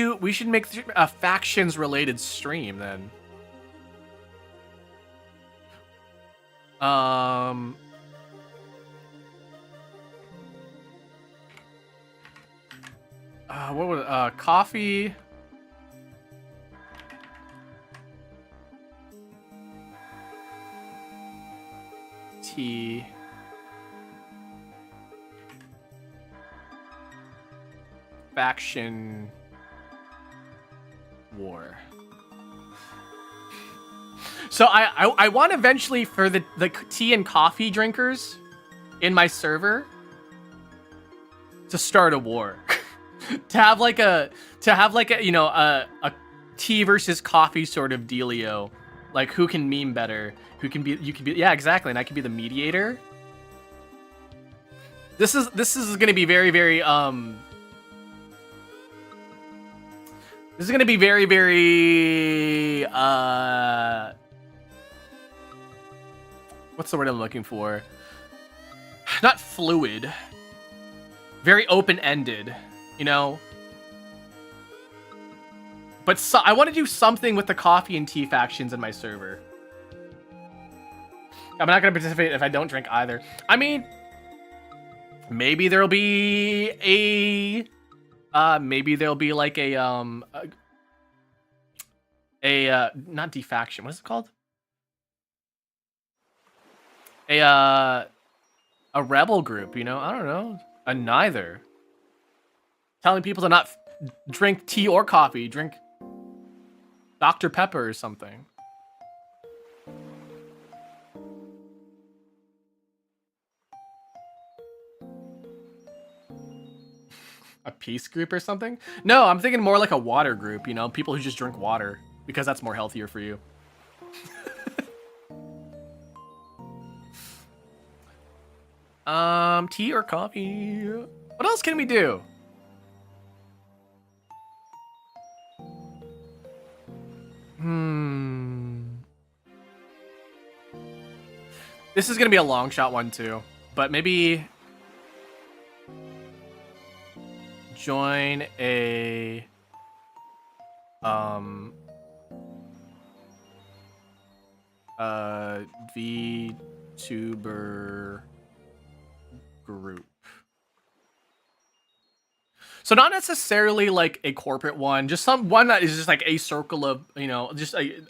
make a factions related stream then. What was coffee? Tea. Faction war. So I want eventually for the tea and coffee drinkers in my server to start a war. to have like a you know a tea versus coffee sort of dealio. Like who can meme better? You can be yeah, exactly, and I can be the mediator. This is going to be very very this is going to be very very what's the word I'm looking for? Not fluid. Very open-ended, you know? But I want to do something with the coffee and tea factions in my server. I'm not going to participate if I don't drink either. I mean, maybe there'll be a maybe there'll be like a not defaction. What is it called? A rebel group, you know? I don't know. A neither. Telling people to not drink tea or coffee, drink Dr. Pepper or something. A peace group or something? No, I'm thinking more like a water group, you know? People who just drink water, because that's more healthier for you. Tea or coffee? What else can we do? This is gonna be a long shot one too, but maybe join a VTuber group. So not necessarily like a corporate one, just one that is just like a circle of, you know, just like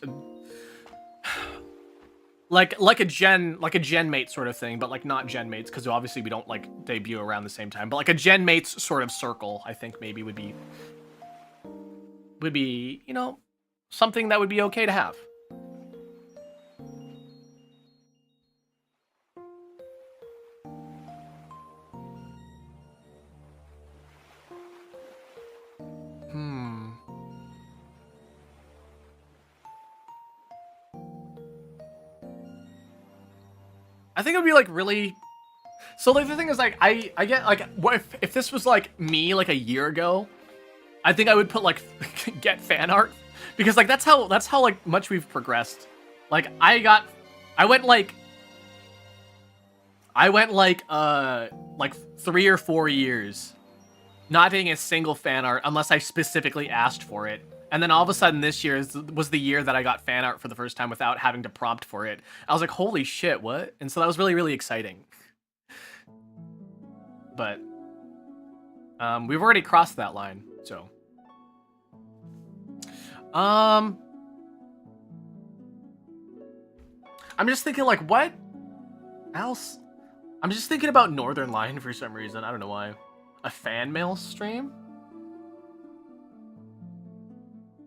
a gen mate sort of thing, but like not gen mates, because obviously we don't like debut around the same time, but like a gen mates sort of circle, I think maybe would be, you know, something that would be okay to have. I think it would be like really. So like the thing is like I get like what if this was like me like a year ago, I think I would put like get fan art, because like that's how like much we've progressed. Like I went like 3 or 4 years not getting a single fan art unless I specifically asked for it. And then all of a sudden this year was the year that I got fan art for the first time without having to prompt for it. I was like, holy shit, what? And so that was really, really exciting. But we've already crossed that line, so. I'm just thinking like, what else? I'm just thinking about Northern Lion for some reason. I don't know why. A fan mail stream?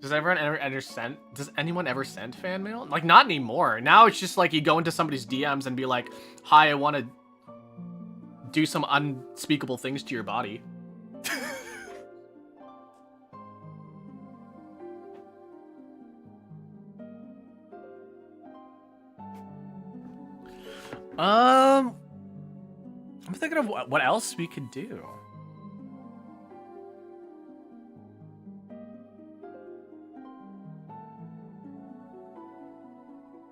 Does anyone ever send fan mail? Like, not anymore. Now it's just like you go into somebody's DMs and be like, hi, I want to do some unspeakable things to your body. I'm thinking of what else we could do.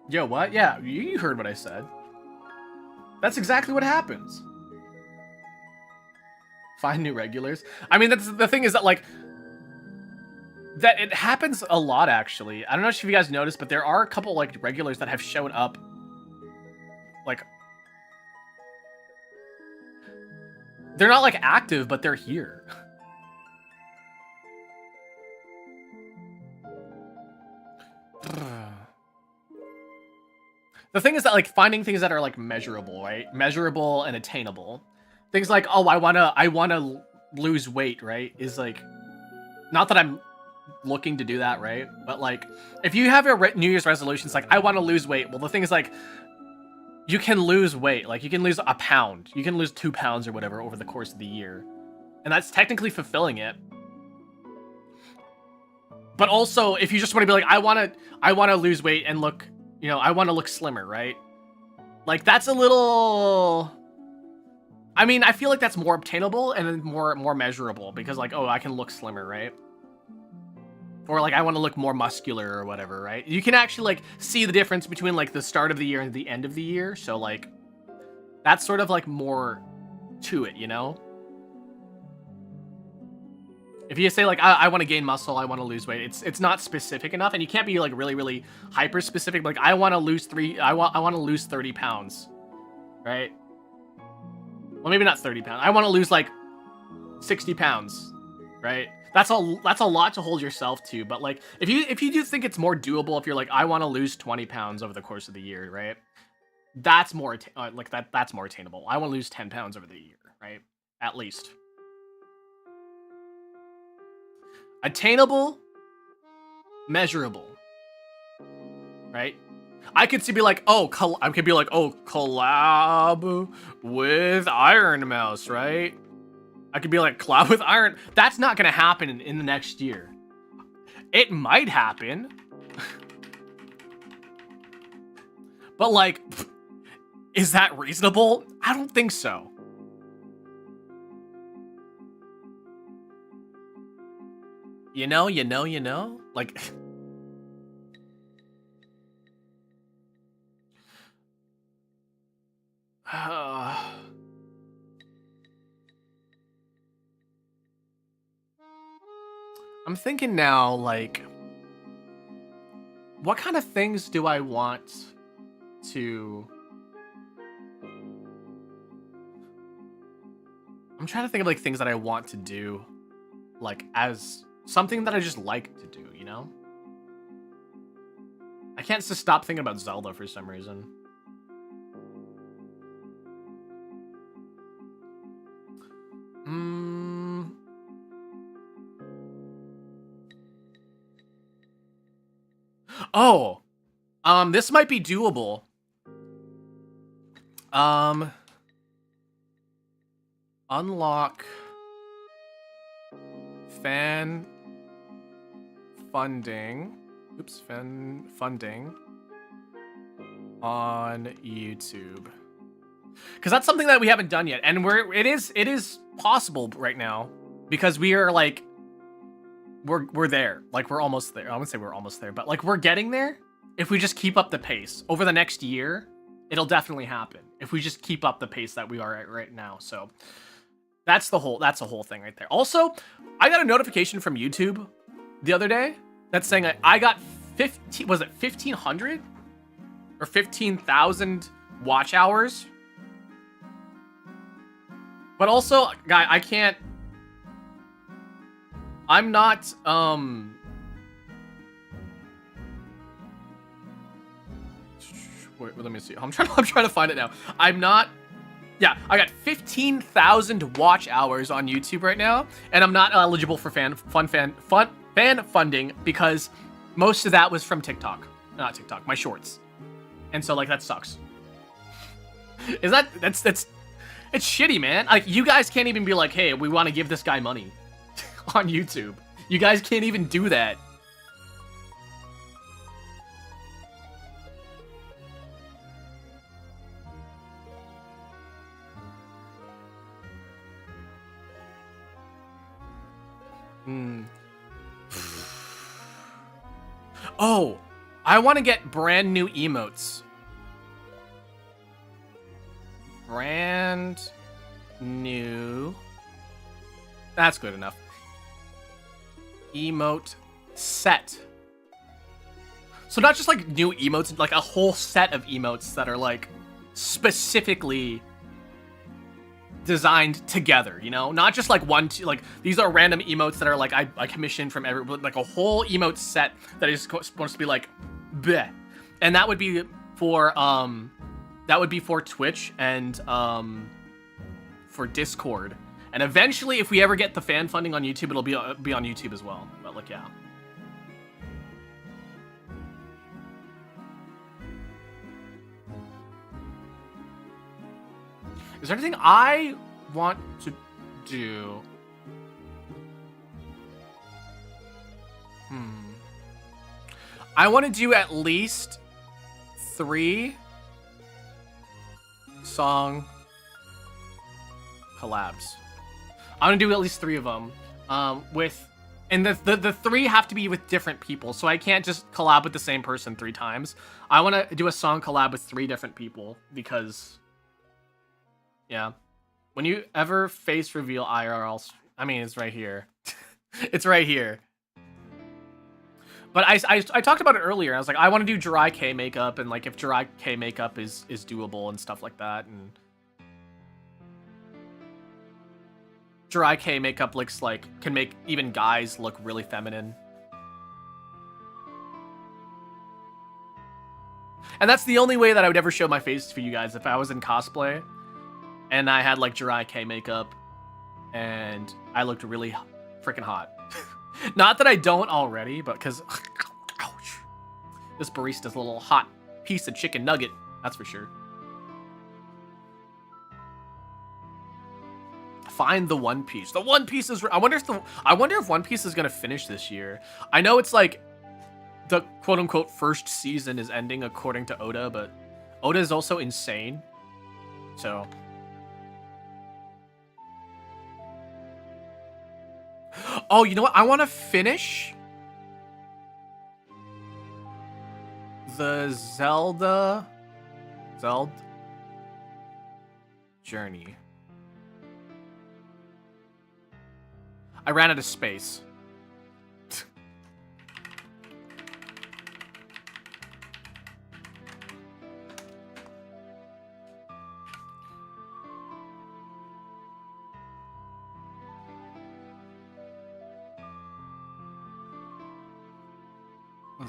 Yo, what? Yeah, you heard what I said. That's exactly what happens. Find new regulars. I mean, that's the thing is that, like, that it happens a lot, actually. I don't know if you guys noticed, but there are a couple, like, regulars that have shown up, like, they're not, like, active, but they're here. The thing is that, like, finding things that are, like, measurable, right? Measurable and attainable. Things like, oh, I wanna lose weight, right? Is, like, not that I'm looking to do that, right? But, like, if you have your New Year's resolutions, like, I want to lose weight. Well, the thing is, like, you can lose weight. Like, you can lose a pound. You can lose 2 pounds or whatever over the course of the year. And that's technically fulfilling it. But also, if you just want to be like, I want to lose weight and look, you know, I want to look slimmer, right? Like, that's a little... I mean, I feel like that's more obtainable and more measurable because, like, oh, I can look slimmer, right? Or, like, I want to look more muscular or whatever, right? You can actually, like, see the difference between, like, the start of the year and the end of the year. So, like, that's sort of, like, more to it, you know? If you say, like, I want to gain muscle, I want to lose weight, it's not specific enough, and you can't be, like, really hyper specific. Like, I want to lose 30 pounds, right? Well, maybe not 30 pounds. I want to lose, like, 60 pounds, right? That's a lot to hold yourself to. But, like, if you do think it's more doable, if you're like, I want to lose 20 pounds over the course of the year, right? That's more that's more attainable. I want to lose 10 pounds over the year, right? At least. Attainable, measurable, right? I could be like, oh, collab with Iron Mouse, right? I could be like, collab with Iron. That's not gonna happen in the next year. It might happen, but, like, is that reasonable? I don't think so. You know? Like... I'm thinking now, like... what kind of things do I want to... I'm trying to think of, like, things that I want to do, like, as... something that I just like to do, you know? I can't just stop thinking about Zelda for some reason. Oh! This might be doable. Unlock... fan funding. Oops, fan funding on YouTube. Because that's something that we haven't done yet, and it is possible right now because we are, like, we're there. Like, we're almost there. I wouldn't say we're almost there, but, like, we're getting there. If we just keep up the pace over the next year, it'll definitely happen. If we just keep up the pace that we are at right now, so. That's the whole thing right there. Also, I got a notification from YouTube the other day that's saying I got 1,500 or 15,000 watch hours. But also, guy, I'm not wait, let me see. I'm trying to find it now. I'm not Yeah, I got 15,000 watch hours on YouTube right now, and I'm not eligible for fan funding because most of that was from TikTok, not TikTok, my shorts, and so like that sucks. Is that's it's shitty, man. Like you guys can't even be like, hey, we want to give this guy money on YouTube. You guys can't even do that. Oh, I want to get brand new emotes. Brand new. That's good enough. Emote set. So not just like new emotes, like a whole set of emotes that are like specifically designed together, you know, not just like one, two, like these are random emotes that are like I commissioned from every, like a whole emote set that is supposed to be like bleh. And that would be for Twitch and for Discord, and eventually if we ever get the fan funding on YouTube, it'll be on YouTube as well. But like, yeah. Is there anything I want to do? I want to do at least 3 song collabs. I'm gonna do at least 3 of them. And the 3 have to be with different people, so I can't just collab with the same person 3 times. I want to do a song collab with 3 different people because, yeah. When you ever face reveal IRL, I mean, it's right here. It's right here. But I talked about it earlier. I was like, I want to do Jirai K makeup, and like if Jirai K makeup is doable and stuff like that, and Jirai K makeup looks like can make even guys look really feminine. And that's the only way that I would ever show my face for you guys, if I was in cosplay and I had like Jirai K makeup and I looked really freaking hot. Not that I don't already, but because ouch, this barista's a little hot piece of chicken nugget, that's for sure. Find the One Piece. The One Piece is. I wonder if One Piece is gonna finish this year. I know it's like the quote unquote first season is ending according to Oda, but Oda is also insane. So. Oh, you know what? I want to finish the Zelda journey. I ran out of space.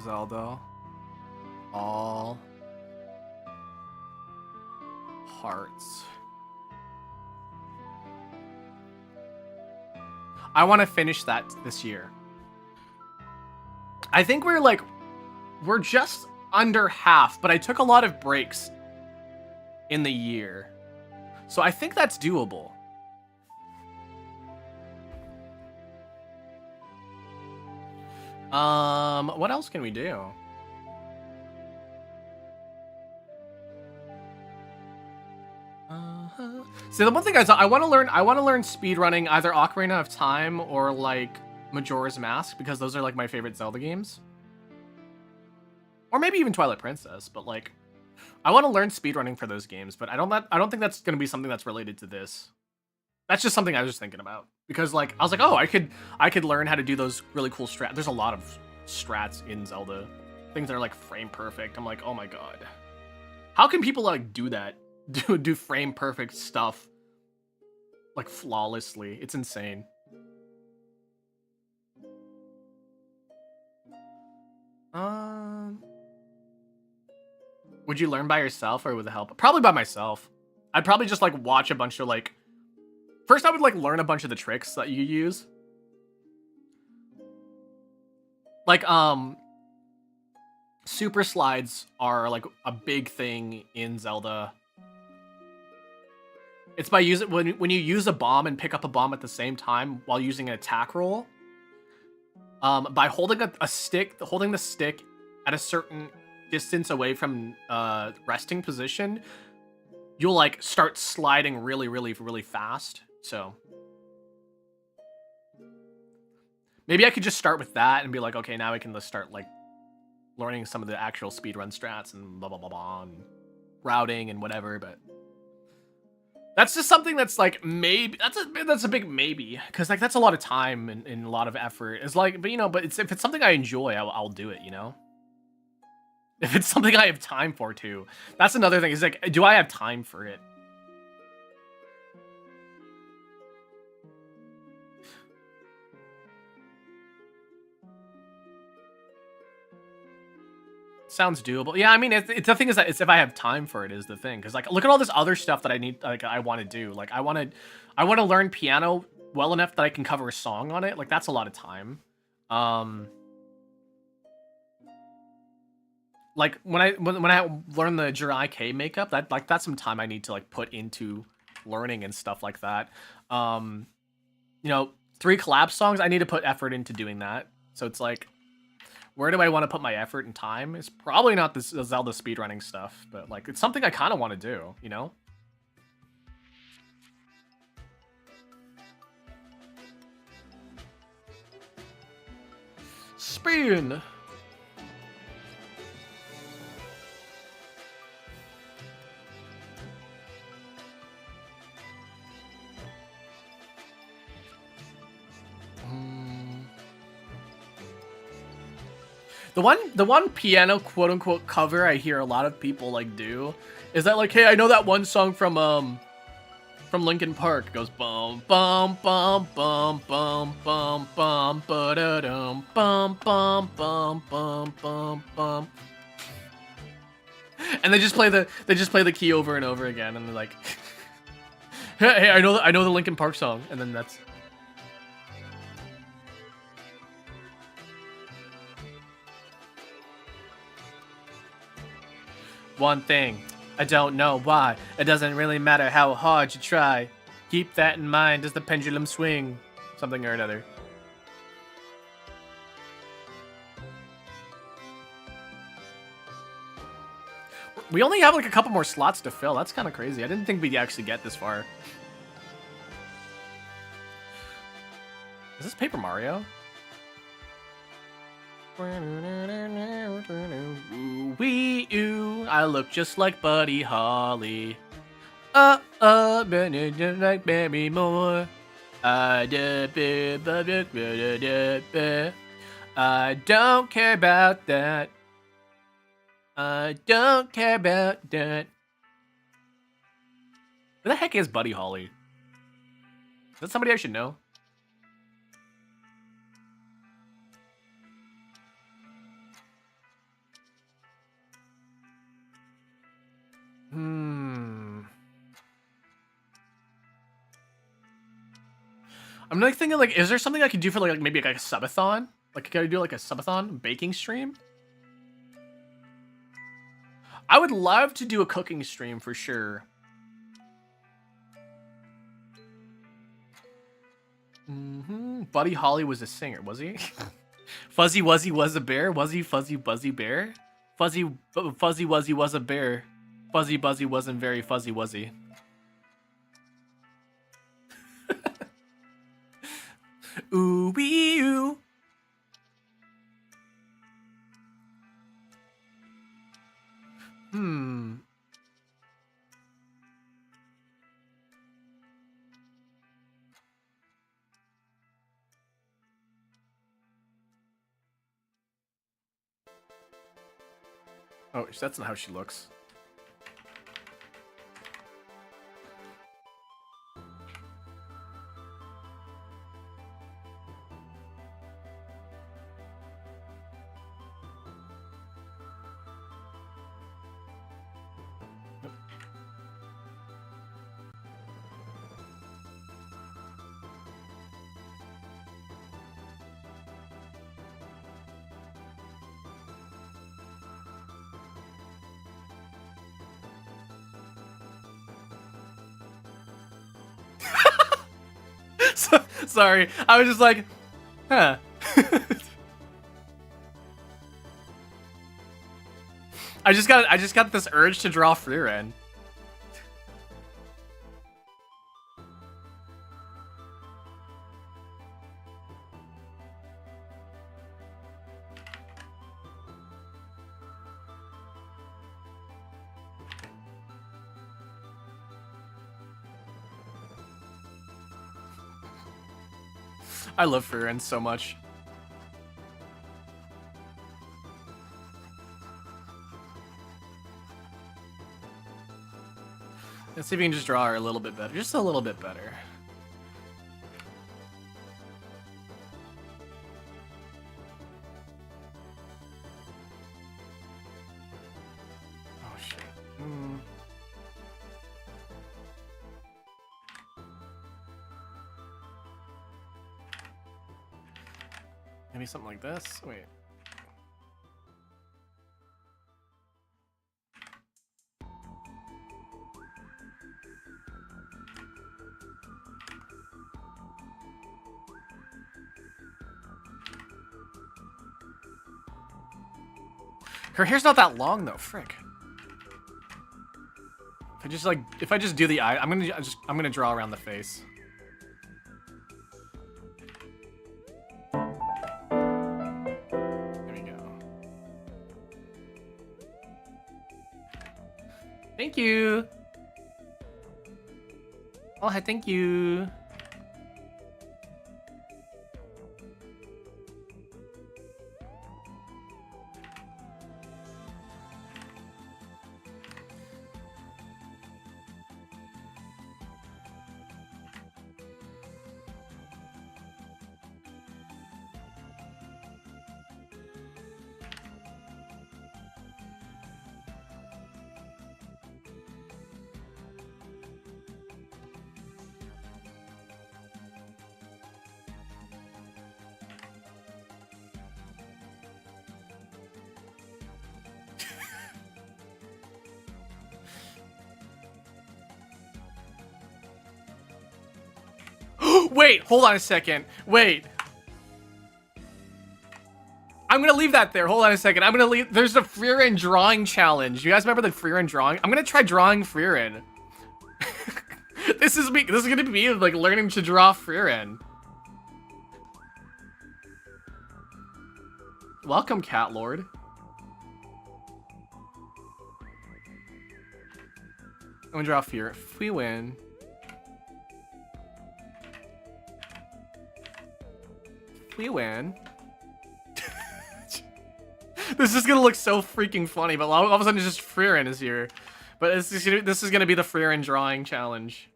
Zelda. All hearts. I want to finish that this year. I think we're just under half, but I took a lot of breaks in the year. So I think that's doable. What else can we do? See, the one thing I want to learn speedrunning, either Ocarina of Time or like Majora's Mask, because those are like my favorite Zelda games. Or maybe even Twilight Princess, but like I want to learn speedrunning for those games, but I don't think that's going to be something that's related to this. That's just something I was just thinking about, because like I was like, oh, I could learn how to do those really cool strats. There's a lot of strats in Zelda, things that are like frame perfect. I'm like, oh my god, how can people like do that? Do frame perfect stuff like flawlessly? It's insane. Would you learn by yourself or with help? Probably by myself. I'd probably just like watch a bunch of like. First, I would like learn a bunch of the tricks that you use. Like super slides are like a big thing in Zelda. It's by using when you use a bomb and pick up a bomb at the same time while using an attack roll. By holding holding the stick at a certain distance away from resting position, you'll like start sliding really, really, really fast. So maybe I could just start with that and be like, okay, now I can just start like learning some of the actual speedrun strats and blah blah blah blah and routing and whatever. But that's just something that's like maybe that's a big maybe, because like that's a lot of time and a lot of effort. It's like, but you know, but if it's something I enjoy, I'll do it. You know, if it's something I have time for too. That's another thing. Is like, do I have time for it? Sounds doable. Yeah, I mean, it's the thing is that it's if I have time for it is the thing. Because like, look at all this other stuff that I need. Like, I want to do. Like, I want to learn piano well enough that I can cover a song on it. Like, that's a lot of time. Like when I learn the Jirai K makeup, that's some time I need to like put into learning and stuff like that. You know, 3 collab songs, I need to put effort into doing that. So it's like, where do I want to put my effort and time? It's probably not the Zelda speedrunning stuff, but like it's something I kind of want to do, you know? Spin. The one piano quote unquote cover I hear a lot of people like do is that like, hey, I know that one song from Linkin Park. It goes bum bum bum bum bum bum bum ba da dum bum bum bum bum bum bum. And they just play the key over and over again, and they're like, hey, I know the Linkin Park song, and then that's. One thing, I don't know why. It doesn't really matter how hard you try. Keep that in mind as the pendulum swing. Something or another. We only have like a couple more slots to fill. That's kind of crazy. I didn't think we'd actually get this far. Is this Paper Mario? Wee oo, I look just like Buddy Holly. Like Baby Moore. I don't care about that. I don't care about that. Who the heck is Buddy Holly? Is that somebody I should know? I'm like thinking like, is there something I could do for like maybe like a subathon? Like, can I do like a subathon baking stream? I would love to do a cooking stream for sure. Buddy Holly was a singer, was he? Fuzzy Wuzzy was a bear. Was he Fuzzy Buzzy Bear? Fuzzy Wuzzy was a bear. Fuzzy Buzzy wasn't very fuzzy, was he? Ooh wee oo. Oh, that's not how she looks. Sorry, I was just like, huh. I just got this urge to draw Frieren. I love Frieren so much. Let's see if we can just draw her a little bit better. Just a little bit better. Oh, shit. Maybe something like this? Wait. Her hair's not that long though, frick. If I just do the eye, I'm gonna draw around the face. There we go. Thank you. Oh, hi, thank you. Wait, hold on a second. Wait. I'm gonna leave that there. Hold on a second. I'm gonna leave. There's the Frieren drawing challenge. You guys remember the Frieren drawing? I'm gonna try drawing Frieren. This is me. This is gonna be me like learning to draw Frieren. Welcome, Cat Lord. I'm gonna draw Frieren. We win. This is gonna look so freaking funny, but all of a sudden it's just Frieren is here. But this is gonna be the Frieren drawing challenge.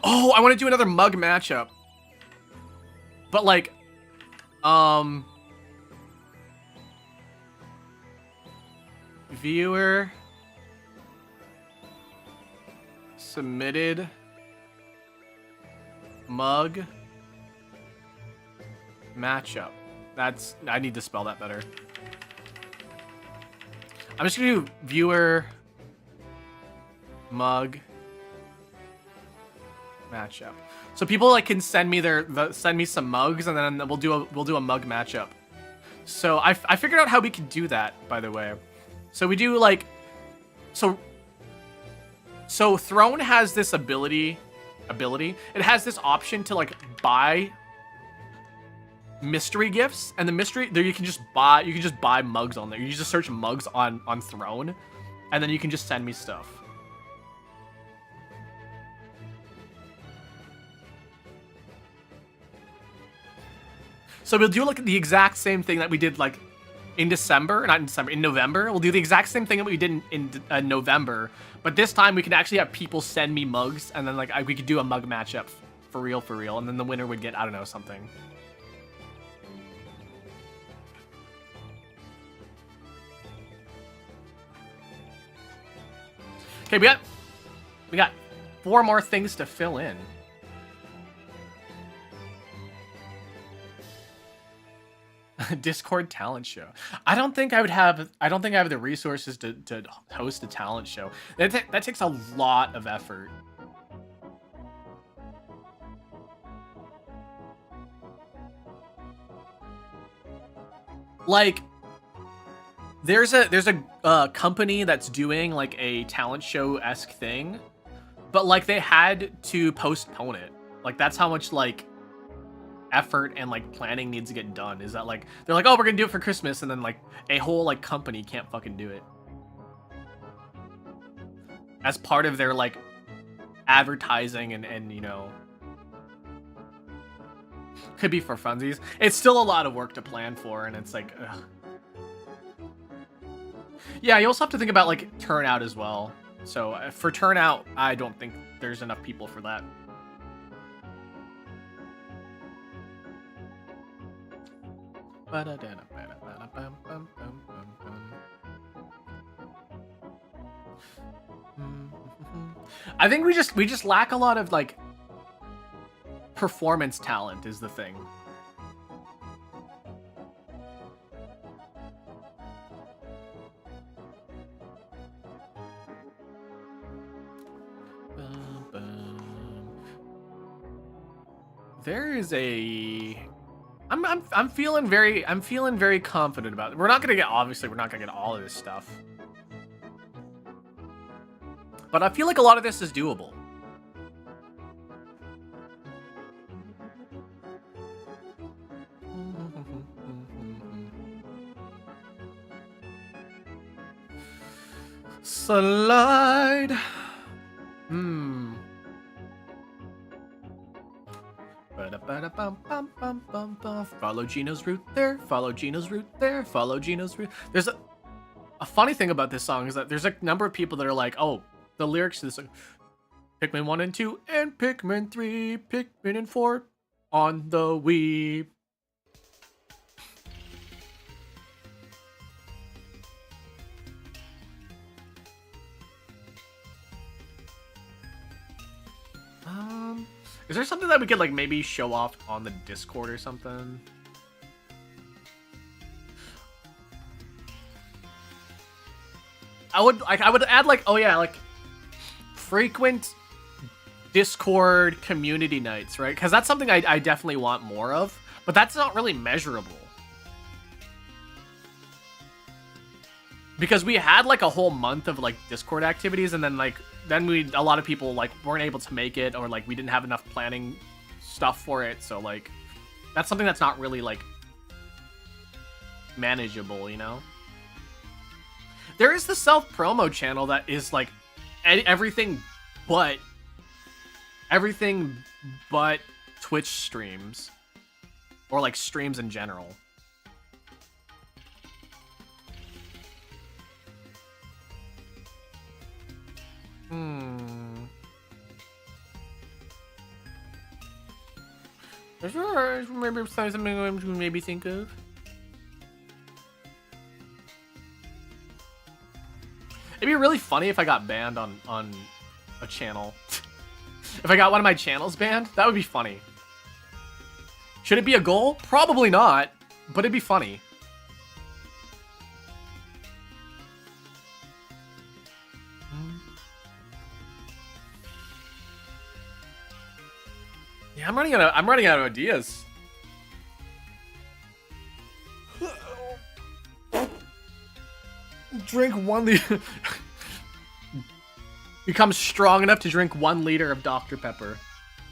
Oh, I want to do another mug matchup. But like, viewer submitted mug matchup. I need to spell that better. I'm just gonna do viewer mug matchup. So people like can send me send me some mugs, and then we'll do a mug matchup. So I figured out how we can do that, by the way. So we do like so Throne has this ability. It has this option to like buy mystery gifts, and the mystery there you can just buy mugs on there. You just search mugs on Throne, and then you can just send me stuff. So we'll do like the exact same thing that we did like in November. We'll do the exact same thing that we did in November, but this time we can actually have people send me mugs, and then like we could do a mug matchup for real, and then the winner would get, I don't know, something. Okay, we got 4 more things to fill in. Discord talent show. I don't think I have the resources to host a talent show. That takes a lot of effort. Like, there's a company that's doing like a talent show-esque thing, but like they had to postpone it. Like that's how much like effort and like planning needs to get done. Is that like they're like, oh, we're gonna do it for Christmas, and then like a whole like company can't fucking do it as part of their like advertising and you know, could be for funsies. It's still a lot of work to plan for, and it's like, ugh. Yeah, you also have to think about like turnout as well. So for turnout, I don't think there's enough people for that. I think we just lack a lot of like performance talent is the thing. There is a I'm feeling very confident about it. We're not gonna get all of this stuff. But I feel like a lot of this is doable. Slide. Follow Gino's route there. Follow Gino's route there. Follow Gino's route. There's a funny thing about this song is that there's a number of people that are like, oh, the lyrics to this song, Pikmin 1 and 2 and Pikmin 3, Pikmin and 4 on the Wii. Is there something that we could like maybe show off on the Discord or something? I would add like, oh yeah, like frequent Discord community nights, right? Because that's something I definitely want more of, but that's not really measurable. Because we had like a whole month of like Discord activities, and then a lot of people like weren't able to make it, or like we didn't have enough planning stuff for it. So like that's something that's not really like manageable, you know? There is the self-promo channel that is like everything but Twitch streams, or like streams in general. Sure, maybe something to maybe think of. It'd be really funny if I got banned on a channel. If I got one of my channels banned, that would be funny. Should it be a goal? Probably not, but it'd be funny. Yeah, I'm running out of ideas. Drink 1 liter. Become strong enough to drink 1 liter of Dr. Pepper.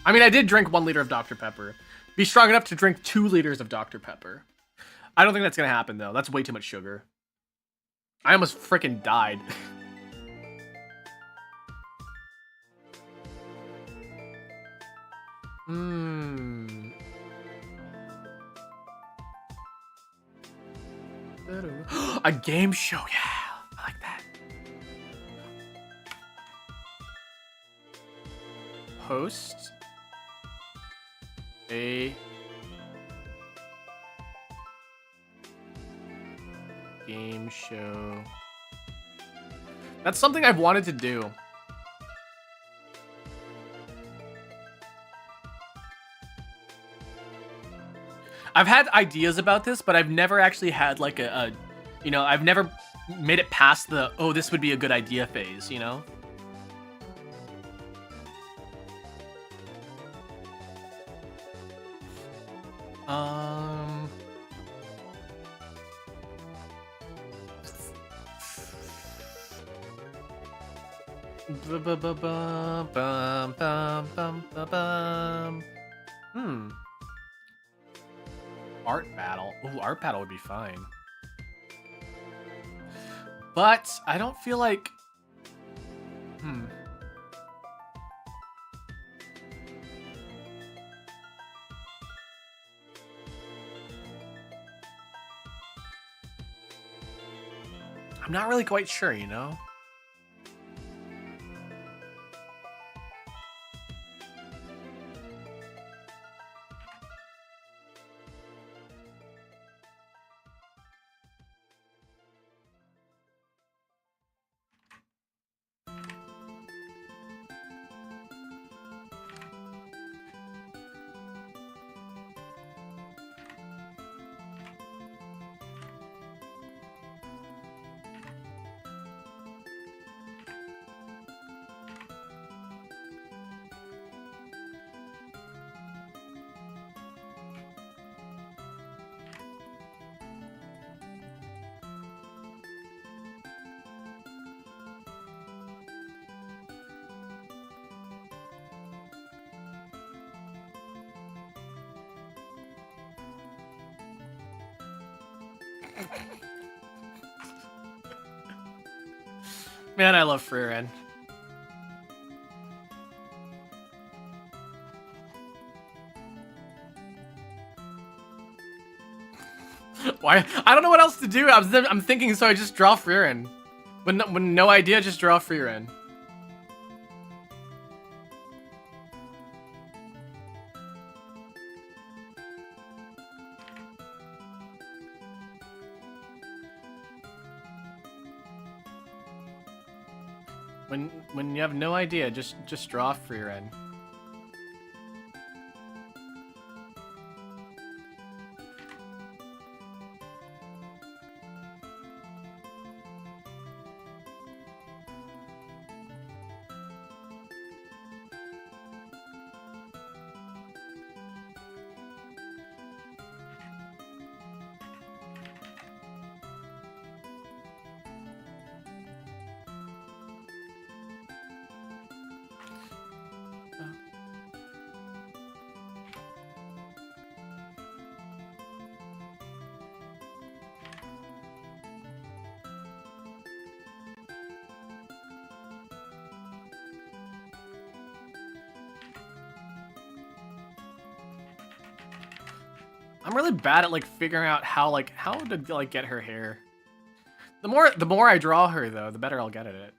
I mean, I did drink 1 liter of Dr. Pepper. Be strong enough to drink 2 liters of Dr. Pepper. I don't think that's gonna happen though. That's way too much sugar. I almost freaking died. A game show, yeah. I like that. Host a game show. That's something I've wanted to do. I've had ideas about this, but I've never actually had like you know, I've never made it past the, oh, this would be a good idea phase, you know? Hmm. Art battle. Ooh, art battle would be fine. But I don't feel like... I'm not really quite sure, you know? Man, I love Freeran. Why? I don't know what else to do. I'm thinking, so I just draw Freeran. When no idea, just draw Freeran. When you have no idea, just draw Freeran. I'm really bad at like figuring out how to like get her hair. The more I draw her though, the better I'll get at it.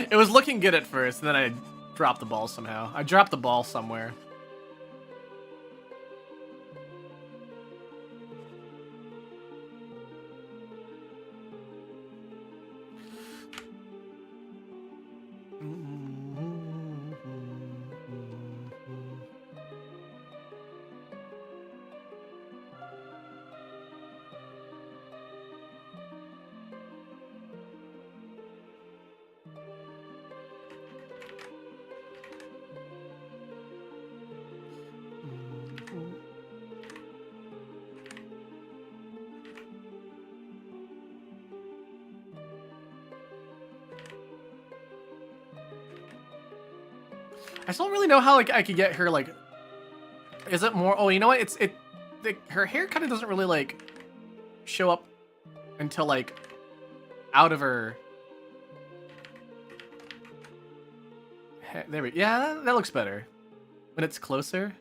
It was looking good at first, and then I dropped the ball somehow. I dropped the ball somewhere. I still don't really know how like I could get her like. Is it more? Oh, you know what? Her hair kind of doesn't really like show up until like out of her. There we. Yeah, that looks better when it's closer.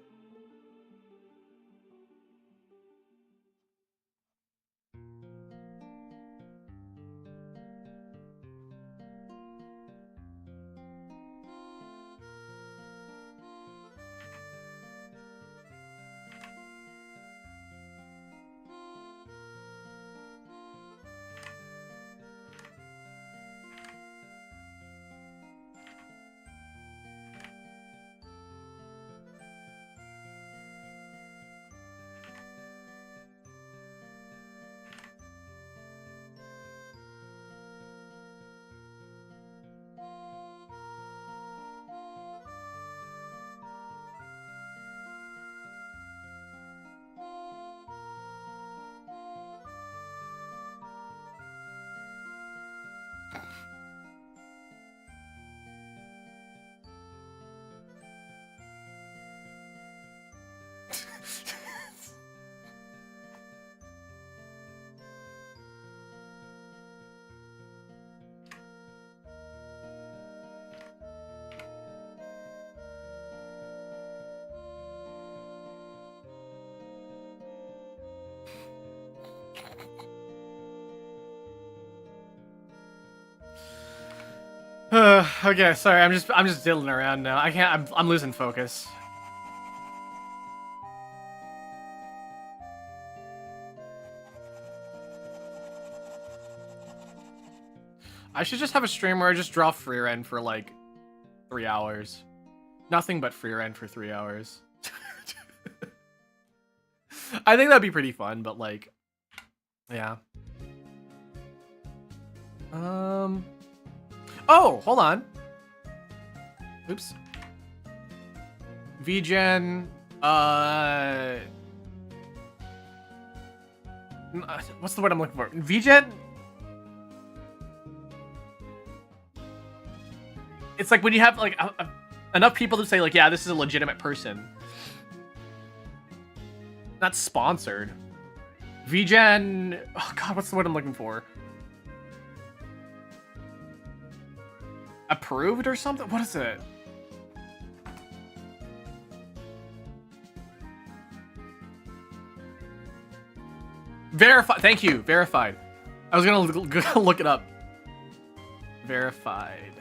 Okay, sorry, I'm just diddling around now. I can't. I'm losing focus. I should just have a stream where I just draw free rend for like 3 hours. Nothing but free rend for 3 hours. I think that'd be pretty fun, but like, yeah. Oh, hold on. Oops. VGen, what's the word I'm looking for? VGen? It's like when you have like enough people to say like, yeah, this is a legitimate person. Not sponsored. VGen, oh god, what's the word I'm looking for? Approved or something? What is it? Verified. Thank you. Verified. I was gonna look it up. Verified.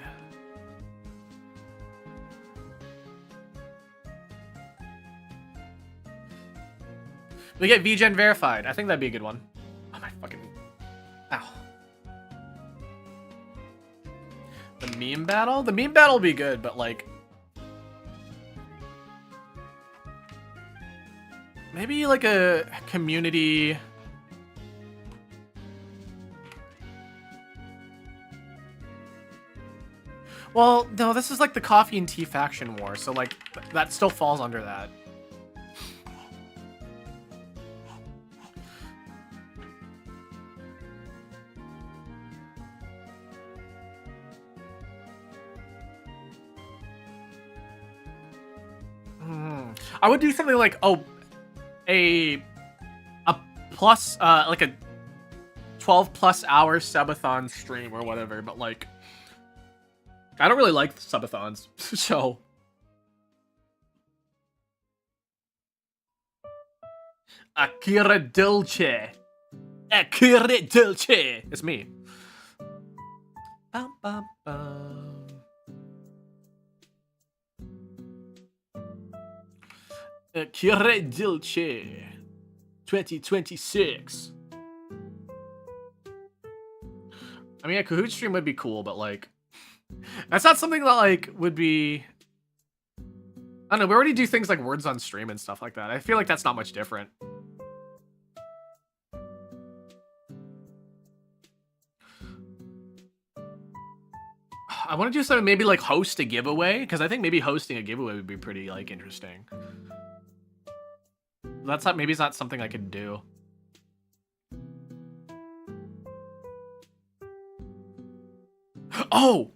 We get VGen verified. I think that'd be a good one. Oh my fucking... Ow. The meme battle? The meme battle will be good, but like... Maybe like a community... Well, no, this is like the coffee and tea faction war, so like, that still falls under that. I would do something like, oh, a plus, like a 12+ hour subathon stream or whatever, but like, I don't really like subathons, so. Akira Dulce. Akira Dulce. It's me. Bum, bum, bum. Akira Dulce. 2026. I mean, a Kahoot stream would be cool, but like, that's not something that like would be. I don't know. We already do things like words on stream and stuff like that. I feel like that's not much different. I want to do something maybe like host a giveaway, because I think maybe hosting a giveaway would be pretty like interesting. That's not, maybe it's not something I could do. Oh,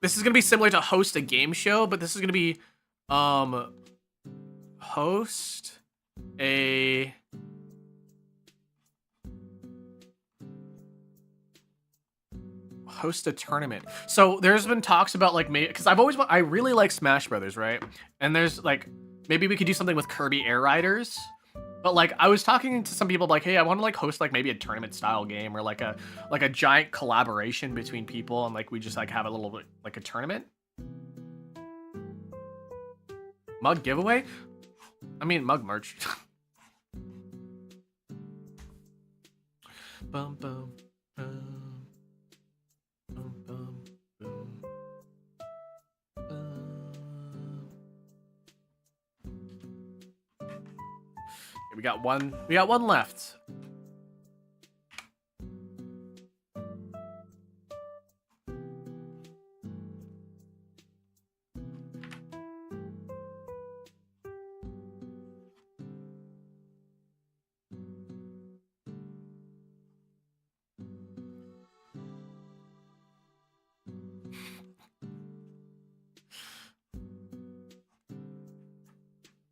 this is gonna be similar to host a game show, but this is gonna be, host a tournament. So there's been talks about like, maybe, because I really like Smash Brothers, right? And there's like, maybe we could do something with Kirby Air Riders. But like, I was talking to some people like, hey, I want to like host like maybe a tournament style game or like a giant collaboration between people, and like we just like have a little bit like a tournament. Mug giveaway? I mean, mug merch. Bum, bum, bum. Bum, bum, bum. We got one left.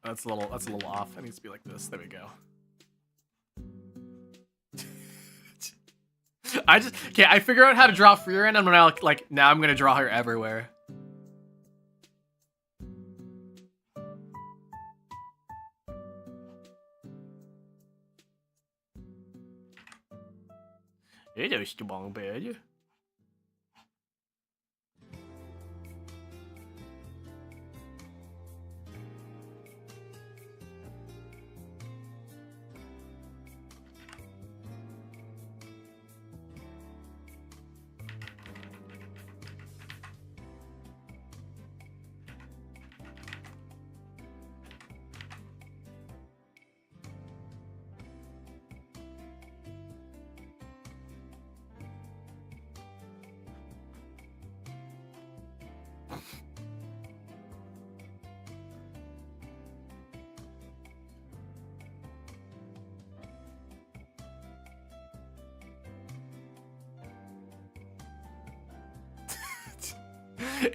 That's a little off. It needs to be like this. There we go. I figure out how to draw Freer in, and now I'm gonna draw her everywhere. Hello, strong bird.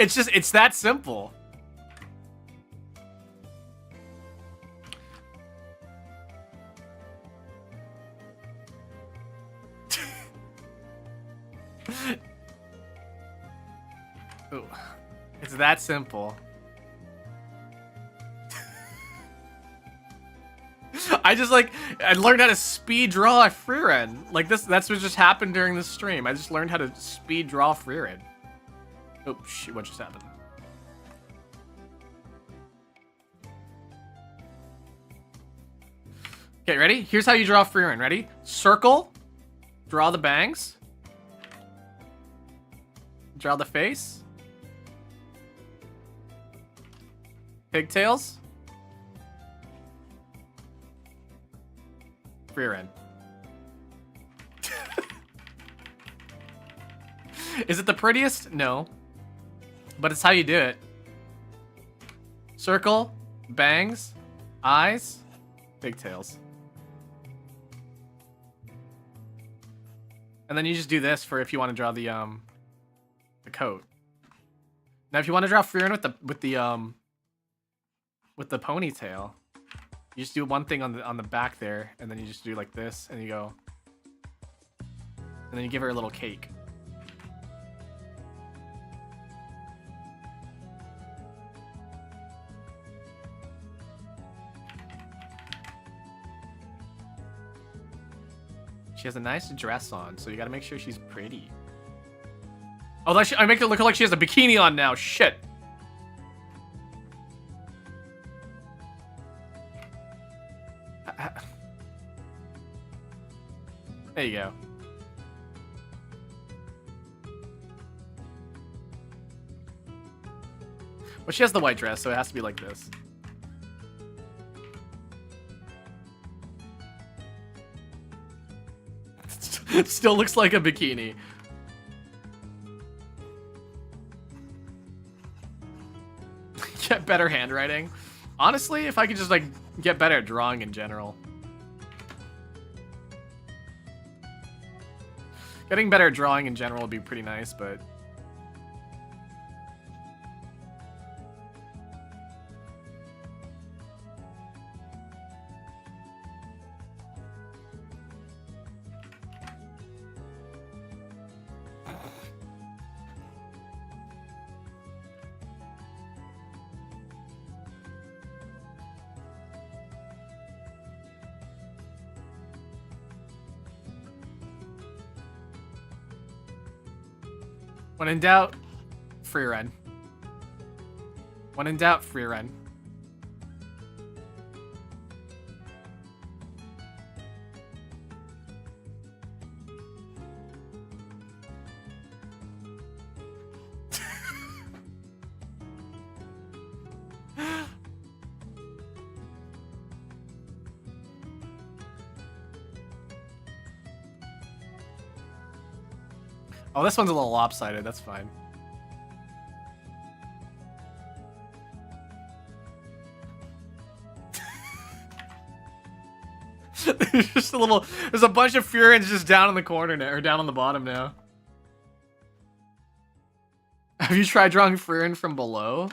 It's that simple. Ooh, it's that simple. I learned how to speed draw a free run. Like that's what just happened during this stream. I just learned how to speed draw free run. Oh shit, what just happened? Okay, ready? Here's how you draw free run. Ready? Circle, draw the bangs, draw the face, pigtails, free run. Is it the prettiest? No. But it's how you do it. Circle, bangs, eyes, pigtails. And then you just do this for if you want to draw the coat. Now if you want to draw Frieren with the ponytail, you just do one thing on the back there, and then you just do like this, and you go, and then you give her a little cake. She has a nice dress on, so you gotta make sure she's pretty. Oh, I make it look like she has a bikini on now. Shit. There you go. Well, she has the white dress, so it has to be like this. It still looks like a bikini. Get better handwriting. Honestly, if I could just like get better at drawing in general. Getting better at drawing in general would be pretty nice, but when in doubt, free run. When in doubt, free run. Oh, this one's a little lopsided. That's fine. There's just a little. There's a bunch of Furins just down in the corner now, or down on the bottom now. Have you tried drawing Furin from below?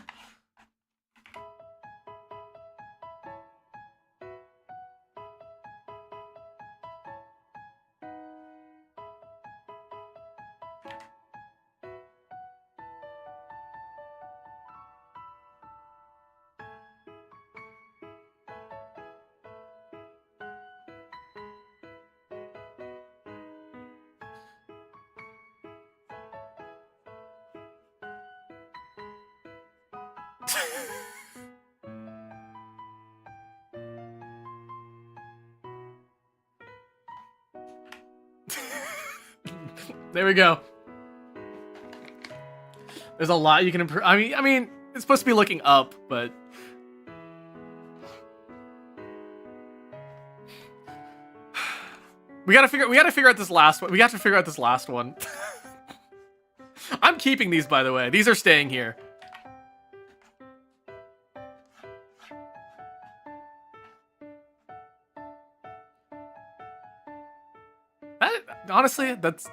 There we go. There's a lot you can improve. I mean, it's supposed to be looking up, but we gotta figure out this last one. We got to figure out this last one. I'm keeping these, by the way. These are staying here. Honestly, that's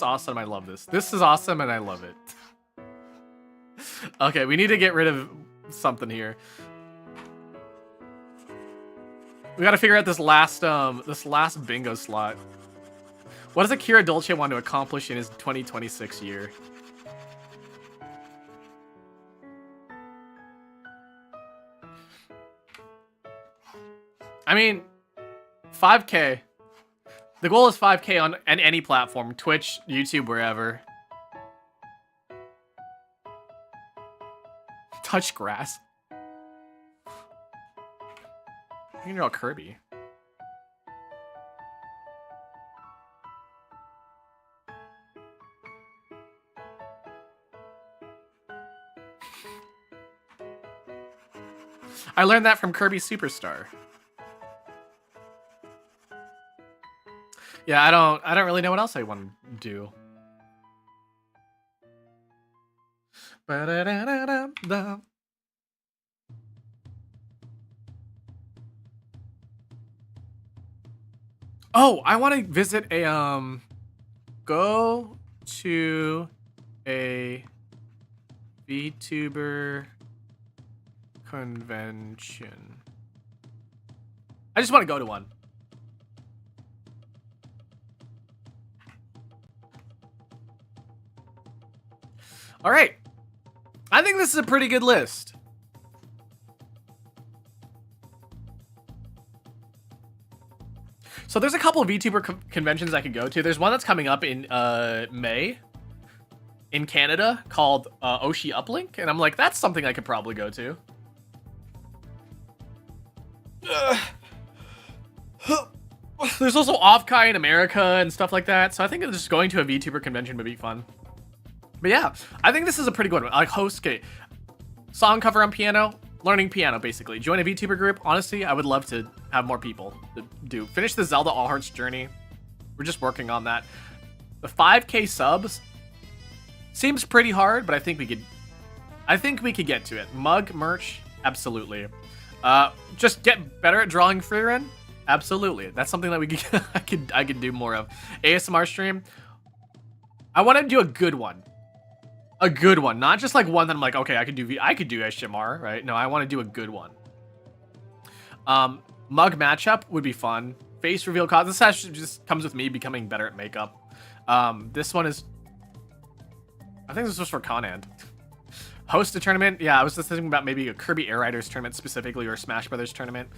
awesome. I love this. This is awesome, and I love it. Okay, we need to get rid of something here. We got to figure out this last bingo slot. What does Akira Dolce want to accomplish in his 2026 year? I mean, 5K. The goal is 5K on any platform. Twitch, YouTube, wherever. Touch grass. You can draw Kirby. I learned that from Kirby Superstar. Yeah, I don't really know what else I want to do. Oh, I want to visit a go to a VTuber convention. I just want to go to one. All right. I think this is a pretty good list. So there's a couple of VTuber conventions I could go to. There's one that's coming up in May in Canada called Oshi Uplink, and I'm like, that's something I could probably go to. There's also Offkai in America and stuff like that, so I think just going to a VTuber convention would be fun. But yeah, I think this is a pretty good one. Like host, song cover on piano, learning piano basically. Join a VTuber group. Honestly, I would love to have more people to finish the Zelda All Hearts journey. We're just working on that. The 5K subs seems pretty hard, but I think we could get to it. Mug merch, absolutely. Just get better at drawing Frieren, absolutely. That's something that we could I could do more of. ASMR stream. I want to do a good one. A good one, not just like one that I'm like, okay, I could do ASMR, right? No, I want to do a good one. Mug matchup would be fun. Face reveal cause. This actually just comes with me becoming better at makeup. This one is, I think this was for Conand. Host a tournament. Yeah, I was just thinking about maybe a Kirby Air Riders tournament specifically, or a Smash Brothers tournament.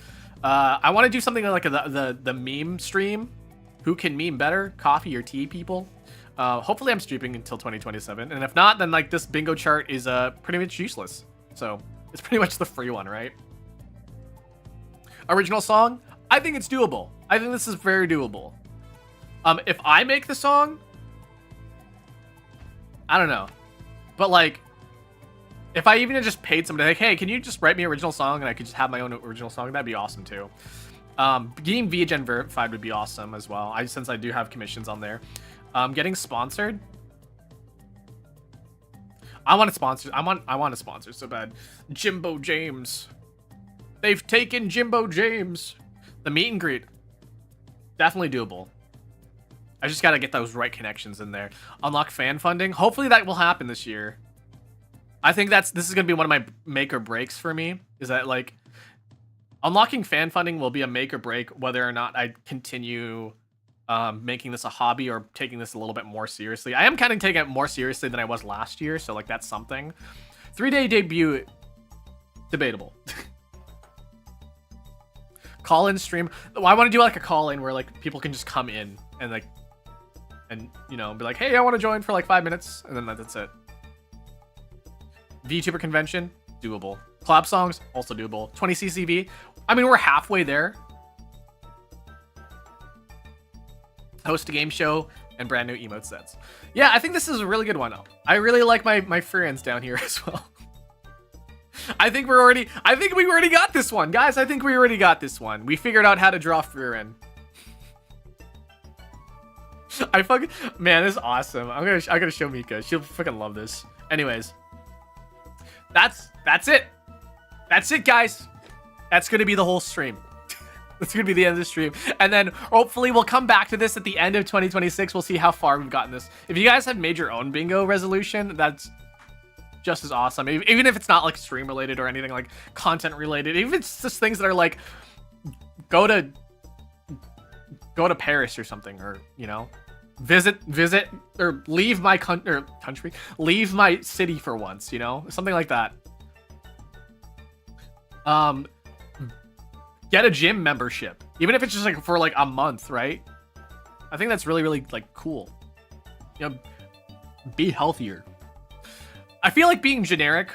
I want to do something like the meme stream. Who can meme better? Coffee or tea people? Hopefully I'm streaming until 2027, and if not, then like this bingo chart is pretty much useless. So it's pretty much the free one, right? Original song, I think it's doable. I think this is very doable. If I make the song, I don't know, but like if I even just paid somebody like, hey, can you just write me an original song, and I could just have my own original song, that'd be awesome too. Getting VGen verified would be awesome as well. Since I do have commissions on there. Getting sponsored. I want a sponsor so bad. Jimbo James. They've taken Jimbo James. The meet and greet. Definitely doable. I just gotta get those right connections in there. Unlock fan funding. Hopefully that will happen this year. I think this is gonna be one of my make or breaks for me. Is that like unlocking fan funding will be a make or break whether or not I continue making this a hobby or taking this a little bit more seriously. I am kind of taking it more seriously than I was last year, so like that's something. 3-day debut, debatable. Call-in stream. Well, I want to do like a call-in where like people can just come in and like, and you know, be like, hey, I want to join for like 5 minutes, and then that's it. VTuber convention, doable. Collab songs, also doable. 20 CCV, I mean, we're halfway there. Host a game show and brand new emote sets. Yeah, I think this is a really good one. I really like my friends down here as well. I think we already got this one, guys. I think we already got this one. We figured out how to draw Frieren. Man, this is awesome. I gotta show Mika. She'll freaking love this. Anyways, that's it. That's it, guys. That's gonna be the whole stream. That's gonna be the end of the stream, and then hopefully we'll come back to this at the end of 2026. We'll see how far we've gotten this. If you guys have made your own bingo resolution, that's just as awesome. Even if it's not like stream related or anything like content related, even if it's just things that are like go to Paris or something, or you know, visit or leave my country, leave my city for once, you know, something like that. Get a gym membership, even if it's just like for like a month, right? I think that's really, really like cool. You know, be healthier. I feel like being generic,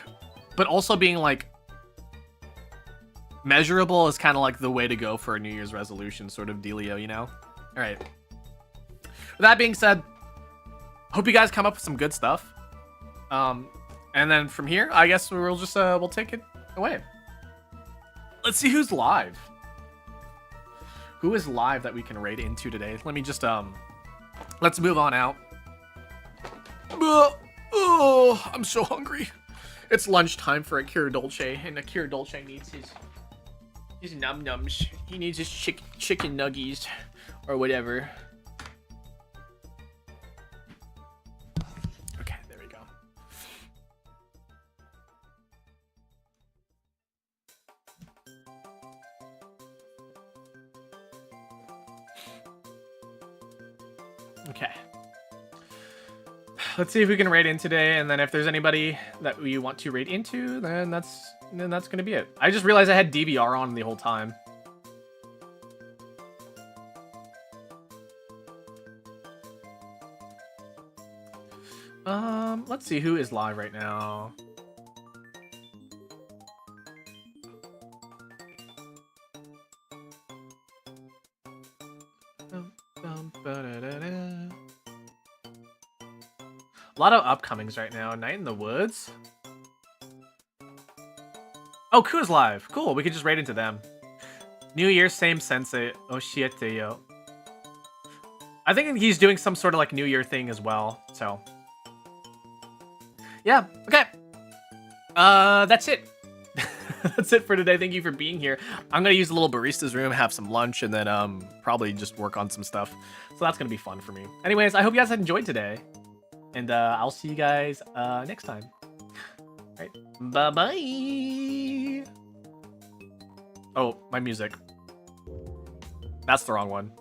but also being like measurable is kind of like the way to go for a New Year's resolution sort of dealio, you know? All right. With that being said, hope you guys come up with some good stuff. And then from here, I guess we'll just we'll take it away. Let's see who's live. Who is live that we can raid into today? Let me just let's move on out. Oh, I'm so hungry. It's lunchtime for Akira Dolce, and Akira Dolce needs his num nums. He needs his chicken nuggies or whatever. Okay, there we go. Okay. Let's see if we can raid in today, and then if there's anybody that we want to raid into, then that's gonna be it. I just realized I had DVR on the whole time. Let's see who is live right now. A lot of upcomings right now. Night in the Woods. Oh, Ku's live. Cool. We could just raid into them. New Year, same sensei. Oshiete yo. I think he's doing some sort of like New Year thing as well. So, yeah. Okay. That's it. That's it for today. Thank you for being here. I'm gonna use the little barista's room, have some lunch, and then probably just work on some stuff. So that's gonna be fun for me. Anyways, I hope you guys had enjoyed today. And I'll see you guys next time. All right. Bye-bye. Oh, my music. That's the wrong one.